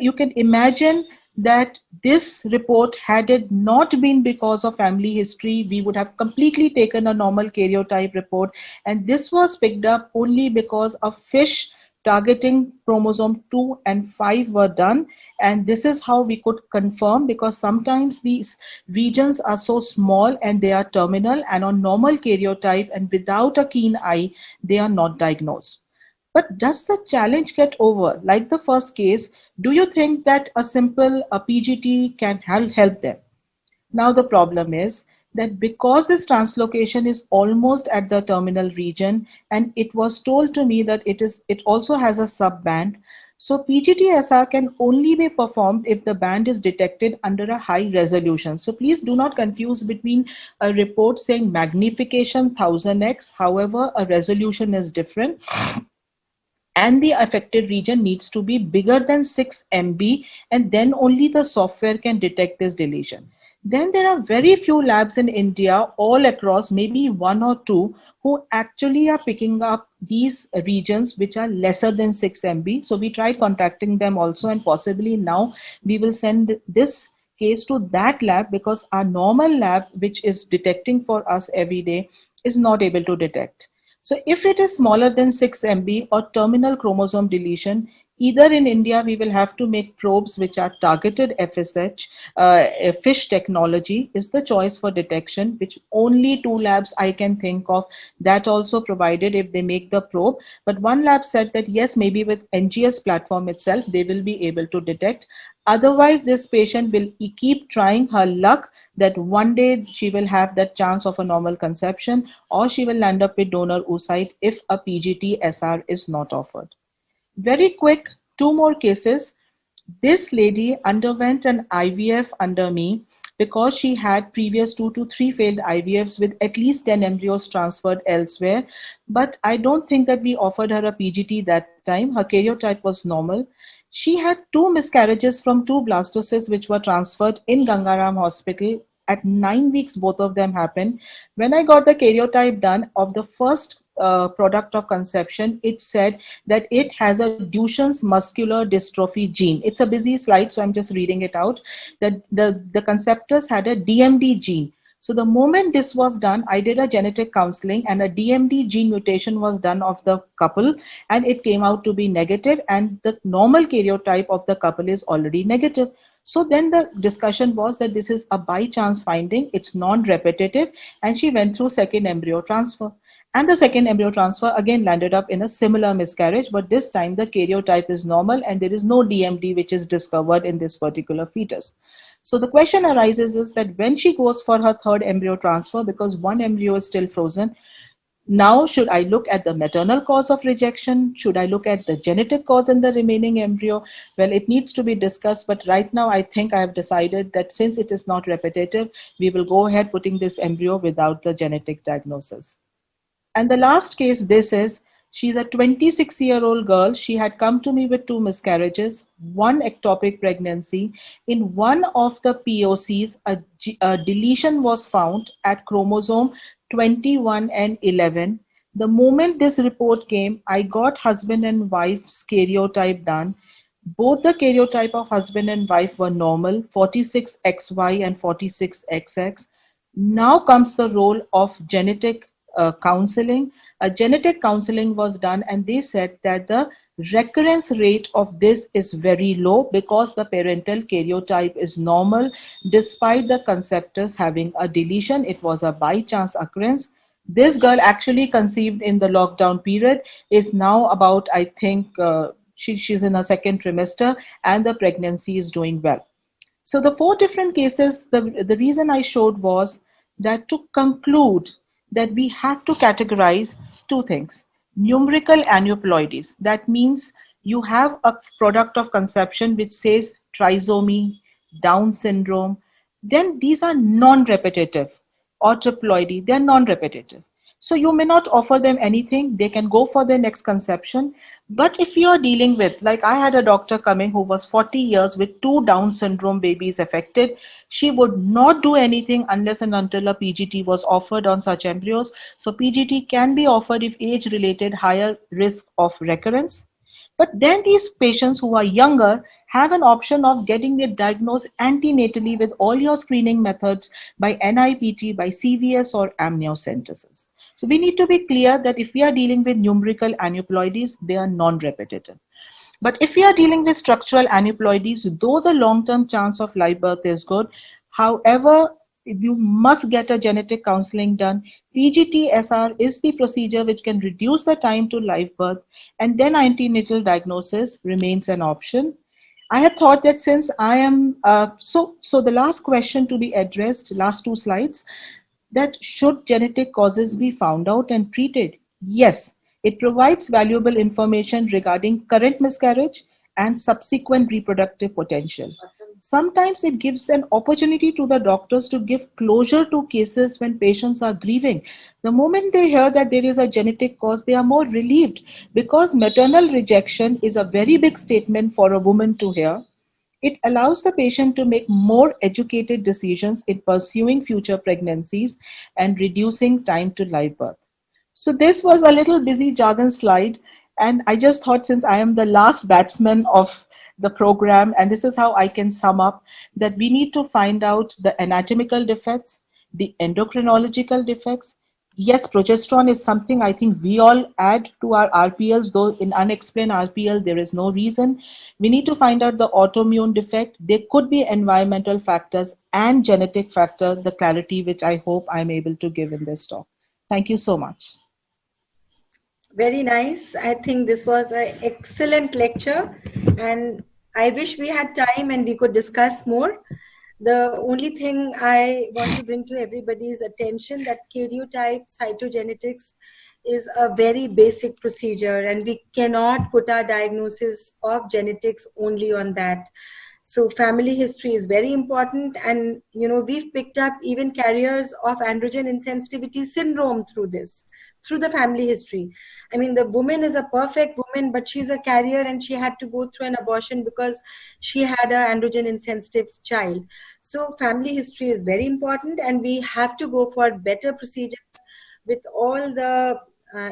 You can imagine that this report, had it not been because of family history, we would have completely taken a normal karyotype report. And this was picked up only because a FISH targeting chromosome 2 and 5 were done. And this is how we could confirm, because sometimes these regions are so small and they are terminal, and on normal karyotype and without a keen eye, they are not diagnosed. But does the challenge get over? Like the first case, do you think that a simple PGT can help them? Now the problem is that because this translocation is almost at the terminal region, and it was told to me that it also has a subband. So PGT-SR can only be performed if the band is detected under a high resolution. So please do not confuse between a report saying magnification 1000x, however, a resolution is different. And the affected region needs to be bigger than 6 MB, and then only the software can detect this deletion. Then there are very few labs in India, all across, maybe one or two, who actually are picking up these regions which are lesser than 6 MB. So we tried contacting them also, and possibly now we will send this case to that lab, because our normal lab, which is detecting for us every day, is not able to detect. So if it is smaller than 6 MB or terminal chromosome deletion, either in India we will have to make probes which are targeted FSH, FISH technology is the choice for detection, which only two labs I can think of, that also provided if they make the probe. But one lab said that yes, maybe with NGS platform itself, they will be able to detect. Otherwise, this patient will keep trying her luck that one day she will have that chance of a normal conception, or she will land up with donor oocyte if a PGT-SR is not offered. Very quick, two more cases. This lady underwent an IVF under me because she had previous 2 to 3 failed IVFs with at least 10 embryos transferred elsewhere. But I don't think that we offered her a PGT that time. Her karyotype was normal. She had 2 miscarriages from 2 blastocysts which were transferred in Gangaram Hospital. At 9 weeks, both of them happened. When I got the karyotype done of the first product of conception, it said that it has a Duchenne's muscular dystrophy gene. It's a busy slide, so I'm just reading it out. That the conceptors had a DMD gene. So the moment this was done, I did a genetic counseling, and a DMD gene mutation was done of the couple, and it came out to be negative, and the normal karyotype of the couple is already negative. So then the discussion was that this is a by chance finding, it's non-repetitive, and she went through second embryo transfer. And the second embryo transfer again landed up in a similar miscarriage, but this time the karyotype is normal and there is no DMD which is discovered in this particular fetus. So the question arises is that when she goes for her third embryo transfer, because one embryo is still frozen, now should I look at the maternal cause of rejection? Should I look at the genetic cause in the remaining embryo? Well, it needs to be discussed, but right now I think I have decided that since it is not repetitive, we will go ahead putting this embryo without the genetic diagnosis. And the last case, this is, she's a 26-year-old girl. She had come to me with 2 miscarriages, 1 ectopic pregnancy. In one of the POCs, a deletion was found at chromosome 21 and 11. The moment this report came, I got husband and wife's karyotype done. Both the karyotype of husband and wife were normal, 46XY and 46XX. Now comes the role of genetic counseling. A genetic counseling was done, and they said that the recurrence rate of this is very low because the parental karyotype is normal despite the conceptors having a deletion. It was a by chance occurrence. This girl actually conceived in the lockdown period, is now about, I think, she's in her second trimester, and the pregnancy is doing well. So the 4 different cases, the reason I showed was that to conclude that we have to categorize 2 things. Numerical aneuploidies. That means you have a product of conception which says trisomy, Down syndrome. Then these are non-repetitive, or triploidy, they're non-repetitive. So you may not offer them anything. They can go for their next conception. But if you're dealing with, like I had a doctor coming who was 40 years with 2 Down syndrome babies affected, she would not do anything unless and until a PGT was offered on such embryos. So PGT can be offered if age-related higher risk of recurrence. But then these patients who are younger have an option of getting it diagnosed antenatally with all your screening methods by NIPT, by CVS or amniocentesis. So we need to be clear that if we are dealing with numerical aneuploidies, they are non-repetitive. But if we are dealing with structural aneuploidies, though the long-term chance of live birth is good, however, you must get a genetic counseling done. PGT-SR is the procedure which can reduce the time to live birth, and then antenatal diagnosis remains an option. I had thought that since I am, so the last question to be addressed, last 2 slides, that should genetic causes be found out and treated? Yes, it provides valuable information regarding current miscarriage and subsequent reproductive potential. Sometimes it gives an opportunity to the doctors to give closure to cases when patients are grieving. The moment they hear that there is a genetic cause, they are more relieved, because maternal rejection is a very big statement for a woman to hear. It allows the patient to make more educated decisions in pursuing future pregnancies and reducing time to live birth. So this was a little busy jargon slide, and I just thought, since I am the last batsman of the program, and this is how I can sum up, that we need to find out the anatomical defects, the endocrinological defects. Yes, progesterone is something I think we all add to our RPLs, though in unexplained RPL there is no reason. We need to find out the autoimmune defect. There could be environmental factors and genetic factor, the clarity which I hope I'm able to give in this talk. Thank you so much. Very nice. I think this was an excellent lecture, and I wish we had time and we could discuss more. The only thing I want to bring to everybody's attention, that karyotype cytogenetics is a very basic procedure, and we cannot put our diagnosis of genetics only on that. So family history is very important, and we've picked up even carriers of androgen insensitivity syndrome through the family history. I mean, the woman is a perfect woman, but she's a carrier and she had to go through an abortion because she had an androgen insensitive child. So family history is very important, and we have to go for better procedures with all the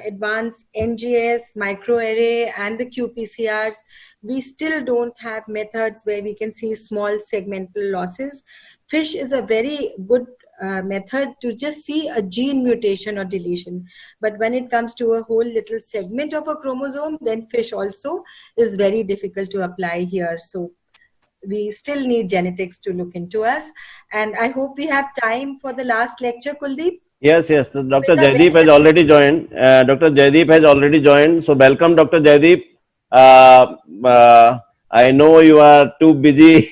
advanced NGS, microarray, and the qPCRs. We still don't have methods where we can see small segmental losses. FISH is a very good method to just see a gene mutation or deletion. But when it comes to a whole little segment of a chromosome, then FISH also is very difficult to apply here. So we still need genetics to look into us. And I hope we have time for the last lecture, Kuldeep. Yes, yes. So Dr. Jaideep has already joined. Dr. Jaideep has already joined. So welcome, Dr. Jaideep. I know you are too busy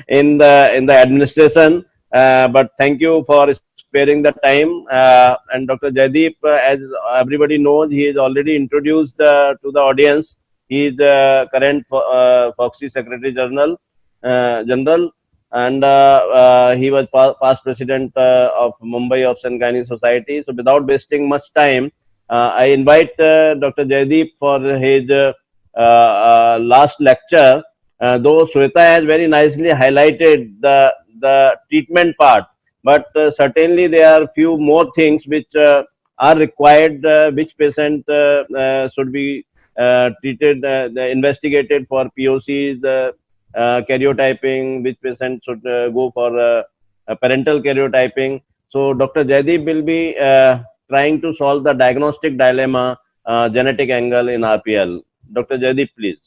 in the administration, but thank you for sparing the time. And Dr. Jaideep, as everybody knows, he is already introduced to the audience. He is the current Foxy Secretary General, and he was past president of Mumbai Obs and Gynae Society. So without wasting much time, I invite Dr. Jaideep for his last lecture. Though Shweta has very nicely highlighted the treatment part, but certainly there are few more things which are required, which patient should be treated, investigated for POCs, karyotyping, which patient should go for parental karyotyping. So Dr. Jaideep will be trying to solve the diagnostic dilemma, genetic angle in RPL. Dr. Jaideep, please.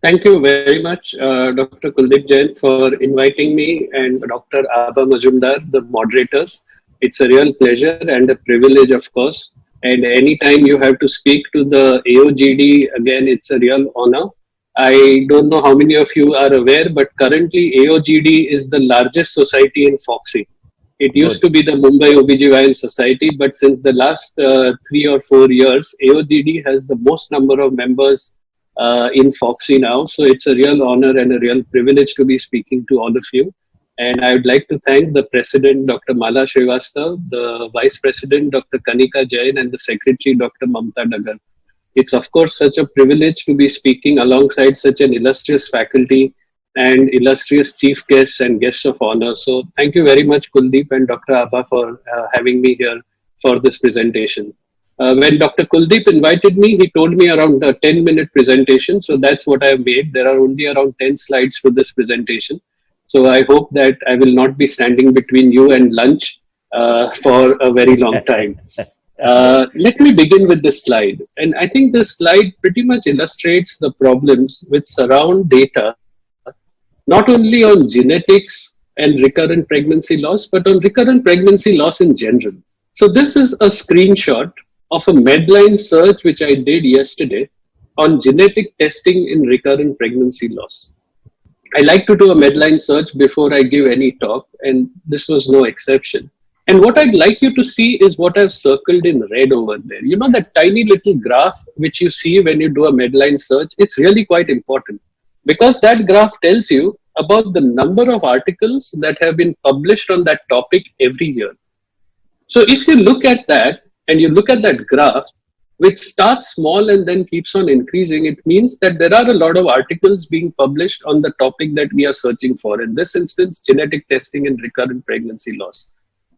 Thank you very much, Dr. Kuldeep Jain, for inviting me, and Dr. Abha Majumdar, the moderators. It's a real pleasure and a privilege, of course. And anytime you have to speak to the AOGD, again, it's a real honor. I don't know how many of you are aware, but currently AOGD is the largest society in Foxy. It used to be the Mumbai OBGYN Society, but since the last 3 or 4 years, AOGD has the most number of members in Foxy now. So it's a real honor and a real privilege to be speaking to all of you. And I would like to thank the President, Dr. Mala Srivastav, the Vice President, Dr. Kanika Jain, and the Secretary, Dr. Mamta Dagar. It's of course such a privilege to be speaking alongside such an illustrious faculty and illustrious chief guests and guests of honor. So thank you very much, Kuldeep and Dr. Abha, for having me here for this presentation. When Dr. Kuldeep invited me, he told me around a 10-minute presentation. So that's what I have made. There are only around 10 slides for this presentation. So I hope that I will not be standing between you and lunch for a very long time. Let me begin with this slide. And I think this slide pretty much illustrates the problems which surround data, not only on genetics and recurrent pregnancy loss, but on recurrent pregnancy loss in general. So this is a screenshot of a Medline search which I did yesterday on genetic testing in recurrent pregnancy loss. I like to do a Medline search before I give any talk, and this was no exception. And what I'd like you to see is what I've circled in red over there. You know, that tiny little graph which you see when you do a Medline search, it's really quite important because that graph tells you about the number of articles that have been published on that topic every year. So if you look at that and you look at that graph, which starts small and then keeps on increasing, it means that there are a lot of articles being published on the topic that we are searching for. In this instance, genetic testing and recurrent pregnancy loss,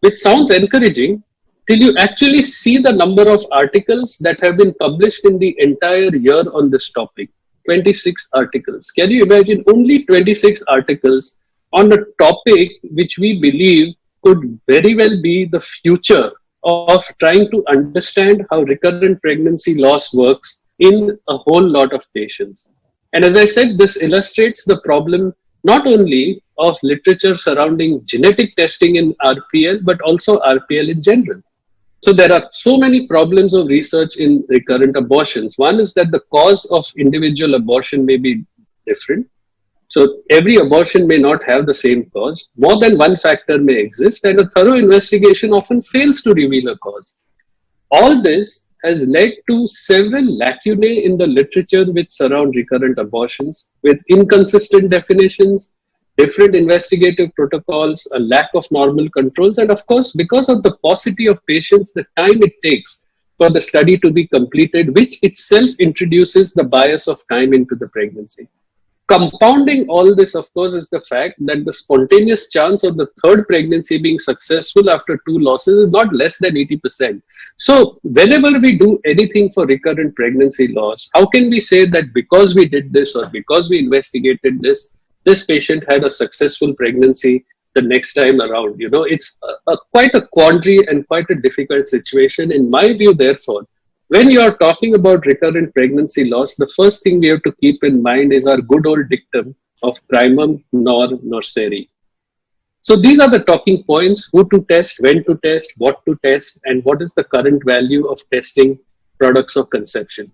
which sounds encouraging till you actually see the number of articles that have been published in the entire year on this topic. 26 articles. Can you imagine only 26 articles on a topic which we believe could very well be the future of trying to understand how recurrent pregnancy loss works in a whole lot of patients. And as I said, this illustrates the problem not only of literature surrounding genetic testing in RPL, but also RPL in general. So there are so many problems of research in recurrent abortions. One is that the cause of individual abortion may be different. So every abortion may not have the same cause. More than one factor may exist, and a thorough investigation often fails to reveal a cause. All this has led to several lacunae in the literature which surround recurrent abortions, with inconsistent definitions, different investigative protocols, a lack of normal controls, and of course, because of the paucity of patients, the time it takes for the study to be completed, which itself introduces the bias of time into the pregnancy. Compounding all this, of course, is the fact that the spontaneous chance of the third pregnancy being successful after 2 losses is not less than 80%. So whenever we do anything for recurrent pregnancy loss, how can we say that because we did this or because we investigated this, this patient had a successful pregnancy the next time around? You know, it's quite a quandary and quite a difficult situation. In my view, therefore, when you are talking about recurrent pregnancy loss, the first thing we have to keep in mind is our good old dictum of primum nor nocere. So these are the talking points: who to test, when to test, what to test, and what is the current value of testing products of conception.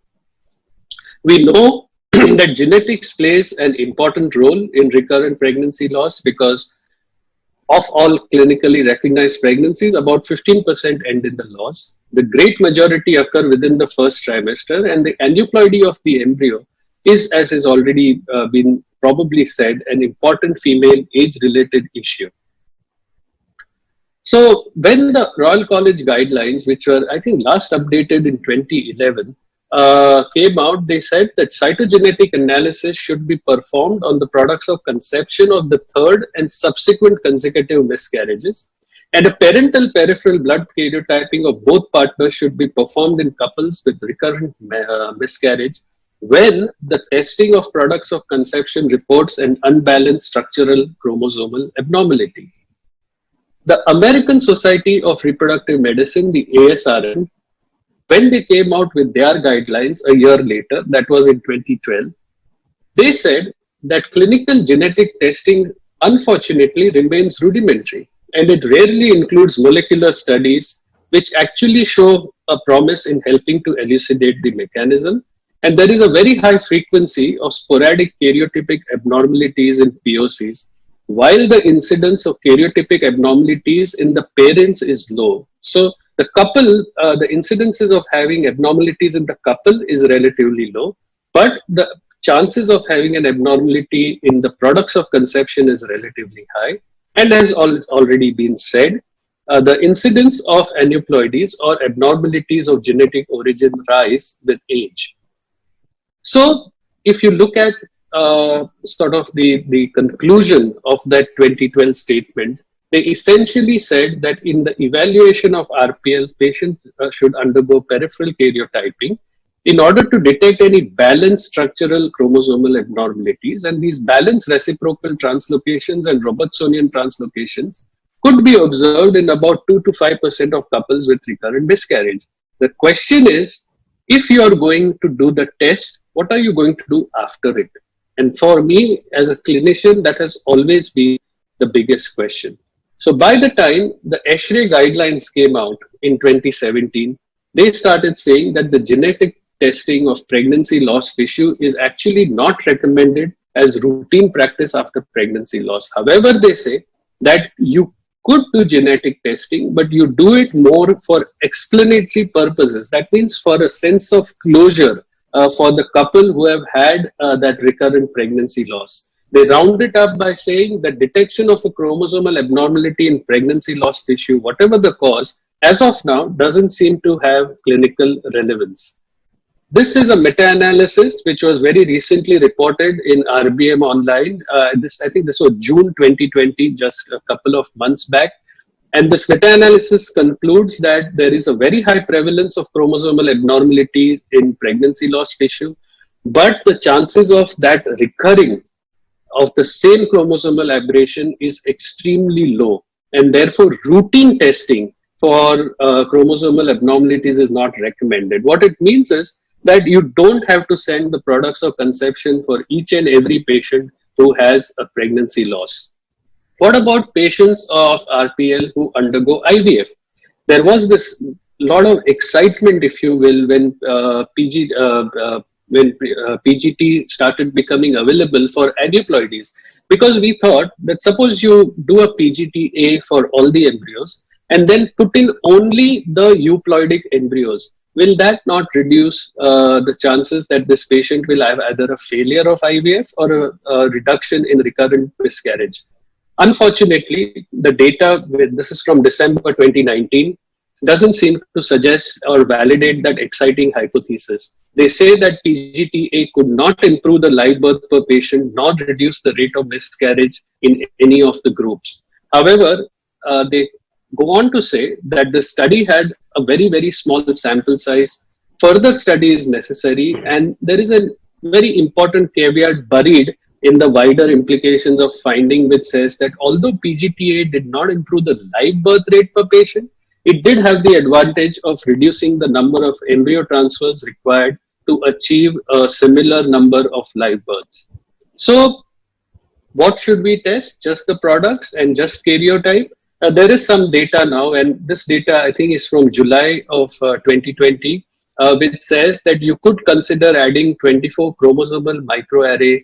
We know that genetics plays an important role in recurrent pregnancy loss because of all clinically recognized pregnancies, about 15% end in the loss. The great majority occur within the first trimester, and the aneuploidy of the embryo is, as has already been probably said, an important female age-related issue. So when the Royal College guidelines, which were, I think, last updated in 2011, came out, they said that cytogenetic analysis should be performed on the products of conception of the third and subsequent consecutive miscarriages, and a parental peripheral blood karyotyping of both partners should be performed in couples with recurrent miscarriage when the testing of products of conception reports an unbalanced structural chromosomal abnormality. The American Society of Reproductive Medicine, the ASRM, when they came out with their guidelines a year later, that was in 2012, they said that clinical genetic testing unfortunately remains rudimentary, and it rarely includes molecular studies which actually show a promise in helping to elucidate the mechanism. And there is a very high frequency of sporadic karyotypic abnormalities in POCs, while the incidence of karyotypic abnormalities in the parents is low. So the couple, the incidences of having abnormalities in the couple is relatively low, but the chances of having an abnormality in the products of conception is relatively high. And as already been said, the incidence of aneuploidies or abnormalities of genetic origin rise with age. So if you look at sort of the conclusion of that 2012 statement, they essentially said that in the evaluation of RPL, patients should undergo peripheral karyotyping in order to detect any balanced structural chromosomal abnormalities, and these balanced reciprocal translocations and Robertsonian translocations could be observed in about 2 to 5% of couples with recurrent miscarriage. The question is, if you are going to do the test, what are you going to do after it? And for me, as a clinician, that has always been the biggest question. So by the time the ESHRE guidelines came out in 2017, they started saying that the genetic testing of pregnancy loss tissue is actually not recommended as routine practice after pregnancy loss. However, they say that you could do genetic testing, but you do it more for explanatory purposes. That means for a sense of closure for the couple who have had that recurrent pregnancy loss. They round it up by saying that detection of a chromosomal abnormality in pregnancy loss tissue, whatever the cause, as of now, doesn't seem to have clinical relevance. This is a meta-analysis which was very recently reported in RBM Online. I think this was June 2020, just a couple of months back. And this meta-analysis concludes that there is a very high prevalence of chromosomal abnormality in pregnancy loss tissue, but the chances of that recurring of the same chromosomal aberration is extremely low. And therefore, routine testing for chromosomal abnormalities is not recommended. What it means is that you don't have to send the products of conception for each and every patient who has a pregnancy loss. What about patients of RPL who undergo IVF? There was this lot of excitement, if you will, when PGT started becoming available for aneuploidies, because we thought that suppose you do a PGT-A for all the embryos and then put in only the euploidic embryos, will that not reduce the chances that this patient will have either a failure of IVF or a reduction in recurrent miscarriage? Unfortunately, the data, this is from December 2019, doesn't seem to suggest or validate that exciting hypothesis. They say that PGT-A could not improve the live birth per patient, nor reduce the rate of miscarriage in any of the groups. However, they go on to say that the study had a very, very small sample size. Further study is necessary, and there is a very important caveat buried in the wider implications of finding, which says that although PGT-A did not improve the live birth rate per patient, it did have the advantage of reducing the number of embryo transfers required to achieve a similar number of live births. So, what should we test? Just the products and just karyotype? There is some data now, and this data I think is from July of 2020, which says that you could consider adding 24 chromosomal microarray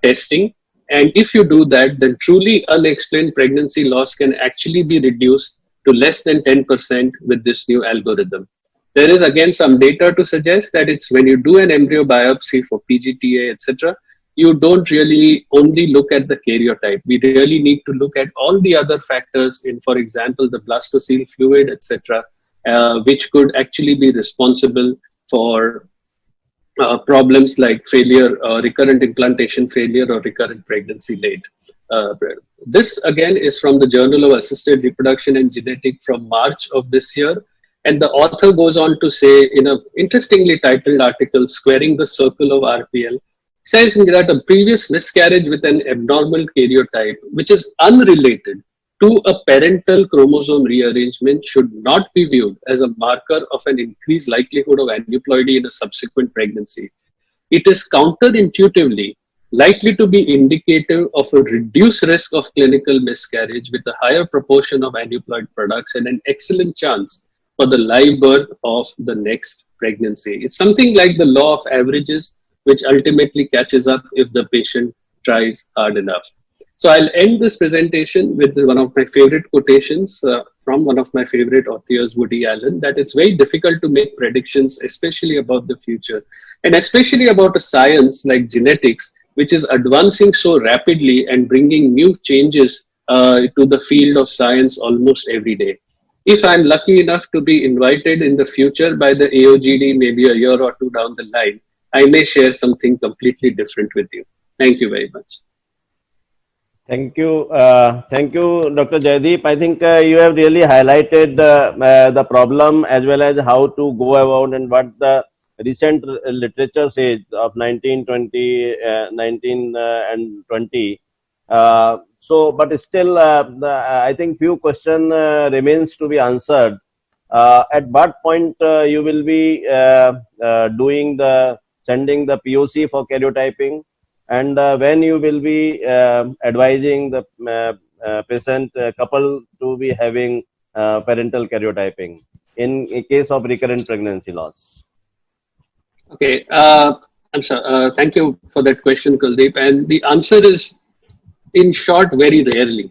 testing. And if you do that, then truly unexplained pregnancy loss can actually be reduced to less than 10% with this new algorithm. There is again some data to suggest that it's when you do an embryo biopsy for PGT-A, etc., you don't really only look at the karyotype. We really need to look at all the other factors in, for example, the blastocele fluid, etc., which could actually be responsible for problems like failure, recurrent implantation failure, or recurrent pregnancy late. This again is from the Journal of Assisted Reproduction and Genetics from March of this year. And the author goes on to say in an interestingly titled article, Squaring the Circle of RPL, says that a previous miscarriage with an abnormal karyotype, which is unrelated to a parental chromosome rearrangement, should not be viewed as a marker of an increased likelihood of aneuploidy in a subsequent pregnancy. It is counterintuitively likely to be indicative of a reduced risk of clinical miscarriage with a higher proportion of aneuploid products and an excellent chance for the live birth of the next pregnancy. It's something like the law of averages, which ultimately catches up if the patient tries hard enough. So I'll end this presentation with one of my favorite quotations from one of my favorite authors, Woody Allen, that it's very difficult to make predictions, especially about the future, and especially about a science like genetics, which is advancing so rapidly and bringing new changes to the field of science almost every day. If I'm lucky enough to be invited in the future by the AOGD, maybe a year or two down the line, I may share something completely different with you. Thank you very much. Thank you, Dr. Jaideep. I think you have really highlighted the problem as well as how to go about and what the recent literature says of 1920, 19 and 20. But still, I think few questions remains to be answered. At what point you will be sending the POC for karyotyping, and when you will be advising the patient couple to be having parental karyotyping in case of recurrent pregnancy loss? Okay, I'm sorry. Thank you for that question, Kuldeep. And the answer is, in short, very rarely.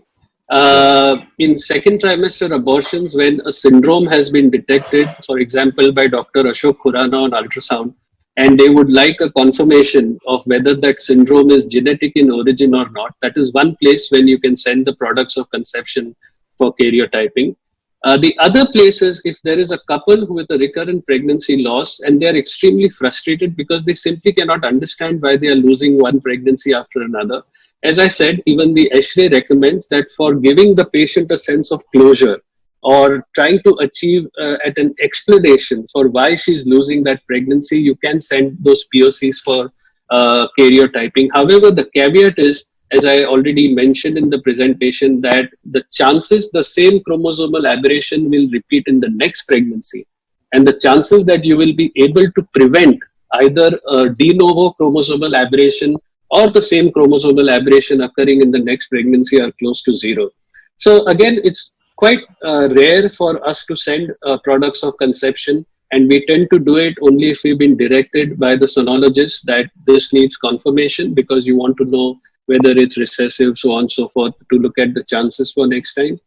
In second trimester abortions, when a syndrome has been detected, for example, by Dr. Ashok Khurana on ultrasound, and they would like a confirmation of whether that syndrome is genetic in origin or not, that is one place when you can send the products of conception for karyotyping. The other place is if there is a couple with a recurrent pregnancy loss and they are extremely frustrated because they simply cannot understand why they are losing one pregnancy after another. As I said, even the ESHRE recommends that for giving the patient a sense of closure or trying to achieve at an explanation for why she's losing that pregnancy, you can send those POCs for karyotyping. However, the caveat is, as I already mentioned in the presentation, that the chances the same chromosomal aberration will repeat in the next pregnancy and the chances that you will be able to prevent either a de novo chromosomal aberration or the same chromosomal aberration occurring in the next pregnancy are close to zero. So again, it's quite rare for us to send products of conception, and we tend to do it only if we've been directed by the sonologist that this needs confirmation because you want to know whether it's recessive, so on and so forth, to look at the chances for next time,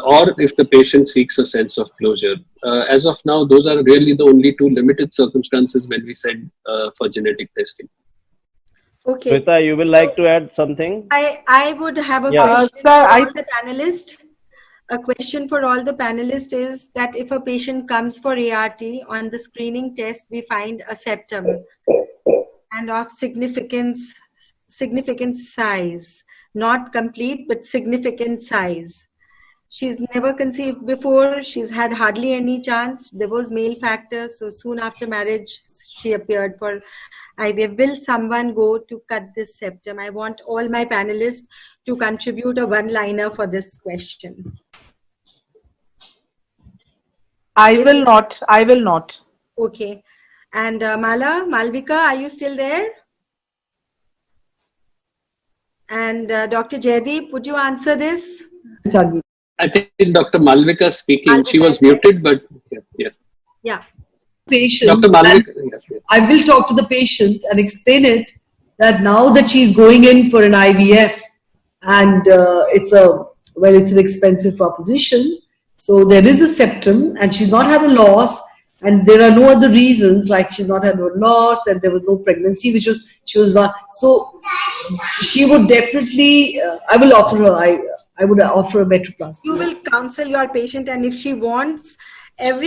or if the patient seeks a sense of closure. As of now, those are really the only two limited circumstances when we send for genetic testing. Okay. Shweta, you will like to add something? I would have a Yeah. question for all the panelists. A question for all the panelists is that if a patient comes for ART, on the screening test, we find a septum and of significant size, not complete, but significant size. She's never conceived before. She's had hardly any chance. There was male factor. So soon after marriage, she appeared for IVF. Will someone go to cut this septum? I want all my panelists to contribute a one-liner for this question. I will not. I will not. Okay. And Malvika, are you still there? And Dr. Jaideep, would you answer this? I think Dr. Malvika speaking. She was muted, but yeah. Yeah. Patient. Dr. Malvika. I will talk to the patient and explain it that now that she's going in for an IVF and it's an expensive proposition. So there is a septum and she's not had a loss and there are no other reasons like she's not had no loss and there was no pregnancy she was not. So she would definitely, I will offer her, I would offer a metroplasty. You will counsel your patient, and if she wants, all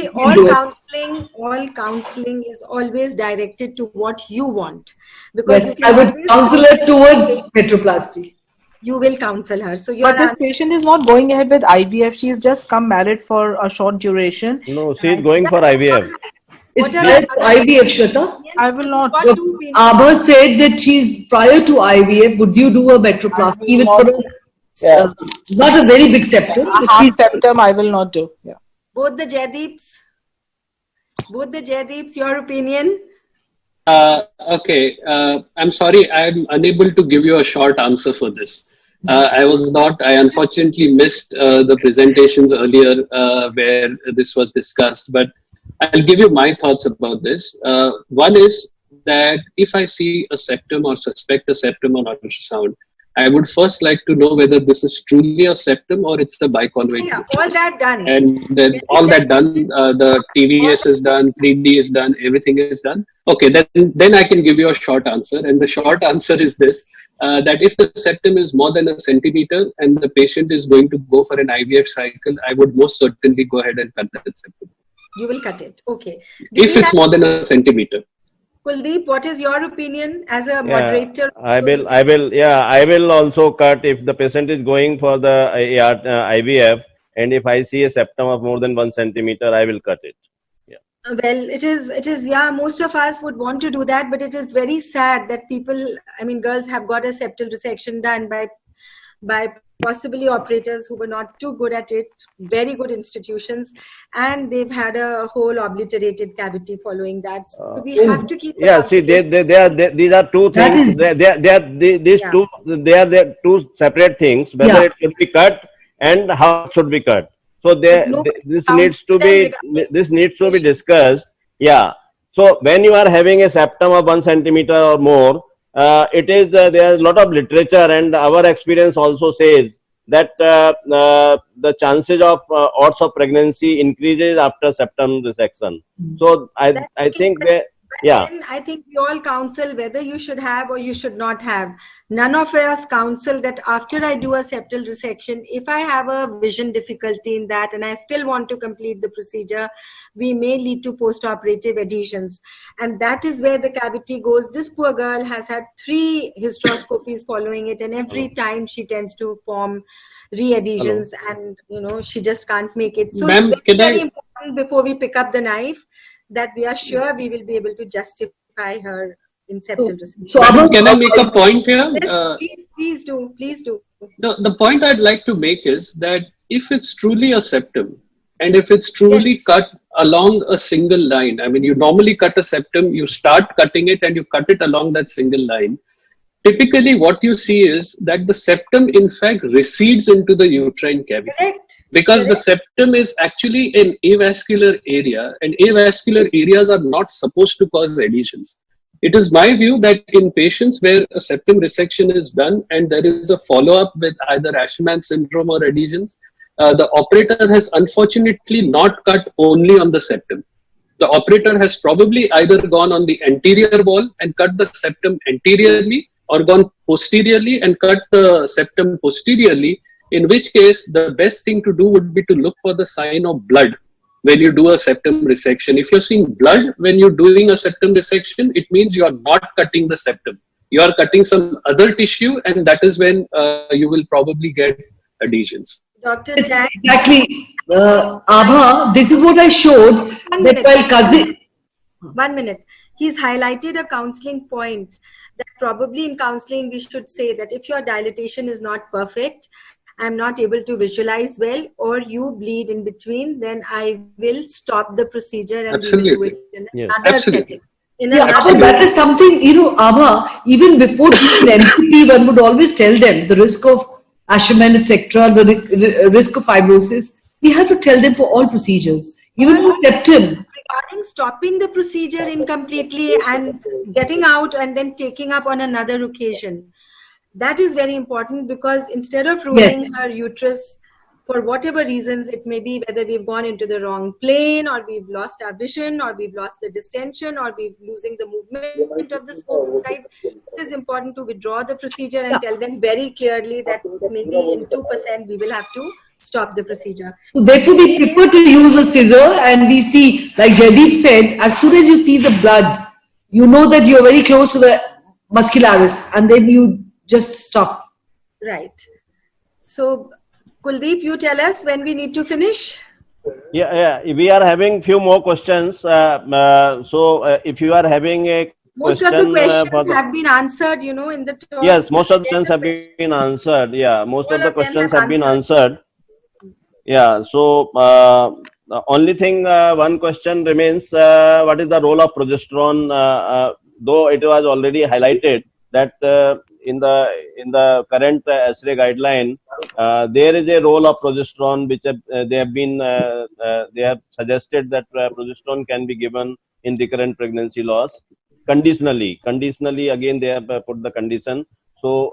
counseling is always directed to what you want. Because yes, I would counsel her towards metroplasty. You will counsel her. So but this patient is not going ahead with IVF. She's just come married for a short duration. No, she's going for IVF. It's prior to IVF, Shweta. I will not. Abha said that she's prior to IVF. Would you do a metroplasty with not a very big septum? Half septum, I will not do. Yeah. Both the Jaideeps, your opinion? Okay, I'm sorry, I'm unable to give you a short answer for this. I unfortunately missed the presentations earlier where this was discussed, but I'll give you my thoughts about this. One is that if I see a septum or suspect a septum on ultrasound, I would first like to know whether this is truly a septum or it's a biconvate. Yeah, all that done. And then all that done, the TVS is done, 3D is done, everything is done. Okay, then I can give you a short answer. And the short answer is this, that if the septum is more than a centimeter and the patient is going to go for an IVF cycle, I would most certainly go ahead and cut that septum. You will cut it. Okay. If it's more than a centimeter. Kuldeep, what is your opinion as a moderator? I will also cut if the patient is going for the IVF, and if I see a septum of more than 1 centimeter, I will cut it. Yeah. Well, it is, yeah, most of us would want to do that, but it is very sad that girls have got a septal resection done by possibly operators who were not too good at it, very good institutions, and they've had a whole obliterated cavity following that. So we have to keep. Yeah, see, these are two things. They are two separate things. Whether it should be cut and how it should be cut. So this needs to be discussed. Yeah. So when you are having a septum of 1 centimeter or more, there is a lot of literature, and our experience also says that the chances of odds of pregnancy increases after septum resection. So I think that, yeah. Then I think we all counsel whether you should have or you should not have. None of us counsel that after I do a septal resection, if I have a vision difficulty in that and I still want to complete the procedure, we may lead to post-operative adhesions. And that is where the cavity goes. This poor girl has had 3 hysteroscopies following it, and every time she tends to form re-adhesions, and she just can't make it. So it's very important before we pick up the knife that we are sure we will be able to justify her in septal resection. So can I make a point here? Yes, please do. The point I'd like to make is that if it's truly a septum, and if it's truly cut along a single line, I mean, you normally cut a septum, you start cutting it and you cut it along that single line. Typically, what you see is that the septum, in fact, recedes into the uterine cavity. Correct. Because the septum is actually an avascular area, and avascular areas are not supposed to cause adhesions. It is my view that in patients where a septum resection is done and there is a follow-up with either Asherman syndrome or adhesions, the operator has unfortunately not cut only on the septum. The operator has probably either gone on the anterior wall and cut the septum anteriorly, or gone posteriorly and cut the septum posteriorly, in which case the best thing to do would be to look for the sign of blood when you do a septum resection. If you're seeing blood when you're doing a septum resection, it means you are not cutting the septum. You are cutting some other tissue, and that is when you will probably get adhesions. Dr. Exactly. Abha, this is what I showed. That while cousin... 1 minute. He's highlighted a counseling point that probably in counseling we should say that if your dilatation is not perfect, I'm not able to visualize well, or you bleed in between, then I will stop the procedure and we will do it in another setting. That is something, Abha, even before doing NPP, one would always tell them the risk of Asherman, etc., the risk of fibrosis. We have to tell them for all procedures, even for septum. Regarding stopping the procedure incompletely and getting out and then taking up on another occasion, that is very important, because instead of ruining her uterus for whatever reasons, it may be whether we've gone into the wrong plane, or we've lost our vision, or we've lost the distension, or we're losing the movement of the scope inside, it is important to withdraw the procedure and tell them very clearly that maybe in 2% we will have to stop the procedure. So therefore, we prefer to use a scissor, and we see, like Jaideep said, as soon as you see the blood, you know that you're very close to the muscularis, and then you just stop. Right. So, Kuldeep, you tell us when we need to finish. Yeah. We are having few more questions. So, if you are having a most of the questions have been answered, in the talk. Yes, most of the questions have been answered. Yeah, most of the questions have been answered. Yeah, so the only thing, one question remains, what is the role of progesterone? Though it was already highlighted that in the current X-ray guideline, there is a role of progesterone which they have suggested that progesterone can be given in recurrent pregnancy loss conditionally. Conditionally, again they have put the condition. So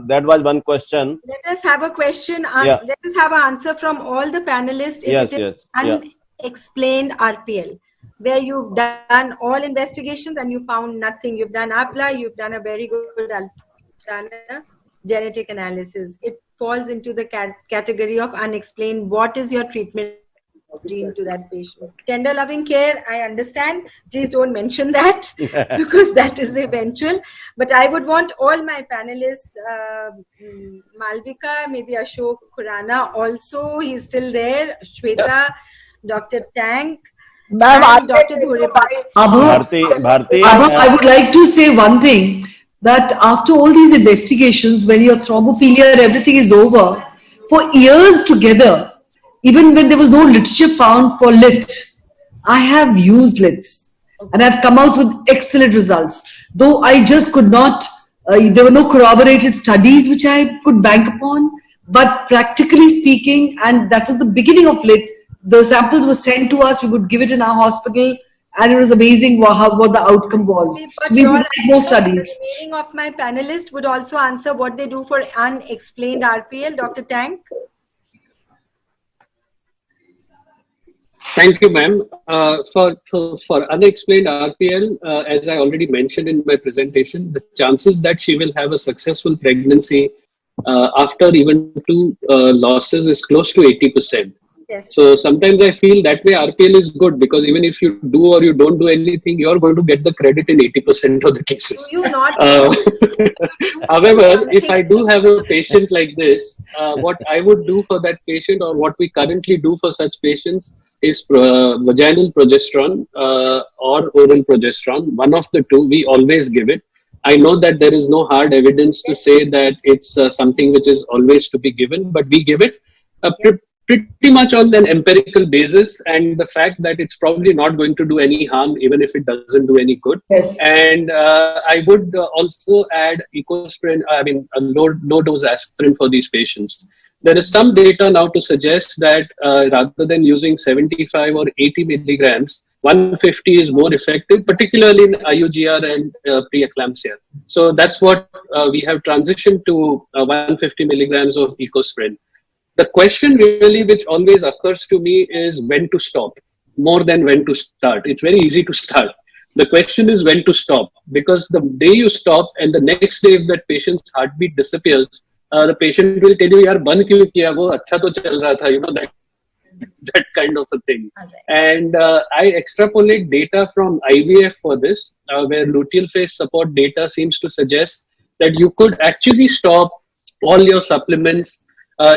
that was one question. Let us have a question. Let us have an answer from all the panelists. If it is unexplained RPL, where you've done all investigations and you found nothing. You've done APLA, you've done a very good genetic analysis. It falls into the category of unexplained. What is your treatment regime to that patient? Tender loving care, I understand. Please don't mention that because that is eventual. But I would want all my panelists, Malvika, maybe Ashok Khurana also, he's still there, Shweta, Dr. Tank, and Dr. Dhurepa. Bharti, I would like to say one thing, that after all these investigations, when your thrombophilia and everything is over, for years together, even when there was no literature found for LIT, I have used LIT and I've come out with excellent results. Though I just could not, there were no corroborated studies which I could bank upon, but practically speaking, and that was the beginning of LIT, the samples were sent to us, we would give it in our hospital, and it was amazing what the outcome was. But We would your like more studies. The remaining of my panelists would also answer what they do for unexplained RPL. Dr. Tank? Thank you, ma'am. For unexplained RPL, as I already mentioned in my presentation, the chances that she will have a successful pregnancy after even two losses is close to 80%. Yes. So sometimes I feel that way RPL is good, because even if you do or you don't do anything, you're going to get the credit in 80% of the cases. Do you not? However, if I do have a patient like this, what I would do for that patient, or what we currently do for such patients, is vaginal progesterone or oral progesterone. One of the two, we always give it. I know that there is no hard evidence to say that it's something which is always to be given, but we give it pretty much on an empirical basis, and the fact that it's probably not going to do any harm, even if it doesn't do any good. Yes. And I would also add ecosprin, a low dose aspirin for these patients. There is some data now to suggest that rather than using 75 or 80 milligrams, 150 is more effective, particularly in IUGR and preeclampsia. So that's what we have transitioned to 150 milligrams of ecosprin. The question really which always occurs to me is when to stop, more than when to start. It's very easy to start. The question is when to stop, because the day you stop and the next day if that patient's heartbeat disappears, the patient will tell you, "Yaar, ban kyun kiya? Wo acha to chal raha tha," you know, that kind of a thing. And I extrapolate data from IVF for this, where luteal phase support data seems to suggest that you could actually stop all your supplements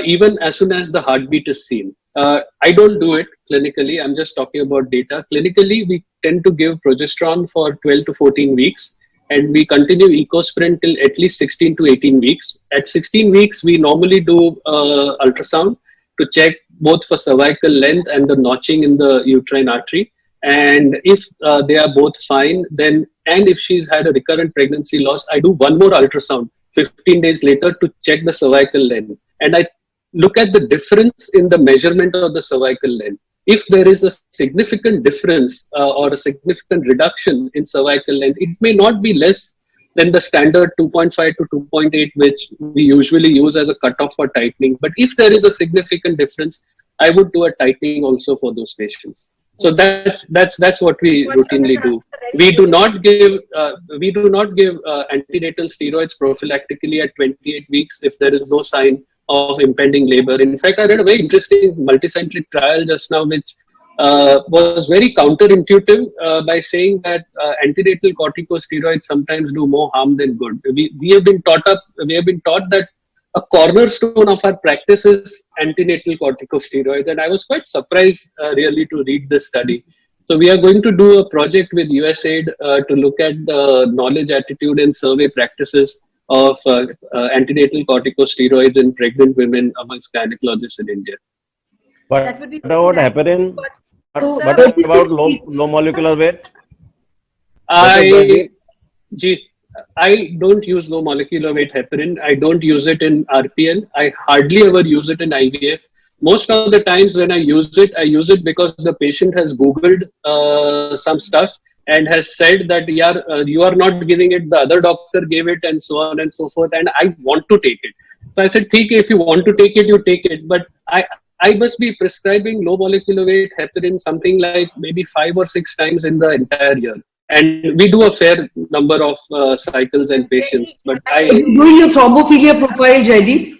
even as soon as the heartbeat is seen. I don't do it clinically. I'm just talking about data. Clinically, we tend to give progesterone for 12 to 14 weeks, and we continue ecosprin till at least 16 to 18 weeks. At 16 weeks, we normally do ultrasound to check both for cervical length and the notching in the uterine artery. And if they are both fine, then, and if she's had a recurrent pregnancy loss, I do one more ultrasound 15 days later to check the cervical length. And I look at the difference in the measurement of the cervical length. If there is a significant difference or a significant reduction in cervical length, it may not be less than the standard 2.5 to 2.8, which we usually use as a cutoff for tightening. But if there is a significant difference, I would do a tightening also for those patients. So that's what we routinely do. We do not give antenatal steroids prophylactically at 28 weeks if there is no sign of impending labor. In fact, I read a very interesting multicentric trial just now, which was very counterintuitive by saying that antenatal corticosteroids sometimes do more harm than good. We have been taught that a cornerstone of our practice is antenatal corticosteroids, and I was quite surprised really to read this study. So we are going to do a project with USAID to look at the knowledge, attitude, and survey practices of antenatal corticosteroids in pregnant women amongst gynecologists in India. But what about heparin? What about low molecular weight? I don't use low molecular weight heparin. I don't use it in RPL. I hardly ever use it in IVF. Most of the times when I use it because the patient has Googled some stuff and has said that, you are not giving it, the other doctor gave it, and so on and so forth, and I want to take it. So I said, if you want to take it, you take it. But I must be prescribing low molecular weight heparin something like maybe 5 or 6 times in the entire year. And we do a fair number of cycles and patients. But doing your thrombophilia profile, Jaideep?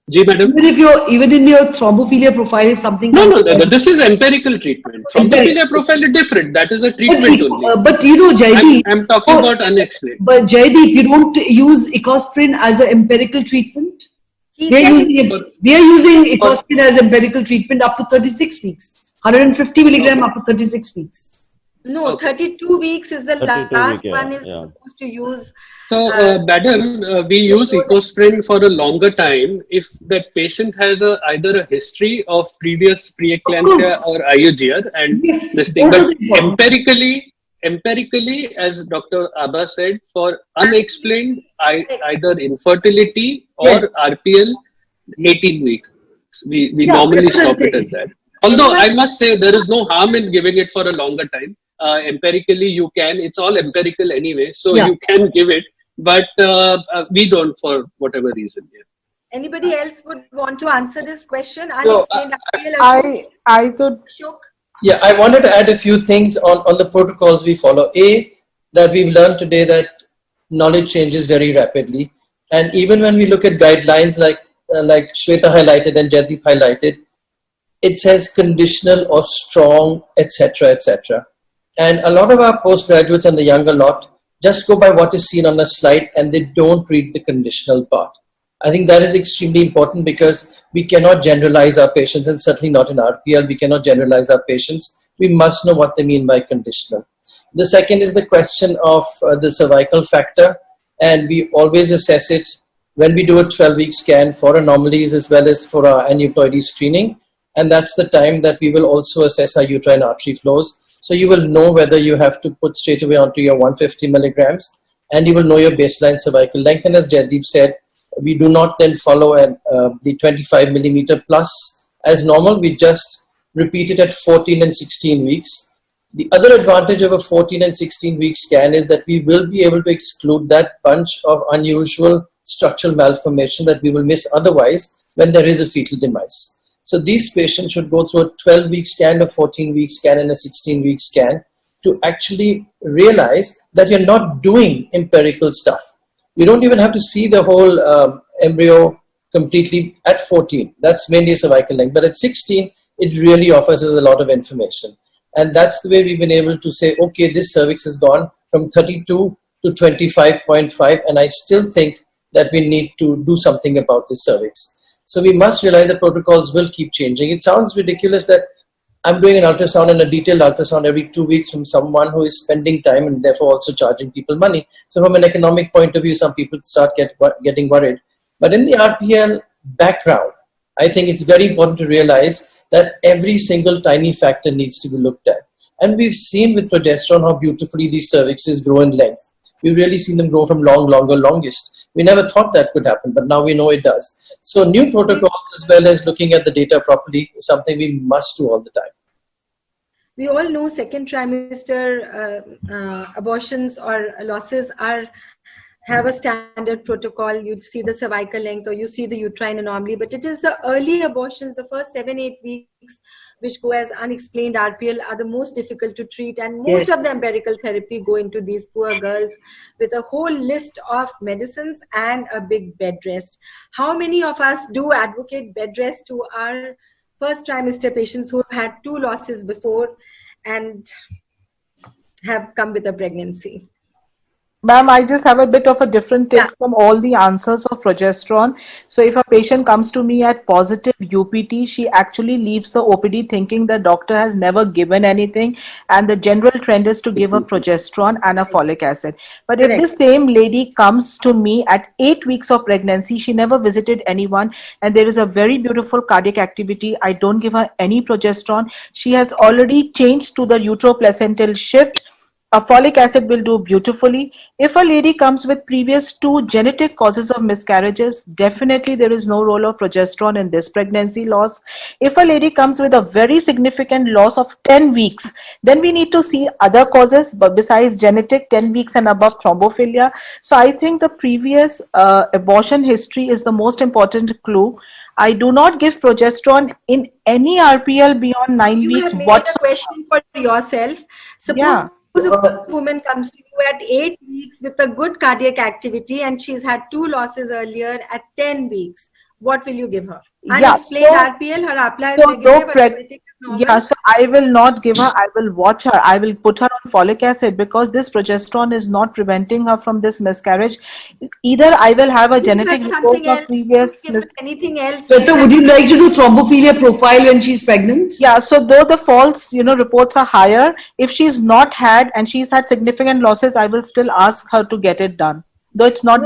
Ji, madam? Even in your thrombophilia profile, if something... No, this is empirical treatment. Thrombophilia profile is different. That is a treatment only. But Jaideep... I'm talking about unexplained. But Jaideep, you don't use ecosprin as an empirical treatment? They are using ecosprin as empirical treatment up to 36 weeks. 150 milligram up to 36 weeks. No, 32 weeks is the last one is supposed to use. So, madam, we use ecosprin for a longer time if that patient has either a history of previous preeclampsia or IUGR and this thing. But empirically, as Dr. Abha said, for unexplained either infertility or RPL, 18 weeks. We normally stop it at that. Although I must say there is no harm in giving it for a longer time. empirically you can. It's all empirical anyway, so Yeah. you can give it, but we don't for whatever reason. Yeah. Anybody else would want to answer this question? I'll So, explain. Ashok. I could. Ashok. Yeah, I wanted to add a few things on the protocols we follow. That we've learned today that knowledge changes very rapidly. And even when we look at guidelines like Shweta highlighted and Jaideep highlighted, it says conditional or strong, etc., etc. And a lot of our postgraduates and the younger lot just go by what is seen on a slide and they don't read the conditional part. I think that is extremely important because we cannot generalize our patients, and certainly not in RPL, we cannot generalize our patients. We must know what they mean by conditional. The second is the question of the cervical factor, and we always assess it when we do a 12-week scan for anomalies as well as for our aneuploidy screening, and that's the time that we will also assess our uterine artery flows. So you will know whether you have to put straight away onto your 150 milligrams, and you will know your baseline cervical length. And as Jaideep said, we do not then follow the 25 millimeter plus as normal. We just repeat it at 14 and 16 weeks. The other advantage of a 14 and 16 week scan is that we will be able to exclude that bunch of unusual structural malformation that we will miss otherwise when there is a fetal demise. So these patients should go through a 12-week scan, a 14-week scan, and a 16-week scan to actually realize that you're not doing empirical stuff. You don't even have to see the whole embryo completely at 14. That's mainly cervical length. But at 16, it really offers us a lot of information. And that's the way we've been able to say, okay, this cervix has gone from 32 to 25.5, and I still think that we need to do something about this cervix. So we must realize the protocols will keep changing. It sounds ridiculous that I'm doing an ultrasound and a detailed ultrasound every 2 weeks from someone who is spending time and therefore also charging people money. So from an economic point of view, some people start getting worried. But in the RPL background, I think it's very important to realize that every single tiny factor needs to be looked at. And we've seen with progesterone how beautifully these cervixes grow in length. We've really seen them grow from long, longer, longest. We never thought that could happen, but now we know it does. So new protocols as well as looking at the data properly is something we must do all the time. We all know second trimester abortions or losses have a standard protocol. You see the cervical length or you see the uterine anomaly, but it is the early abortions, the first 7-8 weeks, which go as unexplained RPL, are the most difficult to treat, and most of the empirical therapy go into these poor girls with a whole list of medicines and a big bed rest. How many of us do advocate bed rest to our first trimester patients who have had 2 losses before and have come with a pregnancy? Ma'am, I just have a bit of a different take from all the answers of progesterone. So if a patient comes to me at positive UPT, she actually leaves the OPD thinking the doctor has never given anything, and the general trend is to give her progesterone and a folic acid. But if the same lady comes to me at 8 weeks of pregnancy, she never visited anyone, and there is a very beautiful cardiac activity, I don't give her any progesterone. She has already changed to the uteroplacental shift. A folic acid will do beautifully. If a lady comes with previous 2 genetic causes of miscarriages, definitely there is no role of progesterone in this pregnancy loss. If a lady comes with a very significant loss of 10 weeks, then we need to see other causes, but besides genetic, 10 weeks and above thrombophilia. So I think the previous abortion history is the most important clue. I do not give progesterone in any RPL beyond 9 weeks. You have made a question for yourself. Suppose a woman comes to you at 8 weeks with a good cardiac activity and she's had 2 losses earlier at 10 weeks. What will you give her? Unexplained RPL, her APLA is negative, arithmetic is normal. So I will not give her, I will watch her, I will put her on folic acid because this progesterone is not preventing her from this miscarriage. Either I will have a genetic report of previous anything else. Doctor, would you like to do thrombophilia profile when she's pregnant? Yeah, so though the false, reports are higher, if she's not had and she's had significant losses, I will still ask her to get it done. Though it's not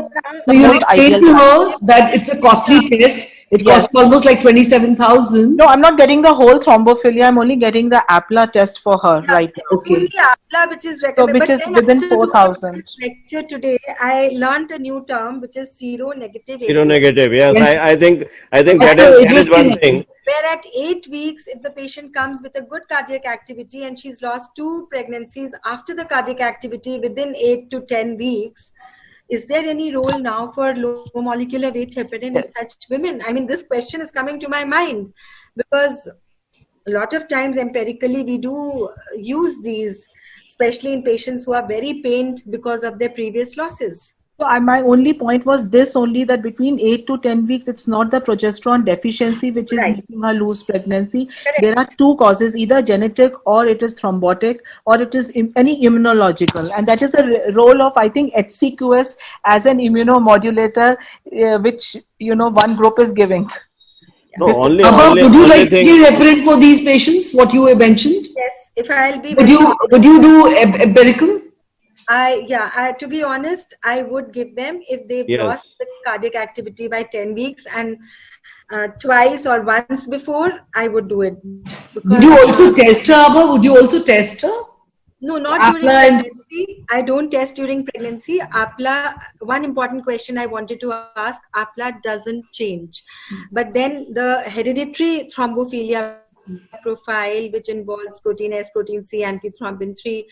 So you explain to her that it's a costly test. It costs almost like 27,000. No, I'm not getting the whole thrombophilia. I'm only getting the APLA test for her right now. It's only APLA which is recommended. So which is within 4,000. Lecture today, I learned a new term which is seronegative. Seronegative, yes. I think that is one thing. Where at 8 weeks, if the patient comes with a good cardiac activity and she's lost 2 pregnancies after the cardiac activity within 8 to 10 weeks, is there any role now for low molecular weight heparin in such women? I mean, this question is coming to my mind because a lot of times empirically we do use these, especially in patients who are very pained because of their previous losses. So my only point was this only, that between 8 to 10 weeks, it's not the progesterone deficiency which is making her lose pregnancy. There are 2 causes, either genetic or it is thrombotic or it is any immunological. And that is the role of, I think, HCQS as an immunomodulator, which, one group is giving. No, only, would you like to give heparin for these patients, what you have mentioned? Yes, if I'll be... Would you do empirical? To be honest, I would give them if they've lost the cardiac activity by 10 weeks and twice or once before, I would do it. Would you also test her, Abba? Would you also test her? No, not during pregnancy. I don't test during pregnancy. APLA, one important question I wanted to ask, APLA doesn't change. But then the hereditary thrombophilia profile, which involves protein S, protein C, antithrombin 3,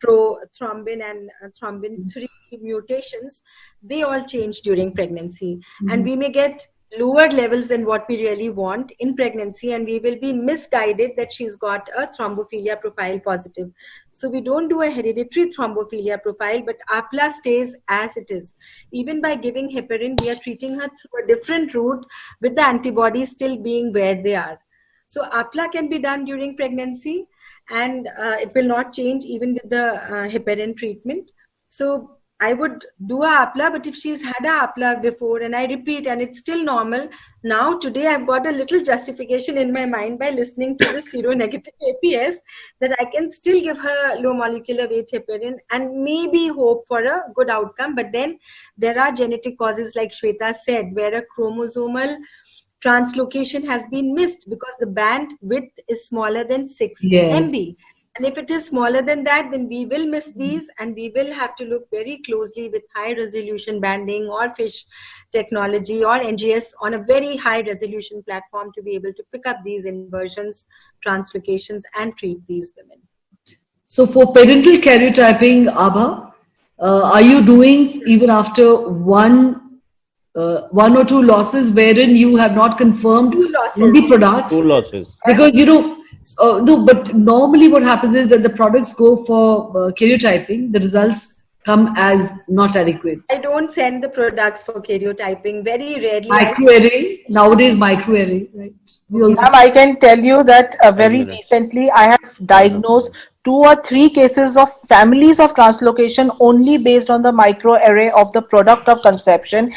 prothrombin and thrombin 3 mutations, they all change during pregnancy. And we may get lower levels than what we really want in pregnancy, and we will be misguided that she's got a thrombophilia profile positive. So we don't do a hereditary thrombophilia profile, but APLA stays as it is. Even by giving heparin, we are treating her through a different route with the antibodies still being where they are. So APLA can be done during pregnancy, and it will not change even with the heparin treatment. So I would do a APLA, but if she's had a APLA before and I repeat and it's still normal, now today I've got a little justification in my mind by listening to the seronegative APS that I can still give her low molecular weight heparin and maybe hope for a good outcome. But then there are genetic causes, like Shweta said, where a chromosomal translocation has been missed because the band width is smaller than 6 MB. And if it is smaller than that, then we will miss these, and we will have to look very closely with high resolution banding or FISH technology or NGS on a very high resolution platform to be able to pick up these inversions, translocations, and treat these women. So for parental karyotyping, Abha, are you doing even after one or two losses wherein you have not confirmed the products? 2 losses. Because, no, but normally what happens is that the products go for karyotyping, the results come as not adequate. I don't send the products for karyotyping, very rarely. Microarray, nowadays microarray, right? Ma'am, I can tell you that very recently I have diagnosed 2 or 3 cases of families of translocation only based on the microarray of the product of conception.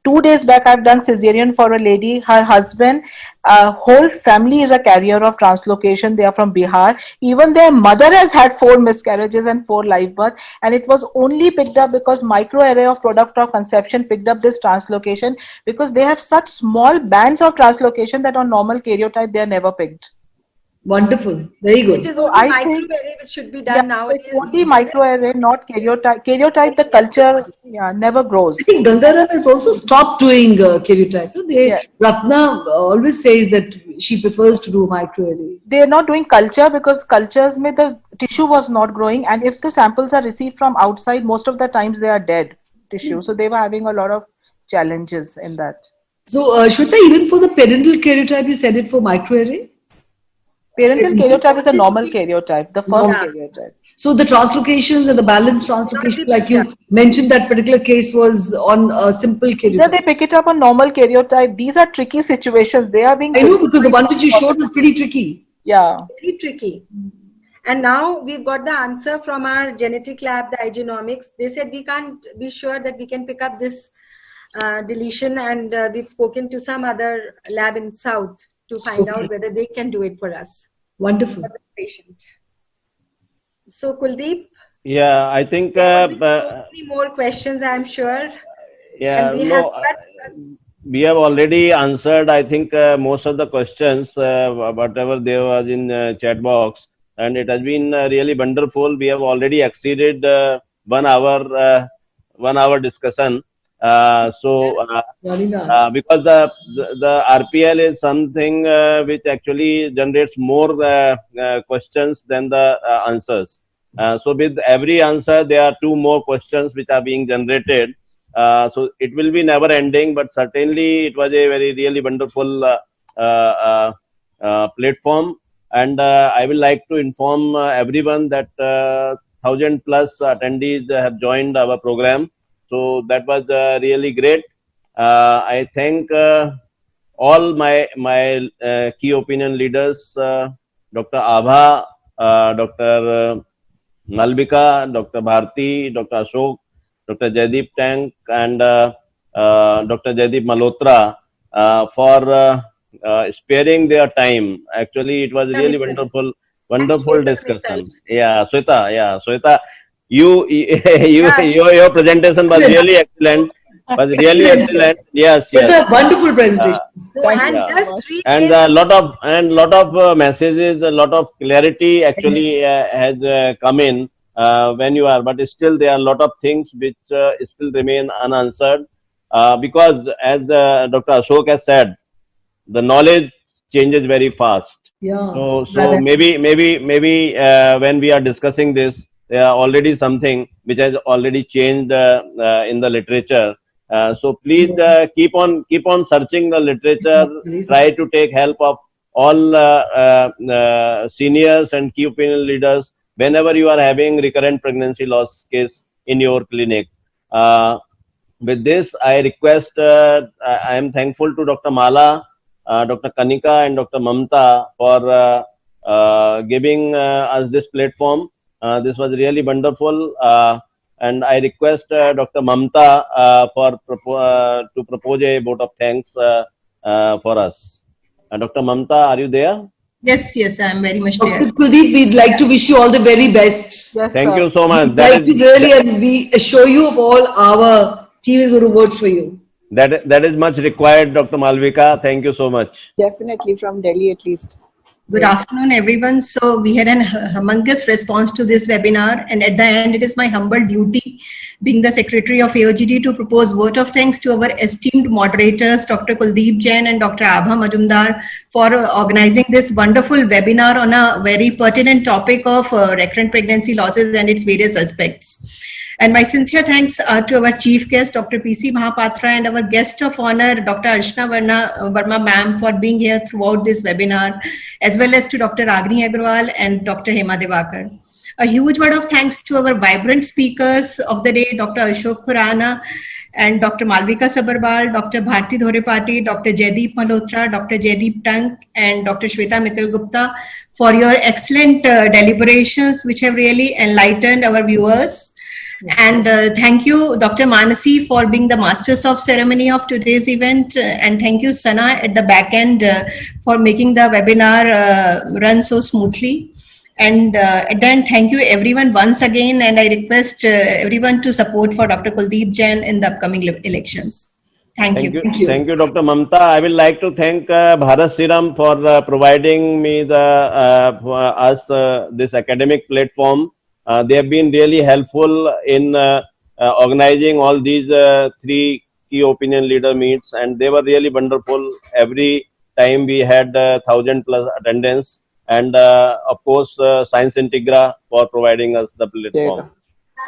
2 days back, I've done cesarean for a lady. Her husband, whole family is a carrier of translocation. They are from Bihar. Even their mother has had 4 miscarriages and 4 live births, and it was only picked up because microarray of product of conception picked up this translocation, because they have such small bands of translocation that on normal karyotype they are never picked. Wonderful, very good. It is only microarray which should be done nowadays. It's only microarray, not karyotype. Karyotype, the culture never grows. I think Gangaram has also stopped doing karyotype. Ratna always says that she prefers to do microarray. They are not doing culture because cultures mein the tissue was not growing, and if the samples are received from outside, most of the times they are dead tissue. So they were having a lot of challenges in that. So Shweta, even for the parental karyotype, you said it for microarray? Parental karyotype is a normal karyotype, the first karyotype. So the translocations and the balanced translocation, like you mentioned, that particular case was on a simple karyotype. Yeah, they pick it up on normal karyotype. These are tricky situations. They are being... I know, because the one which you showed was pretty tricky. Yeah. Very tricky. And now we've got the answer from our genetic lab, the iGenomics. They said we can't be sure that we can pick up this deletion, and we've spoken to some other lab in South to find out whether they can do it for us. Wonderful. For the patient. So Kuldeep? Yeah, I think... many more questions, I'm sure. Yeah, we have already answered, I think, most of the questions, whatever there was in chat box. And it has been really wonderful. We have already exceeded 1 hour discussion. Because the RPL is something which actually generates more questions than the answers. So with every answer, there are two more questions which are being generated. So it will be never ending, but certainly it was a very really wonderful platform. And I will like to inform everyone that 1,000 plus attendees have joined our program. So that was really great. I thank all my key opinion leaders, Dr. Abha, Dr. Malvika, Dr. Bharti, Dr. Ashok, Dr. Jaideep Tank, and Dr. Jaideep Malhotra for sparing their time. Actually, it was really wonderful discussion. Yeah, Sweta, your presentation was really excellent. Was really excellent. Yes. Wonderful presentation. And a lot of messages, a lot of clarity actually has come in when you are. But still, there are a lot of things which still remain unanswered because, as Dr. Ashok has said, the knowledge changes very fast. So maybe when we are discussing this, there are already something which has already changed in the literature. So please keep on searching the literature. Try to take help of all seniors and key opinion leaders whenever you are having recurrent pregnancy loss case in your clinic. With this, I request. I am thankful to Dr. Mala, Dr. Kanika, and Dr. Mamta for giving us this platform. This was really wonderful. And I request Dr. Mamta to propose a vote of thanks for us. Dr. Mamta, are you there? Yes, I am very much there. Dr. Kuldeep, we'd like to wish you all the very best. Thank you so much. And we assure you of all our team is going to vote for you. That is much required, Dr. Malvika. Thank you so much. Definitely from Delhi at least. Good afternoon, everyone. So we had a humongous response to this webinar, and at the end, it is my humble duty, being the secretary of AOGD, to propose vote of thanks to our esteemed moderators, Dr. Kuldeep Jain and Dr. Abha Majumdar, for organizing this wonderful webinar on a very pertinent topic of recurrent pregnancy losses and its various aspects. And my sincere thanks are to our chief guest, Dr. P.C. Mahapatra, and our guest of honor, Dr. Archana Verma ma'am, for being here throughout this webinar, as well as to Dr. Ragini Agrawal and Dr. Hema Devakar. A huge word of thanks to our vibrant speakers of the day, Dr. Ashok Khurana and Dr. Malvika Sabharwal, Dr. Bharti Dhorepati, Dr. Jaideep Malhotra, Dr. Jaideep Tank, and Dr. Shweta Mittal Gupta for your excellent deliberations, which have really enlightened our viewers. And thank you, Dr. Manasi, for being the masters of ceremony of today's event. And thank you, Sana, at the back end for making the webinar run so smoothly. And at the end, thank you everyone once again. And I request everyone to support for Dr. Kuldeep Jain in the upcoming elections. Thank you. Thank you, Dr. Mamta. I will like to thank Bharat Serum for providing me this academic platform. They have been really helpful in organizing all these three key opinion leader meets, and they were really wonderful. Every time we had 1,000 plus attendance, and of course Science Integra for providing us the platform.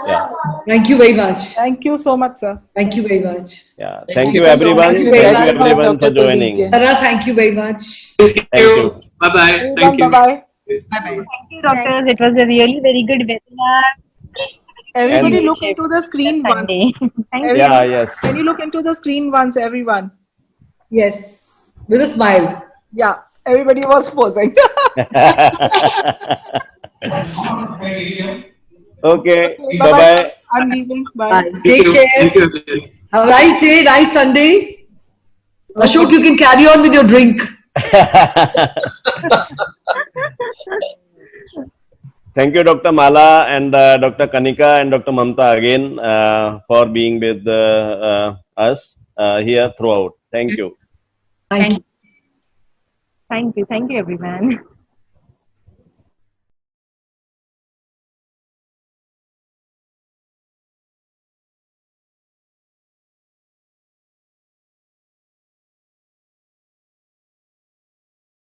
Yeah. Thank you very much. Thank you so much, sir. Thank you very much. Yeah. Thank you everyone. Thank you everyone for joining. Sarah, thank you very much. Thank you. Bye-bye. Thank you. Bye-bye. Thank you, doctors. It was a really very good webinar. Everybody look into the screen once. Yes. Can you look into the screen once, everyone? Yes. With a smile. Yeah. Everybody was posing. Okay. Bye-bye. I'm leaving. Bye. Take care. Have a nice day, nice Sunday. Ashok, you can carry on with your drink. Thank you, Dr. Mala and Dr. Kanika and Dr. Mamta again for being with us here throughout. Thank you. Thank you. Thank you, everyone.